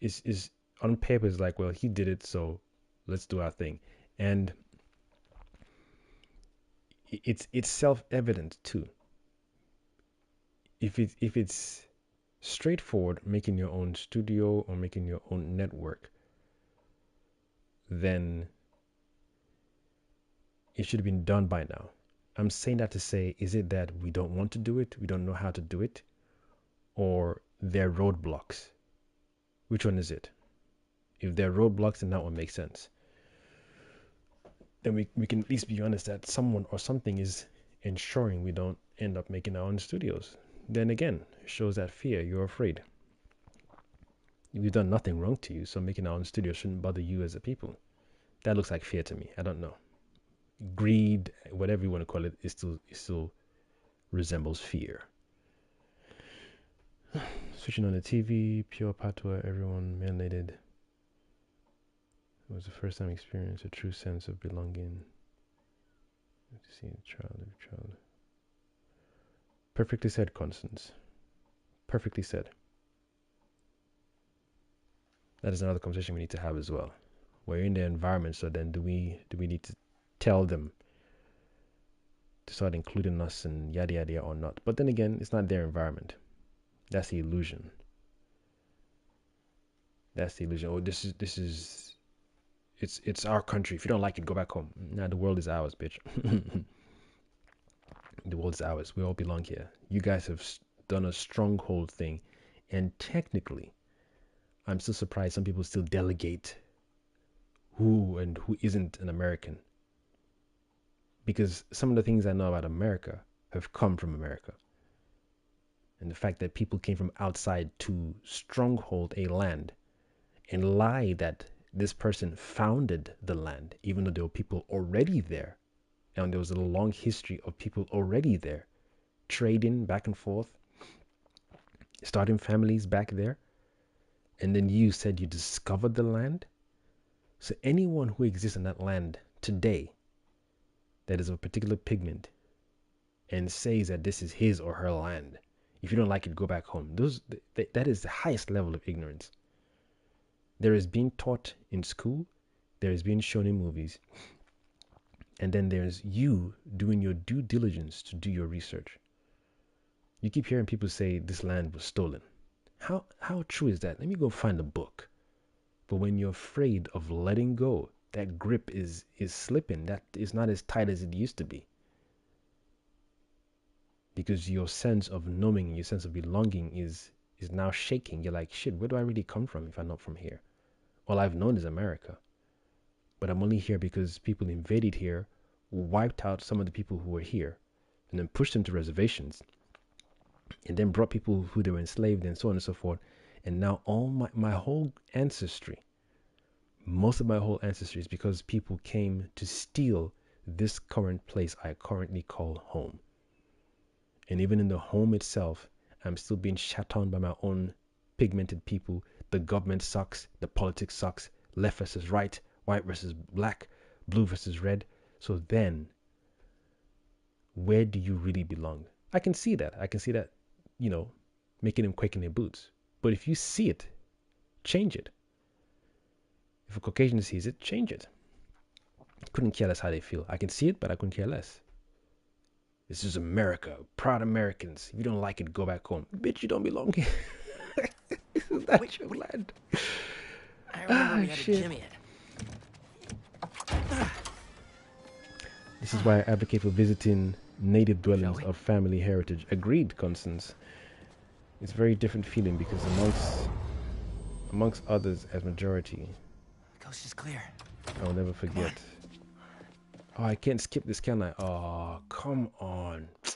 S1: is on paper is like, well, he did it, so let's do our thing. And it's self-evident too. If it's straightforward, making your own studio or making your own network, then it should have been done by now. I'm saying that to say, is it that we don't want to do it, we don't know how to do it, or there are roadblocks? Which one is it? If there are roadblocks, then that one makes sense. Then we can at least be honest that someone or something is ensuring we don't end up making our own studios. Then again, it shows that fear. You're afraid. We've done nothing wrong to you, so making our own studio shouldn't bother you as a people. That looks like fear to me. I don't know. Greed, whatever you want to call it, it still resembles fear. Switching on the TV, pure patois, everyone mandated. It was the first time I experienced a true sense of belonging. To see a child, every child. Perfectly said, Constance. Perfectly said. That is another conversation we need to have as well. We're in the environment, so then do we need to tell them to start including us and yada yada or not? But then again, it's not their environment. That's the illusion. That's the illusion. Oh, this is it's our country. If you don't like it, go back home. Nah, the world is ours, bitch. The world is ours. We all belong here. You guys have done a stronghold thing, and technically, I'm still surprised some people still delegate who and who isn't an American. Because some of the things I know about America have come from America. And the fact that people came from outside to stronghold a land and lie that this person founded the land, even though there were people already there. And there was a long history of people already there, trading back and forth, starting families back there. And then you said you discovered the land. So anyone who exists in that land today that is of a particular pigment and says that this is his or her land, if you don't like it, go back home. That is the highest level of ignorance. There is being taught in school. There is being shown in movies. And then there's you doing your due diligence to do your research. You keep hearing people say this land was stolen. How true is that? Let me go find a book. But when you're afraid of letting go, that grip is slipping. That is not as tight as it used to be. Because your sense of knowing, your sense of belonging is now shaking. You're like, shit, where do I really come from if I'm not from here? All I've known is America. But I'm only here because people invaded here, wiped out some of the people who were here, and then pushed them to reservations, and then brought people who they were enslaved and so on and so forth. And now all my whole ancestry, most of my whole ancestry is because people came to steal this current place I currently call home. And even in the home itself, I'm still being shat on by my own pigmented people. The government sucks. The politics sucks. Left versus right. White versus black. Blue versus red. So then, where do you really belong? I can see that. Making them quake in their boots. But if you see it, change it. If a Caucasian sees it, change it. Couldn't care less how they feel. I can see it, but I couldn't care less. This is America. Proud Americans. If you don't like it, go back home. Bitch, you don't belong here. This is not your land.
S3: I remember we had a gym yet.
S1: This is why I advocate for visiting native dwellings of family heritage. Agreed, Constance. It's a very different feeling because amongst others as majority.
S3: The coast is clear.
S1: I will never forget. Oh, I can't skip this, can I? Oh, come on.
S3: You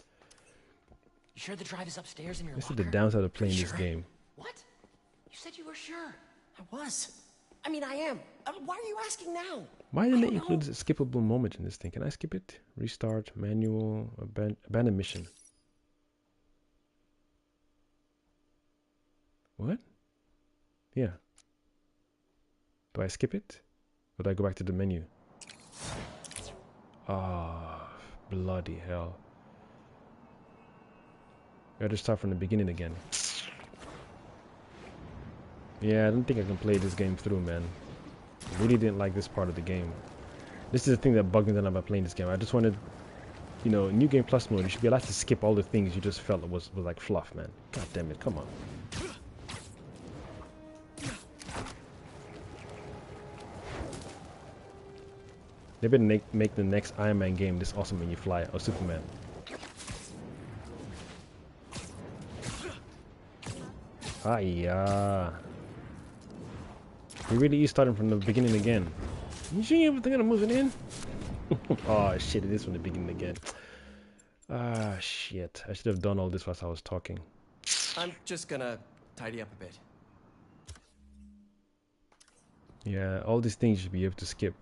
S3: sure the drive is upstairs in your
S1: This
S3: locker?
S1: is the downside of playing this game.
S3: What? You said you were sure. I was.
S6: I mean, I am. Why are you asking now?
S1: Why didn't they include a skippable moment in this thing? Can I skip it? Restart, manual, abandon mission. What? Yeah. Do I skip it? Or do I go back to the menu? Ah, bloody hell. I gotta start from the beginning again. Yeah, I don't think I can play this game through, man. I really didn't like this part of the game. This is the thing that bugged me then about playing this game. I just wanted, you know, New Game Plus mode, you should be allowed to skip all the things you just felt was like fluff, man. God damn it, come on. They better make the next Iron Man game this awesome when you fly, or Superman. Ah, yeah. We really is starting from the beginning again. You sure you ever thinking of moving in? Oh shit, it is from the beginning again. Ah shit, I should have done all this whilst I was talking.
S6: I'm just gonna tidy up a bit.
S1: Yeah, all these things you should be able to skip.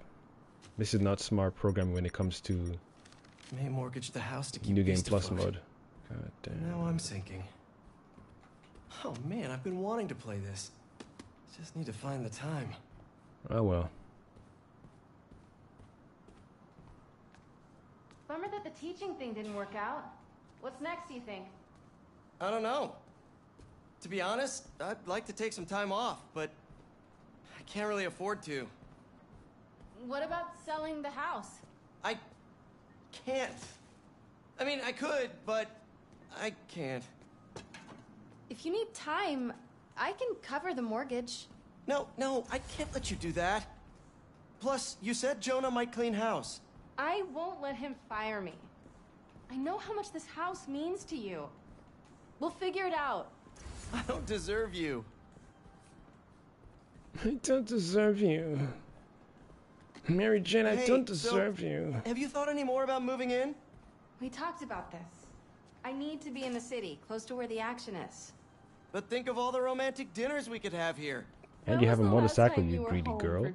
S1: This is not smart programming when it comes to
S6: May mortgage the house to keep
S1: New Game
S6: Beast
S1: Plus
S6: afloat.
S1: mode. God damn.
S6: Now I'm sinking. Oh man, I've been wanting to play this. Just need to find the time.
S1: Oh well.
S5: Bummer that the teaching thing didn't work out. What's next, do you think?
S6: I don't know. To be honest, I'd like to take some time off, but I can't really afford to.
S5: What about selling the house?
S6: I can't. I mean, I could, but I can't.
S5: If you need time, I can cover the mortgage.
S6: No, I can't let you do that. Plus, you said Jonah might clean house.
S5: I won't let him fire me. I know how much this house means to you. We'll figure it out.
S6: I don't deserve you.
S1: I don't deserve you. Mary Jane, I don't deserve you.
S6: Have you thought any more about moving in?
S5: We talked about this. I need to be in the city, close to where the action is.
S6: But think of all the romantic dinners we could have here.
S1: And you have a motorcycle, you greedy girl.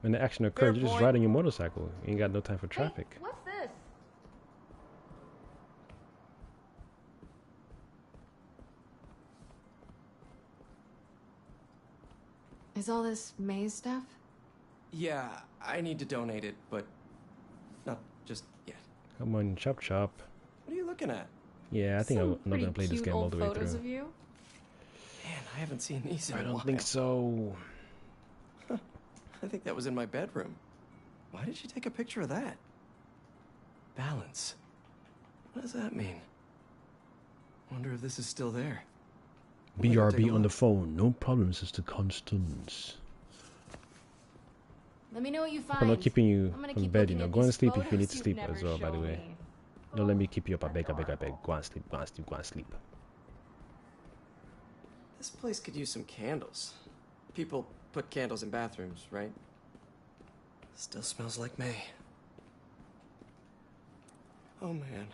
S1: When the action occurs, you're just riding your motorcycle. You ain't got no time for traffic.
S5: Hey, what's this? Is all this May's stuff?
S6: Yeah, I need to donate it, but not just yet.
S1: Come on, chop chop.
S6: What are you looking at?
S1: Yeah, I think I'm not gonna play this game all the way
S11: photos
S1: through.
S11: Of you?
S6: Man, I haven't seen these in a
S1: I
S6: while.
S1: don't think so.
S6: I think that was in my bedroom. Why did she take a picture of that? Balance. What does that mean? Wonder if this is still there.
S1: BRB on the phone. No problems, Mr. Constance.
S5: Let me know what you find.
S1: I'm not keeping you
S5: I'm gonna
S1: from
S5: keep
S1: bed, you
S5: looking
S1: know.
S5: at
S1: Go and
S5: these
S1: sleep if you
S5: photos
S1: need to
S5: you've
S1: sleep
S5: never
S1: as well, by the
S5: shown
S1: way.
S5: me.
S1: Don't let me keep you up. I beg, I beg, I beg. Go and sleep, go and sleep, go and sleep.
S6: This place could use some candles. People put candles in bathrooms, right? Still smells like May. Oh man.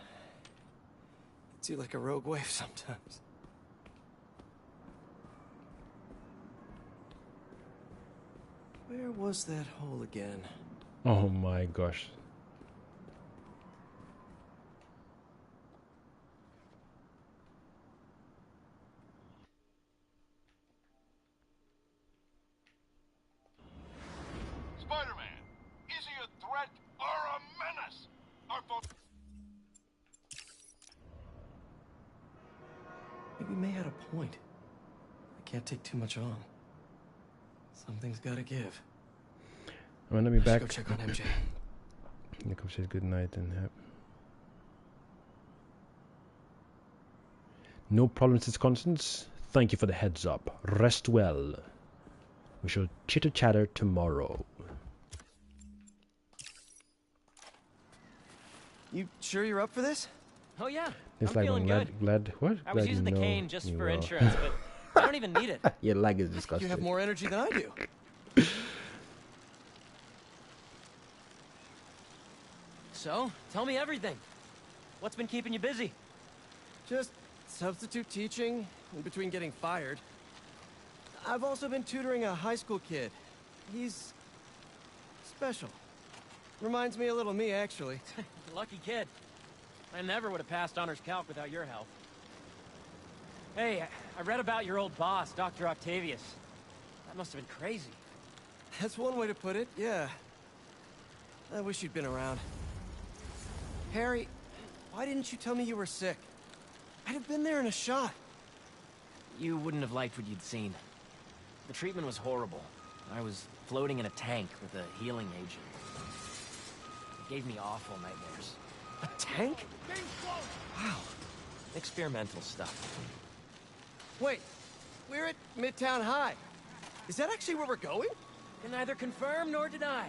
S6: Hits you like a rogue wave sometimes. Where was that hole again?
S1: Oh my gosh.
S8: Spider-Man, is he a threat or a menace? Our folks...
S6: Maybe May had a point. I can't take too much on. Something's gotta give.
S1: I'm gonna be back.
S6: Go check on MJ.
S1: Nico says good night and have. No problems, it's Constance. Thank you for the heads up. Rest well. We shall chitter chatter tomorrow.
S6: You sure you're up for this?
S3: Oh yeah,
S1: It's
S3: I'm
S1: like
S3: feeling
S1: when
S3: good.
S1: glad what?
S3: I was
S1: Glad
S3: using the
S1: you know
S3: cane just
S1: you
S3: for
S1: will.
S3: insurance, but I don't even need it.
S1: Your leg is disgusting.
S6: You have more energy than I do.
S3: So, tell me everything. What's been keeping you busy?
S6: Just substitute teaching in between getting fired. I've also been tutoring a high school kid. He's special. Reminds me a little of me, actually.
S3: Lucky kid. I never would have passed honors calc without your help. Hey, I read about your old boss, Dr. Octavius. That must have been crazy.
S6: That's one way to put it, yeah. I wish you'd been around. Harry, why didn't you tell me you were sick? I'd have been there in a shot.
S3: You wouldn't have liked what you'd seen. The treatment was horrible. I was floating in a tank with a healing agent. It gave me awful nightmares.
S6: A tank? Wow.
S3: Experimental stuff.
S6: Wait, we're at Midtown High. Is that actually where we're going?
S3: Can neither confirm nor deny.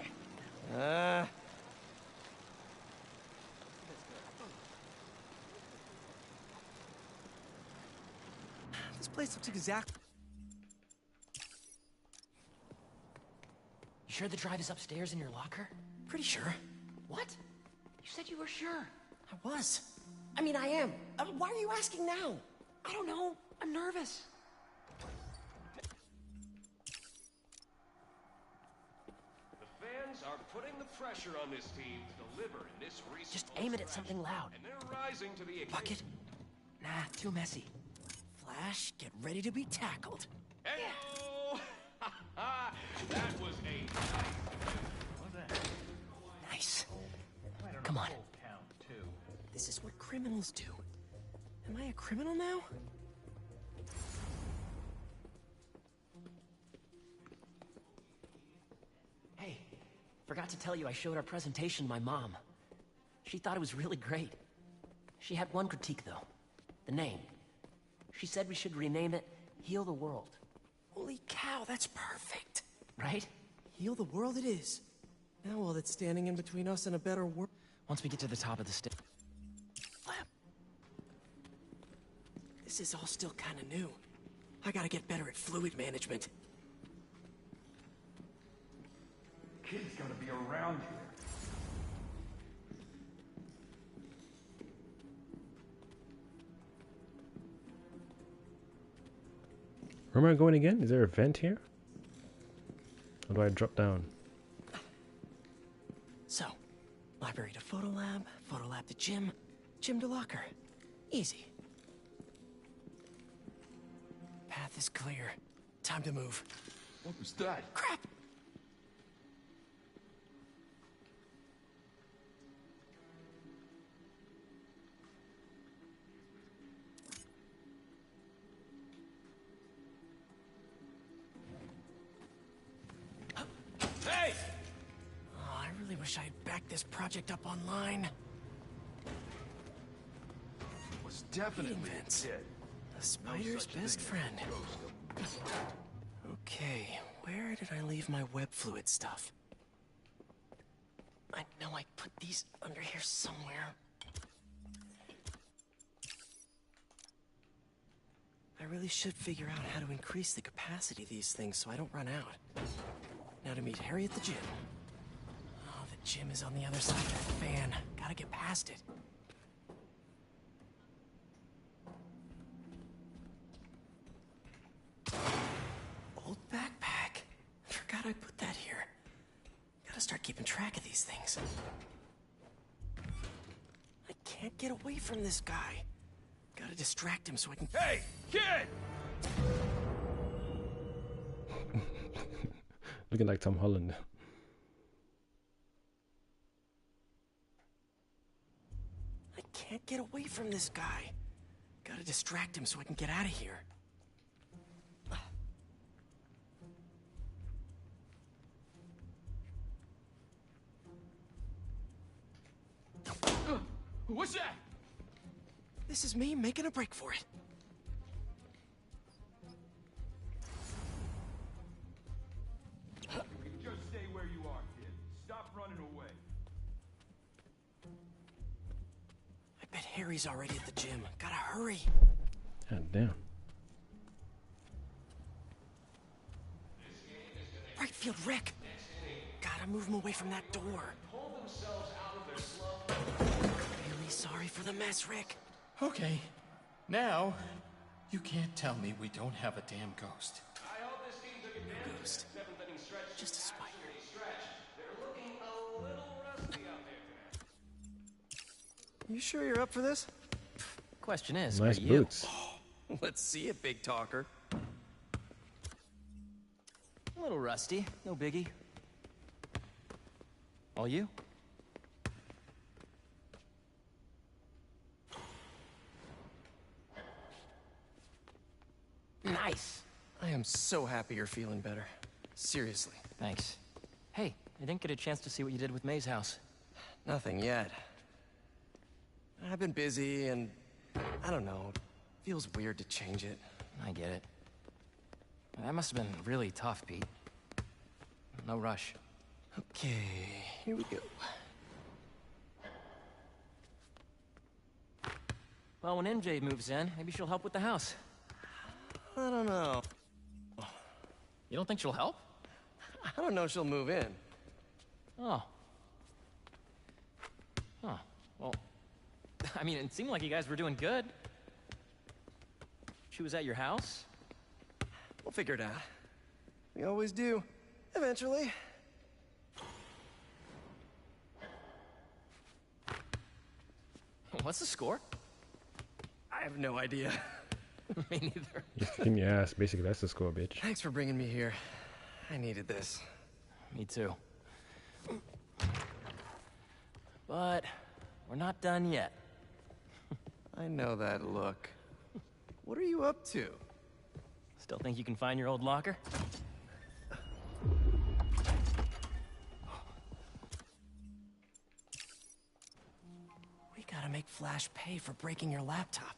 S6: This place looks exact.
S3: You sure the drive is upstairs in your locker?
S6: Pretty sure.
S3: What? You said you were sure.
S6: I was. I mean, I am. Why are you asking now?
S3: I don't know. I'm nervous.
S12: The fans are putting the pressure on this team to deliver in this recent.
S3: Just aim it at something loud.
S12: And they're rising to the occasion.
S3: Bucket? Nah, too messy.
S6: Flash, get ready to be tackled.
S12: Hello! That was a
S3: Nice. Come on.
S6: This is what criminals do. Am I a criminal now?
S3: Hey, forgot to tell you I showed our presentation to my mom. She thought it was really great. She had one critique, though. The name. She said we should rename it Heal the World.
S6: Holy cow, that's perfect.
S3: Right?
S6: Heal the world it is. Now all that's standing in between us and a better world.
S3: Once we get to the top of the stairs.
S6: This is all still kind of new. I gotta get better at fluid management.
S8: Kid's gotta be around here.
S1: Where am I going again? Is there a vent here? Or do I drop down?
S6: So, library to photo lab to gym, gym to locker. Easy. Path is clear. Time to move.
S8: What was that?
S6: Crap!
S12: Hey!
S6: Oh, I really wish I had backed this project up online.
S8: Was definitely
S6: Vents.
S8: dead.
S6: A spider's best friend. Okay, where did I leave my web fluid stuff? I know I put these under here somewhere. I really should figure out how to increase the capacity of these things so I don't run out. Now to meet Harry at the gym. Oh, the gym is on the other side of that fan. Gotta get past it. Old backpack. Forgot I put that here. Gotta start keeping track of these things. I can't get away from this guy. Gotta distract him so I can...
S12: Hey, kid!
S1: Looking like Tom Holland.
S6: I can't get away from this guy. Gotta distract him so I can get out of here.
S12: What's that?
S6: This is me making a break for it.
S12: Just stay where you are, kid. Stop running away.
S6: I bet Harry's already at the gym. Gotta hurry.
S1: God damn.
S6: Right field, Rick. Gotta move him away from that door. Really sorry for the mess, Rick.
S10: Okay. Now, you can't tell me we don't have a damn ghost.
S12: I hope this team took advantage of
S6: Ghost.
S12: the seventh inning stretch
S6: just a spider. You sure you're up for this?
S3: Question is,
S1: Nice
S3: are you?
S1: boots.
S6: Let's see it, big talker.
S3: A little rusty, no biggie. All you? Nice.
S6: I am so happy you're feeling better. Seriously.
S3: Thanks. Hey, I didn't get a chance to see what you did with May's house.
S6: Nothing yet. I've been busy and I don't know. Feels weird to change it.
S3: I get it. That must have been really tough, Pete. No rush.
S6: Okay, here we go.
S3: Well, when MJ moves in, maybe she'll help with the house.
S6: I don't know.
S3: You don't think she'll help?
S6: I don't know if she'll move in.
S3: Oh. Huh. Well, I mean, it seemed like you guys were doing good. She was at your house?
S6: We'll figure it out. We always do. Eventually.
S3: What's the score?
S6: I have no idea.
S3: Me neither.
S1: You're kicking your ass. Basically, that's the score, bitch.
S6: Thanks for bringing me here. I needed this.
S3: Me too. But we're not done yet.
S6: I know that look. What are you up to?
S3: Still think you can find your old locker?
S6: We gotta make Flash pay for breaking your laptop.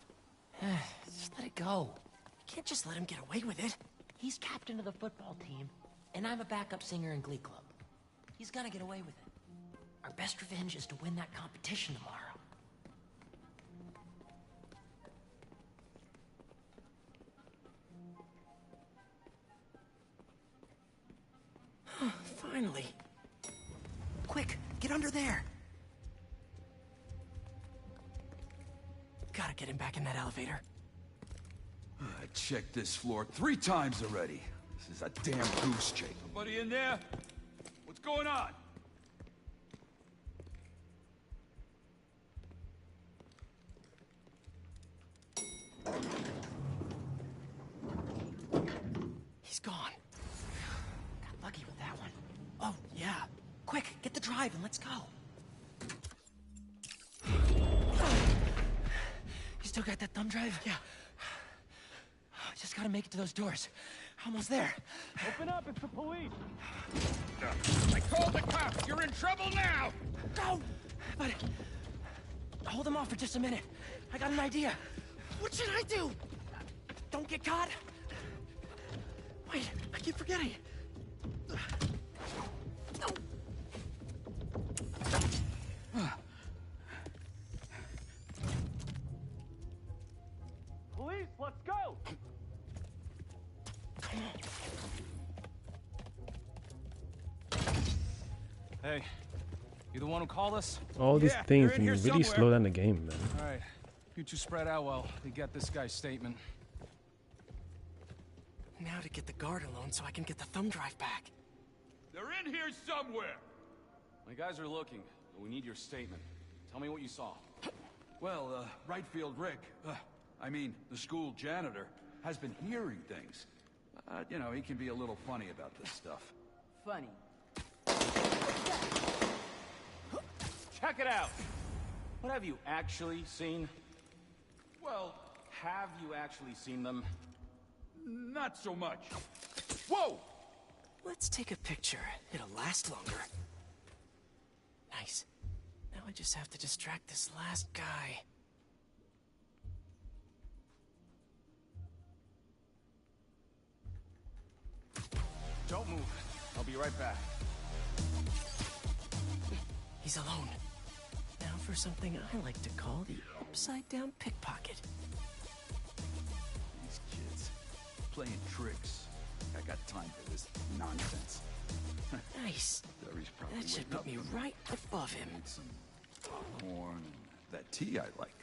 S3: Just let it go.
S6: You can't just let him get away with it.
S3: He's captain of the football team, and I'm a backup singer in Glee Club. He's gonna get away with it. Our best revenge is to win that competition tomorrow.
S6: Finally. Quick, get under there. Gotta get him back in that elevator.
S8: I checked this floor 3 times already. This is a damn goose chase. Somebody in there? What's going on?
S6: He's gone.
S3: Got lucky with that one. Oh, yeah. Quick, get the drive and let's go. You still got that thumb drive?
S6: Yeah.
S3: Just gotta make it to those doors. Almost there.
S12: Open up, it's the police!
S8: I called the cops! You're in trouble now!
S3: Go! But... hold them off for just a minute. I got an idea.
S6: What should I do?
S3: Don't get caught.
S6: Wait, I keep forgetting.
S12: Police, let's go!
S2: Hey, you the one who called us?
S1: All these
S2: Yeah,
S1: things
S2: you're in
S1: can
S2: here
S1: really
S2: somewhere.
S1: slow down the game, man.
S2: All right, you two spread out while we get this guy's statement.
S6: Now to get the guard alone so I can get the thumb drive back.
S8: They're in here somewhere!
S13: My guys are looking, but we need your statement. Tell me what you saw.
S8: Well, right field Rick, I mean, the school janitor, has been hearing things. You know, he can be a little funny about this stuff.
S3: Funny.
S13: Check it out! What have you actually seen?
S8: Well,
S13: Have you actually seen them?
S8: not so much. Whoa!
S6: Let's take a picture. It'll last longer. Nice. Now I just have to distract this last guy.
S13: Don't move. I'll be right back.
S6: He's alone. Now for something I like to call the upside-down pickpocket.
S8: These kids, playing tricks. I got time for this nonsense.
S6: Nice.
S8: Barry's probably
S6: That should
S8: waiting
S6: put me right above him.
S8: Need some popcorn and that tea I like.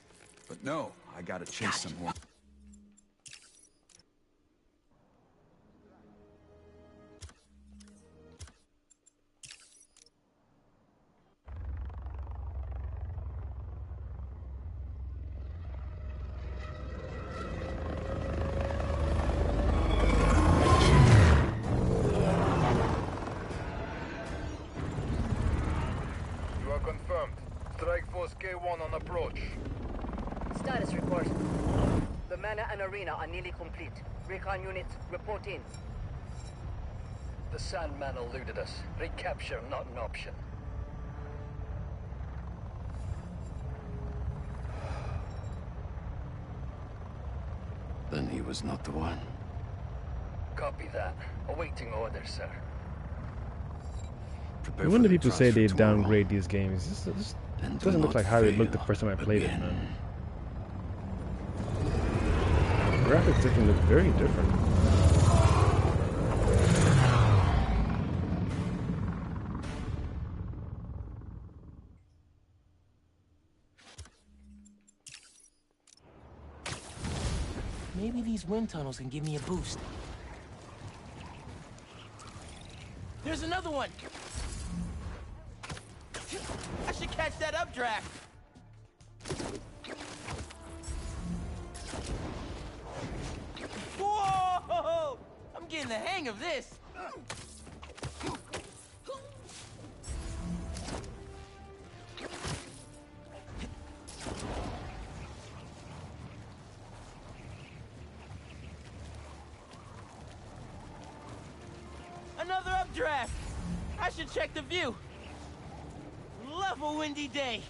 S8: But no, I gotta chase some more.
S14: First, the manor and arena are nearly complete. Recon units, report in.
S15: The Sandman eluded us. Recapture, not an option.
S16: Then he was not the one.
S15: Copy that. Awaiting orders, sir.
S1: No wonder people say they downgrade these games. This doesn't look like how it looked the first time I played it, man. The graphics definitely look very different.
S3: Maybe these wind tunnels can give me a boost. There's another one! I should catch that updraft! Whoa! I'm getting the hang of this! Another updraft! I should check the view. Love a windy day.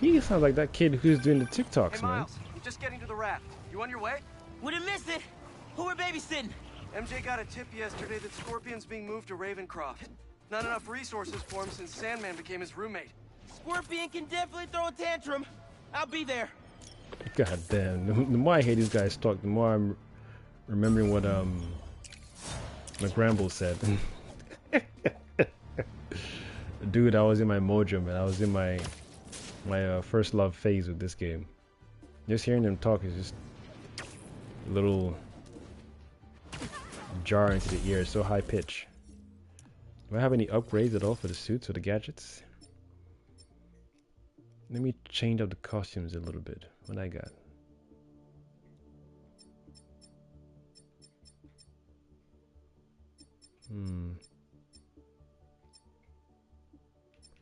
S1: He sounds like that kid who's doing the TikToks,
S6: Hey,
S1: man.
S6: Miles, I'm just getting to the raft. You on your way?
S3: Wouldn't miss it. Who we're babysitting?
S6: MJ got a tip yesterday that Scorpion's being moved to Ravencroft. Not enough resources for him since Sandman became his roommate.
S3: Scorpion can definitely throw a tantrum. I'll be there.
S1: God damn. The more I hear these guys talk, the more I'm remembering what McGramble said. Dude, I was in my mojo, man. I was in my first love phase with this game. Just hearing them talk is just a little jarring to the ear. It's so high pitch. Do I have any upgrades at all for the suits or the gadgets? Let me change up the costumes a little bit. What I got?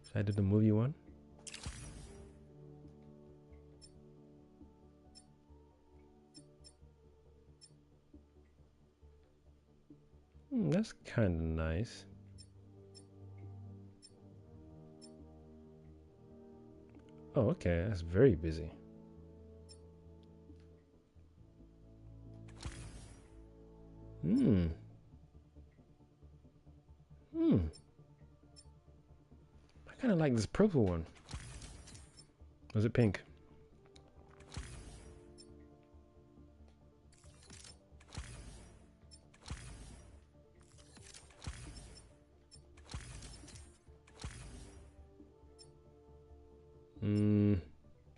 S1: Should I do the movie one? That's kind of nice. Oh, okay, that's very busy. I kind of like this purple one. Was it pink?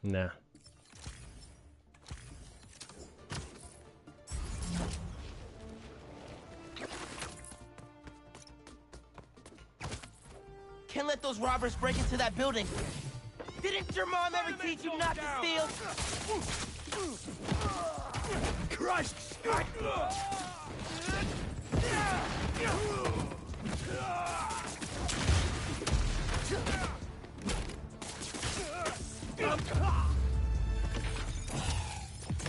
S1: Nah.
S3: Can't let those robbers break into that building. Didn't your mom ever teach you not to steal?
S8: Christ!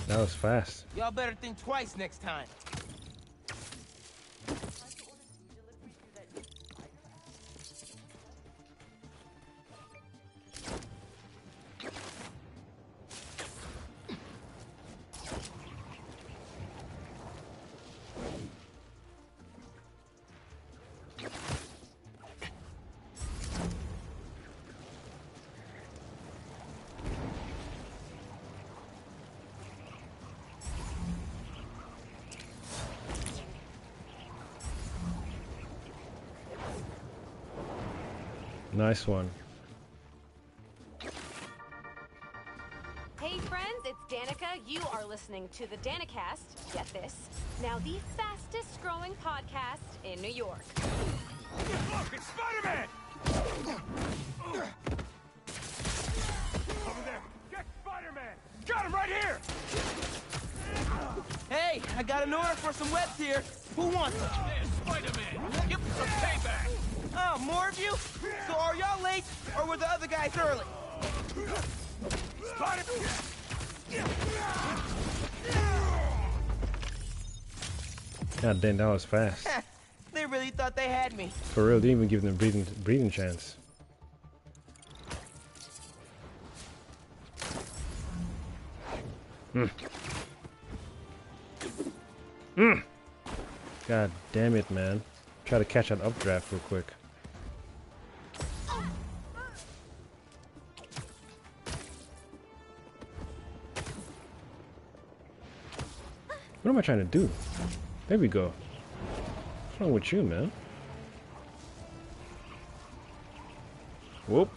S1: That was fast.
S3: Y'all better think twice next time.
S1: Nice one.
S17: Hey friends, it's Danica. You are listening to the Danicast. Get this. Now the fastest growing podcast in New York.
S8: Look, it's Spider-Man! Over there. Get Spider-Man! Got him right here!
S3: Hey, I got an order for some webs here. Who wants them?
S10: There's Spider-Man. Give him some payback.
S3: Oh, more of you? So are y'all late, or were the other guys early?
S8: Spider-Man!
S1: God damn, that was fast.
S18: They really thought they had me.
S1: For real, didn't even give them breathing chance. God damn it, man. Try to catch an updraft real quick. What am I trying to do? There we go. What's wrong with you, man? Whoop.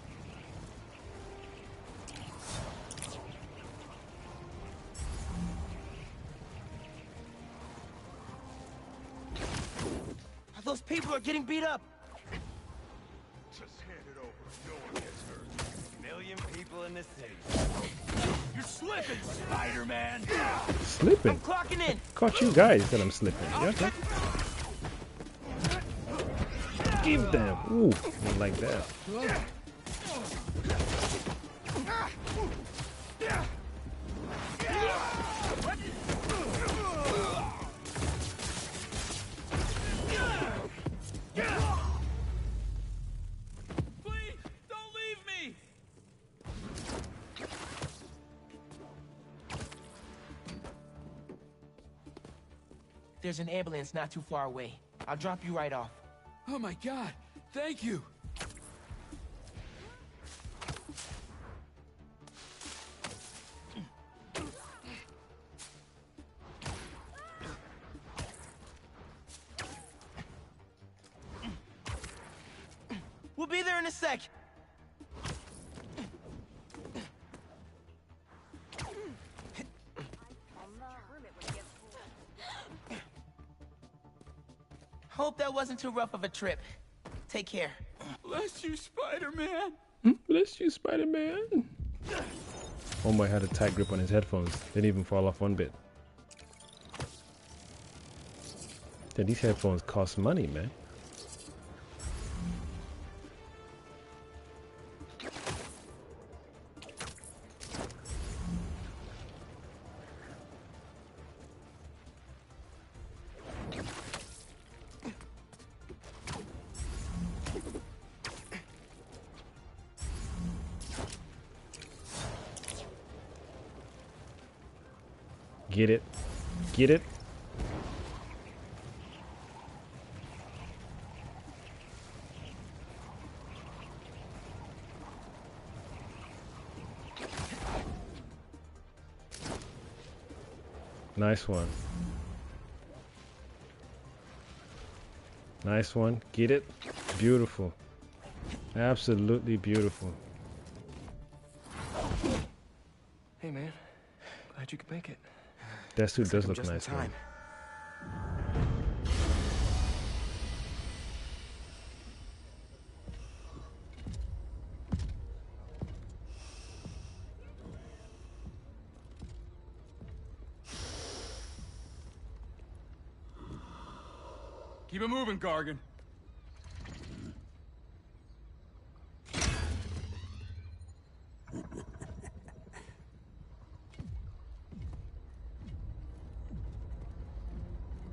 S18: Those people are getting beat up.
S8: Just hand it over. No one gets hurt.
S2: Million people in the city.
S13: You're slipping, Spider-Man.
S1: Slipping?
S18: I'm clocking in.
S1: Caught you guys that I'm slipping. Yeah, okay. Give them. Ooh, not like that.
S18: There's an ambulance not too far away. I'll drop you right off.
S13: Oh my God! Thank you.
S18: We'll be there in a sec. Hope that wasn't too rough of a trip. Take care.
S13: Bless you, Spider-Man.
S1: Bless you, Spider-Man. Homeboy had a tight grip on his headphones. Didn't even fall off one bit. Yeah, these headphones cost money, man. Get it? Get it? Nice one. Nice one. Get it? Beautiful. Absolutely beautiful.
S6: Hey, man. Glad you could make it.
S1: That suit does look nice, man.
S4: Keep it moving, Gargan.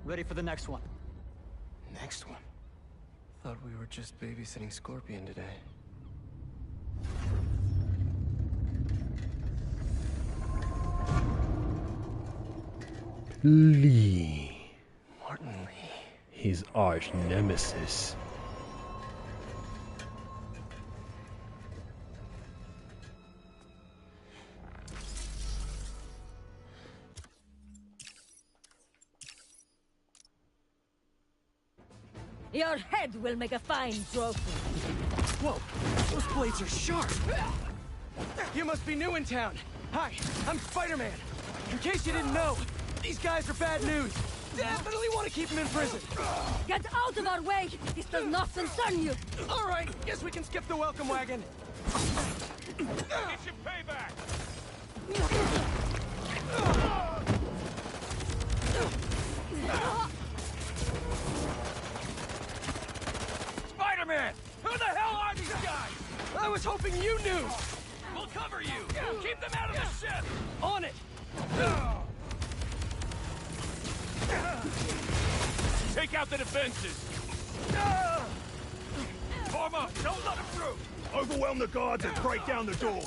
S2: Ready for the next one.
S6: Next one? Thought we were just babysitting Scorpion today.
S1: Lee.
S6: Martin Lee.
S1: His arch nemesis.
S19: Your head will make a fine trophy.
S18: Whoa, those blades are sharp. You must be new in town. Hi, I'm Spider-Man. In case you didn't know, these guys are bad news. Definitely want to keep them in prison.
S19: Get out of our way! This does not concern you!
S18: All right, guess we can skip the welcome wagon.
S4: Get your payback!
S18: Spider-Man! Who the hell are these guys? I was hoping you knew!
S13: We'll cover you! Keep them out of the ship!
S18: On it!
S13: out the defenses. Form up! Don't let him through!
S8: Overwhelm the guards and break down the door.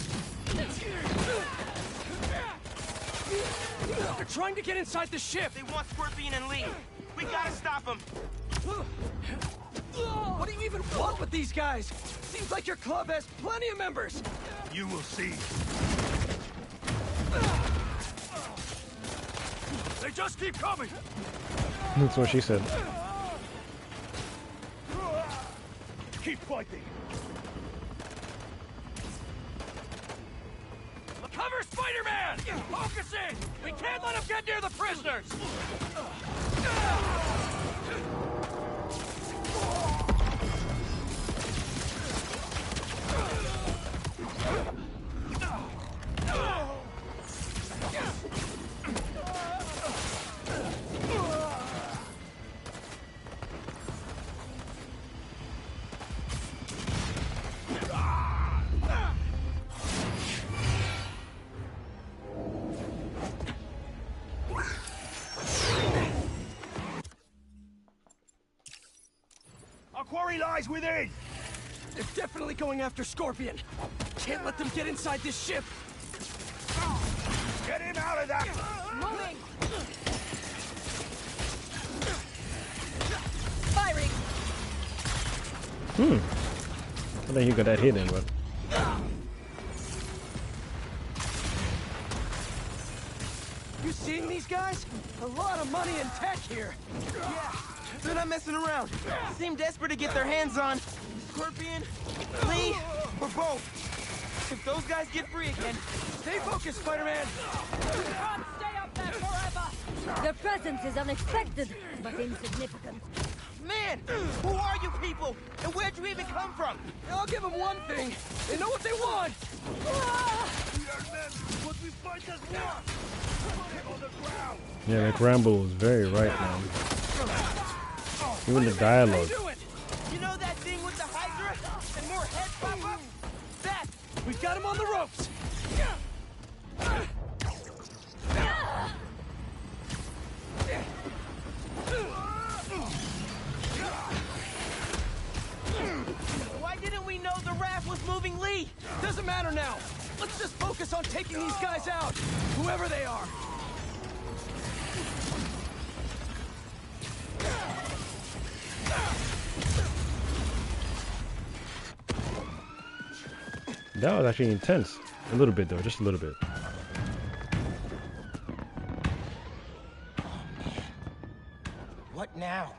S18: They're trying to get inside the ship!
S20: They want Scorpion and Lee. We gotta stop them!
S18: What do you even want with these guys? Seems like your club has plenty of members!
S8: You will see.
S13: They just keep coming!
S1: That's what she said.
S8: Keep fighting.
S13: Cover Spider-Man! Focus in! We can't let him get near the prisoners!
S8: Our quarry lies within!
S18: They're definitely going after Scorpion! Can't let them get inside this ship!
S8: Get him out of that!
S19: Moving! Firing!
S1: I think you got that hidden, but...
S18: You seeing these guys? A lot of money and tech here!
S20: Yeah, they're not messing around. Seem desperate to get their hands on Scorpion, Lee, or both. If those guys get free again...
S18: Stay focused, Spider-Man!
S19: You can't stay up there forever! Their presence is unexpected, but insignificant.
S20: Man, who are you people? And where'd you even come from?
S18: I'll give them one thing. They know what they want!
S8: We are men. What we fight as one. Him on the ground.
S1: Yeah, that Rambo was very right, man. Even the dialogue.
S20: You know that thing with the Hydra? And more heads pop up? That!
S18: We've got him on the ropes!
S20: Why didn't we know the raft was moving Lee?
S18: Doesn't matter now. Let's just focus on taking these guys out, whoever they are.
S1: That was actually intense. A little bit, though, just a little bit.
S20: What now?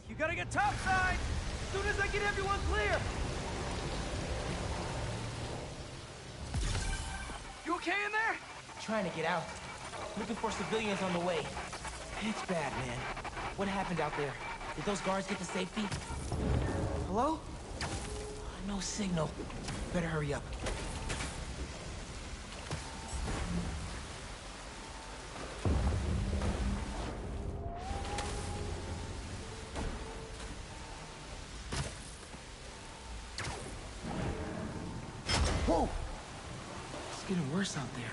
S18: You gotta get topside! As soon as I get everyone clear! You okay in there?
S20: Trying to get out. Looking for civilians on the way. It's bad, man. What happened out there? Did those guards get to safety? Hello? No signal. Better hurry up. Whoa! It's getting worse out there.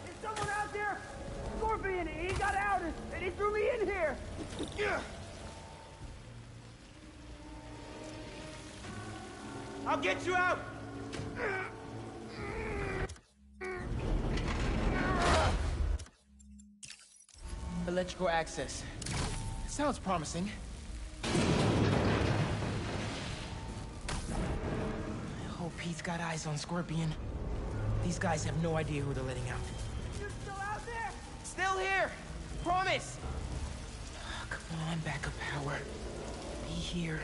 S20: Is someone out there? Scorpion, he got out and he threw me in here. I'll get you out. Electrical access. Sounds promising. I hope Pete's got eyes on Scorpion. These guys have no idea who they're letting out. You're still out there? Still here! Promise! Oh, come on, backup power. Be here.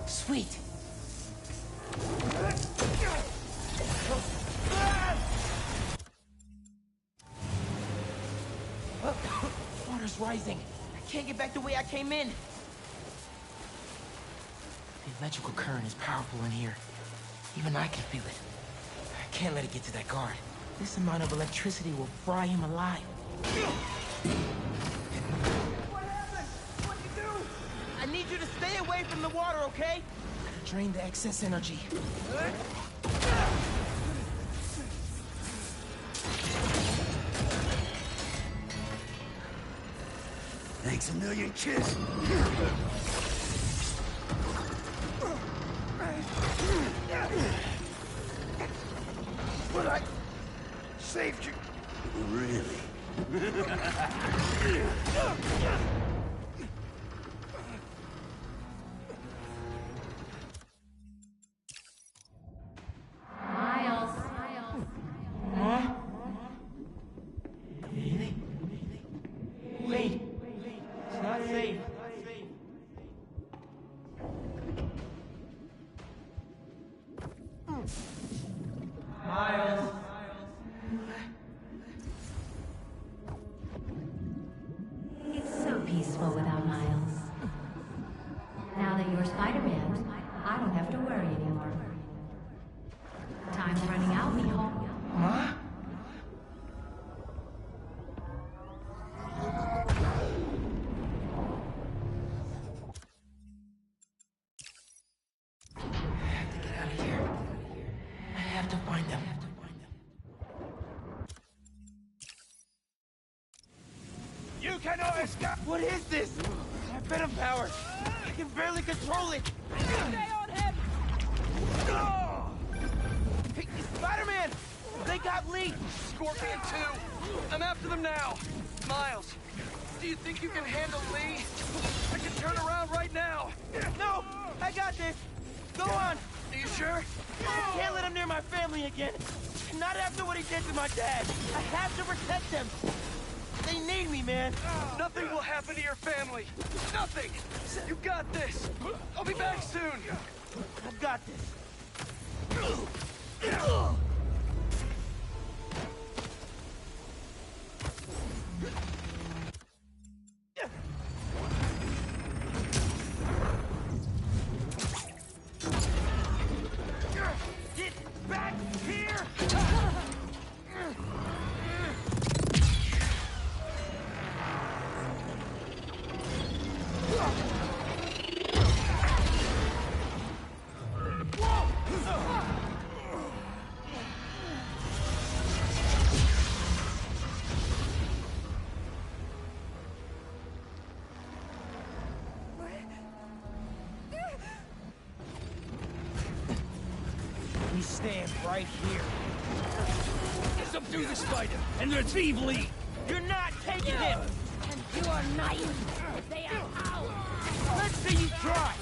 S20: Sweet! Water's rising. I can't get back the way I came in. The electrical current is powerful in here. Even I can feel it. I can't let it get to that guard. This amount of electricity will fry him alive. What happened? What'd you do? I need you to stay away from the water, okay? Drain the excess energy.
S8: Thanks a million, kiss. But I saved you. Really?
S19: Miles.
S20: Huh? Really? Wait. It's not safe. Miles.
S19: It's so peaceful without Miles. Now that you're Spider-Man, I don't have to worry anymore. Time's running out, mijo.
S20: Huh? I have to get out of here. I have to find them.
S8: You cannot escape!
S20: What is this? I have venom power. I can barely control it. Stay on him! Hey, Spider-Man! They got Lee!
S18: Scorpion 2! I'm after them now! Miles, do you think you can handle Lee? I can turn around right now!
S20: No! I got this! Go on!
S18: Are you sure?
S20: I can't let him near my family again! Not after what he did to my dad! I have to protect them! They need me, man!
S18: Nothing will happen to your family! Nothing! You got this! I'll be back soon!
S20: I've got this!
S8: Get back here!
S20: We stand right here.
S10: Subdue the spider and retrieve Lee.
S20: You're not taking him!
S19: And you are naive. They are ours.
S20: Let's see you try!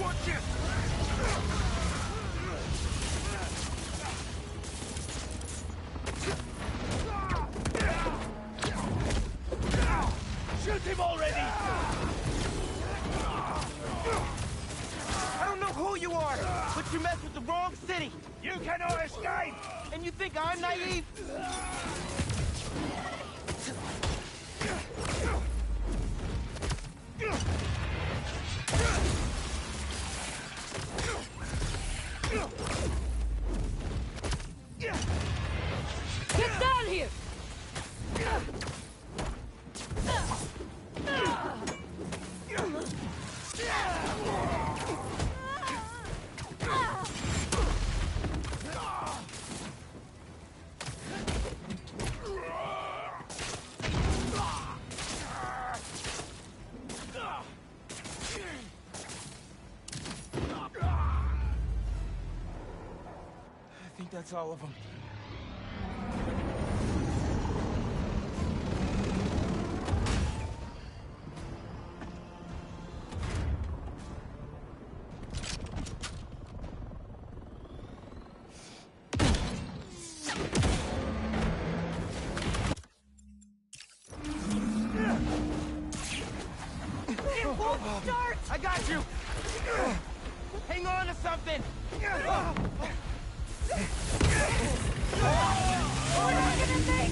S8: Watch it!
S20: Shoot him already! I don't know who you are, but you messed with the wrong city!
S8: You cannot escape!
S20: And you think I'm naive?
S19: Get down here!
S20: I think that's all of them. It won't start! I got you! Hang on to something!
S19: We're not gonna make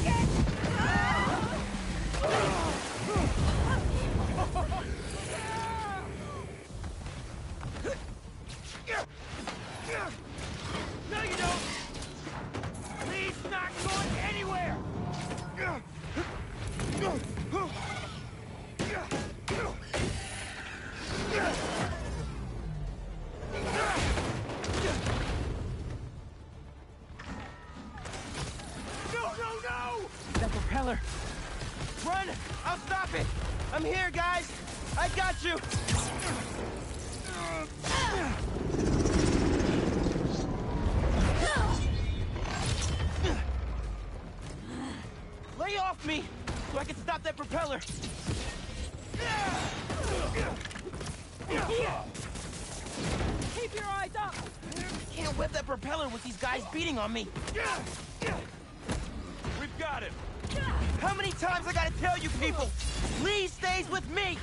S18: propeller. Run! I'll stop it! I'm here, guys! I got you! Lay off me, so I can stop that propeller!
S20: Keep your eyes up!
S18: Can't whip that propeller with these guys beating on me!
S4: We've got him!
S18: How many times I gotta tell you people? Lee stays with me!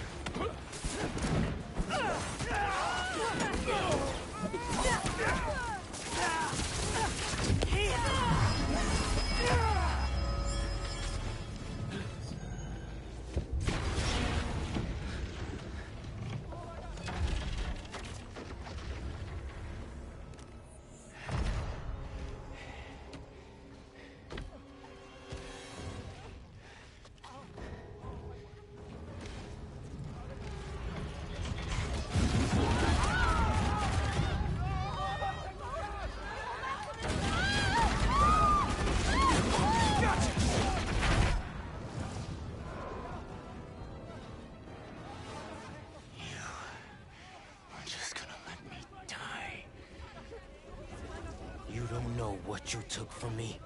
S20: What you took from me.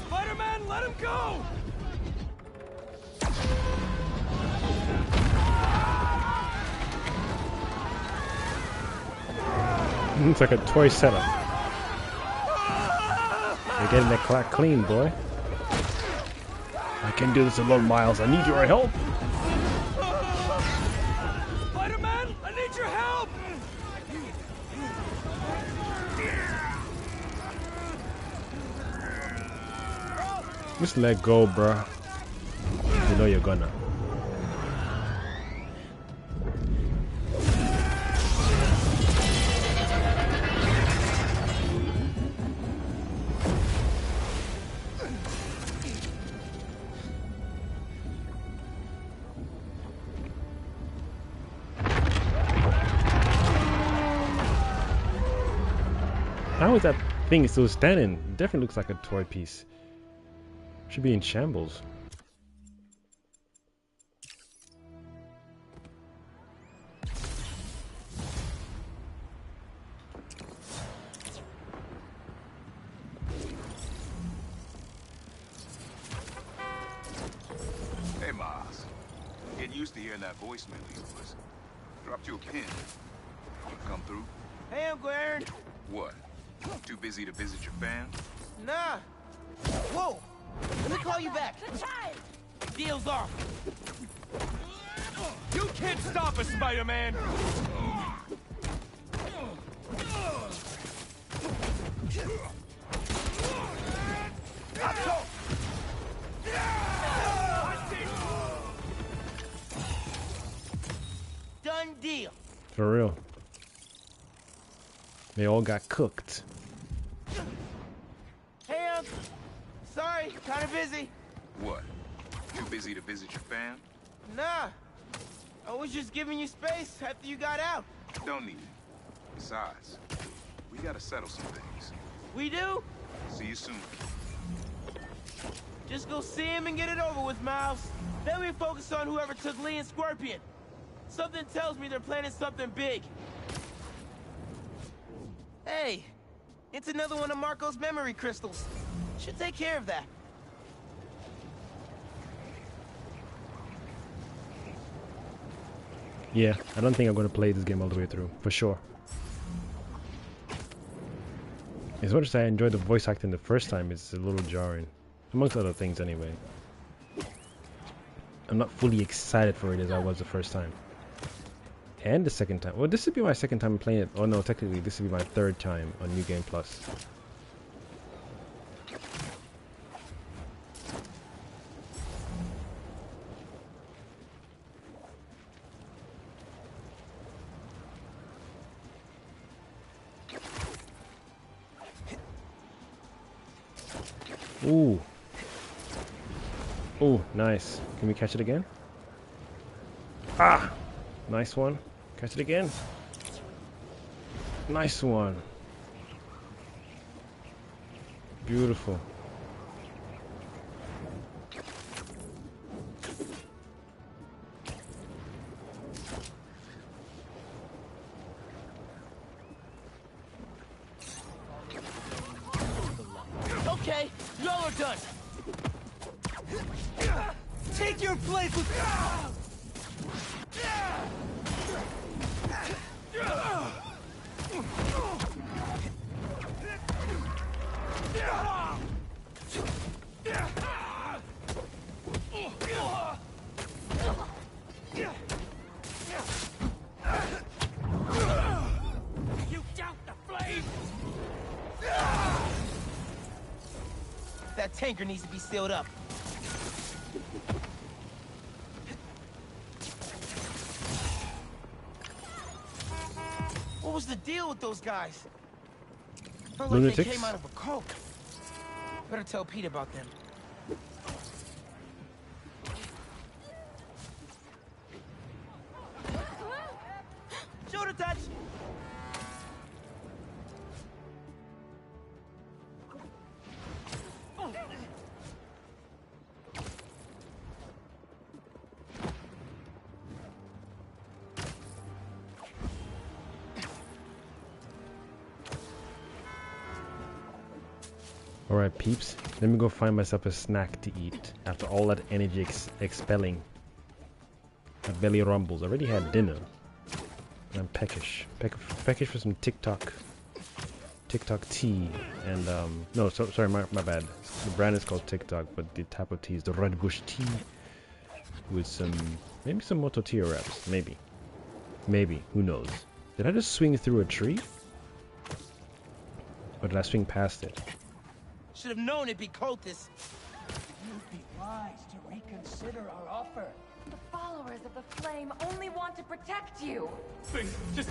S18: Spider-Man, let him go!
S1: It's like a toy setup. You're getting that clock clean, boy. I can't do this alone, Miles. I need your help.
S18: Spider-Man, I need your help!
S1: Just let go, bruh. You know you're gonna. How is that thing still standing? It definitely looks like a toy piece. Should be in shambles.
S8: Hey, Miles. Get used to hearing that voicemail of yours. Dropped you a pin. You come through?
S18: Hey, I'm Blerd.
S8: What? Too busy to visit your fam?
S18: Nah. Whoa! Let me call you back. Deal's off.
S4: You can't stop us, Spider-Man!
S18: Done deal.
S1: For real. They all got cooked.
S18: Hey, sorry, kinda busy.
S8: What? Too busy to visit your fam?
S18: Nah. I was just giving you space after you got out.
S8: Don't need it. Besides, we gotta settle some things.
S18: We do?
S8: See you soon.
S18: Just go see him and get it over with, Miles. Then we focus on whoever took Lee and Scorpion. Something tells me they're planning something big. Hey, it's another one of Marco's memory crystals. Should take care of that.
S1: Yeah, I don't think I'm going to play this game all the way through, for sure. As much as I enjoyed the voice acting the first time, it's a little jarring. Amongst other things, anyway. I'm not fully excited for it as I was the first time. And the second time. Well, this would be my second time playing it. Oh no, technically this would be my third time on New Game Plus. Ooh, Oh, nice. Can we catch it again? Ah! Nice one. Catch it again. Nice one. Beautiful.
S20: Okay, y'all are done. Take your place with.
S18: You doubt the flame?
S20: That tanker needs to be sealed up. What was the deal with those guys? Felt like they
S1: Lunatics?
S20: came out of a cult. Better tell Pete about them. Shoulder touch!
S1: Alright, peeps. Let me go find myself a snack to eat after all that energy expelling. My belly rumbles. I already had dinner. I'm peckish. Peckish for some TikTok tea. And, no, sorry, my bad. The brand is called TikTok, but the type of tea is the Red Bush tea. With some, maybe some more tortilla wraps. Maybe. Maybe. Who knows? Did I just swing through a tree? Or did I swing past it?
S20: Should have known it'd be cultists.
S15: You'd be wise to reconsider our offer.
S17: The followers of the flame only want to protect you.
S18: Please, just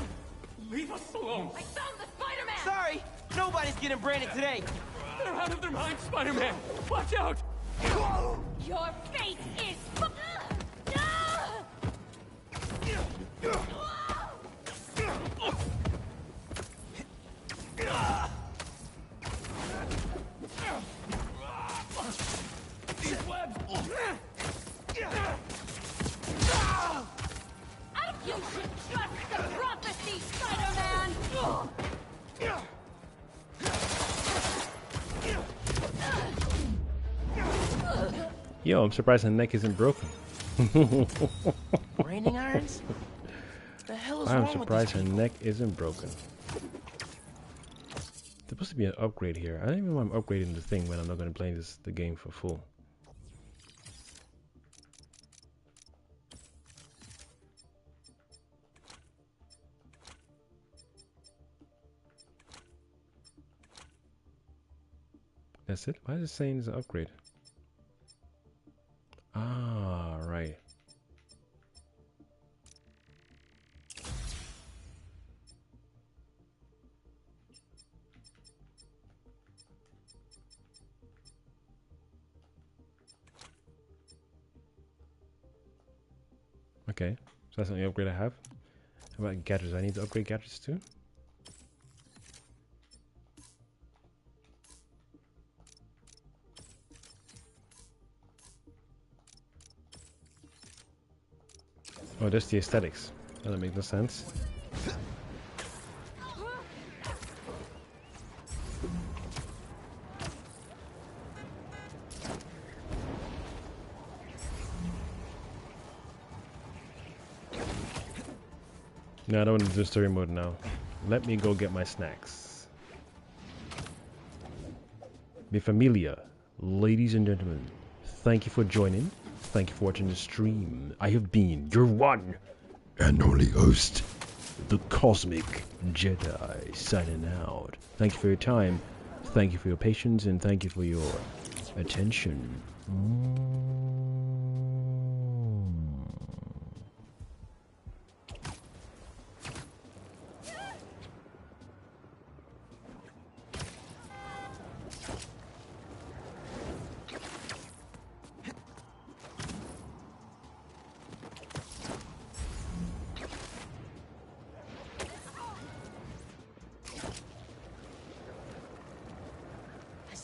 S18: leave us alone.
S17: I found the Spider-Man!
S20: Sorry, nobody's getting branded today.
S18: They're out of their minds, Spider-Man. Watch out!
S17: Your fate is...
S18: These webs!
S17: You should trust the prophecy, Spider-Man!
S1: Yo, I'm surprised her neck isn't broken.
S20: Branding irons? The hell is
S1: I'm
S20: wrong with
S1: surprised
S20: these
S1: her
S20: people?
S1: neck isn't broken. There's supposed to be an upgrade here. I don't even know why I'm upgrading the thing when I'm not going to play the game for full. That's it? Why is it saying it's an upgrade? Ah, right. Okay, so that's the only upgrade I have. How about gadgets? I need to upgrade gadgets too? Oh, that's the aesthetics. That makes no sense. No, I don't want to do story mode now. Let me go get my snacks. Mi familia, ladies and gentlemen, thank you for joining. Thank you for watching the stream. I have been your one and only host, the Cosmic Jedi, signing out. Thank you for your time, thank you for your patience, and thank you for your attention.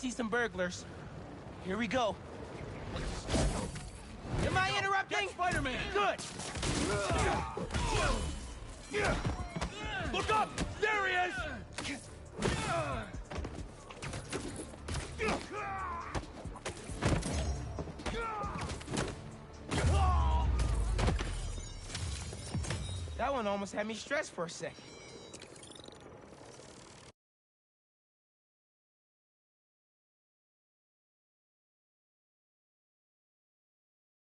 S20: see some burglars. Here we go. Am I interrupting?
S10: Spider-Man!
S20: Good!
S8: Look up! There he is!
S20: That one almost had me stressed for a second.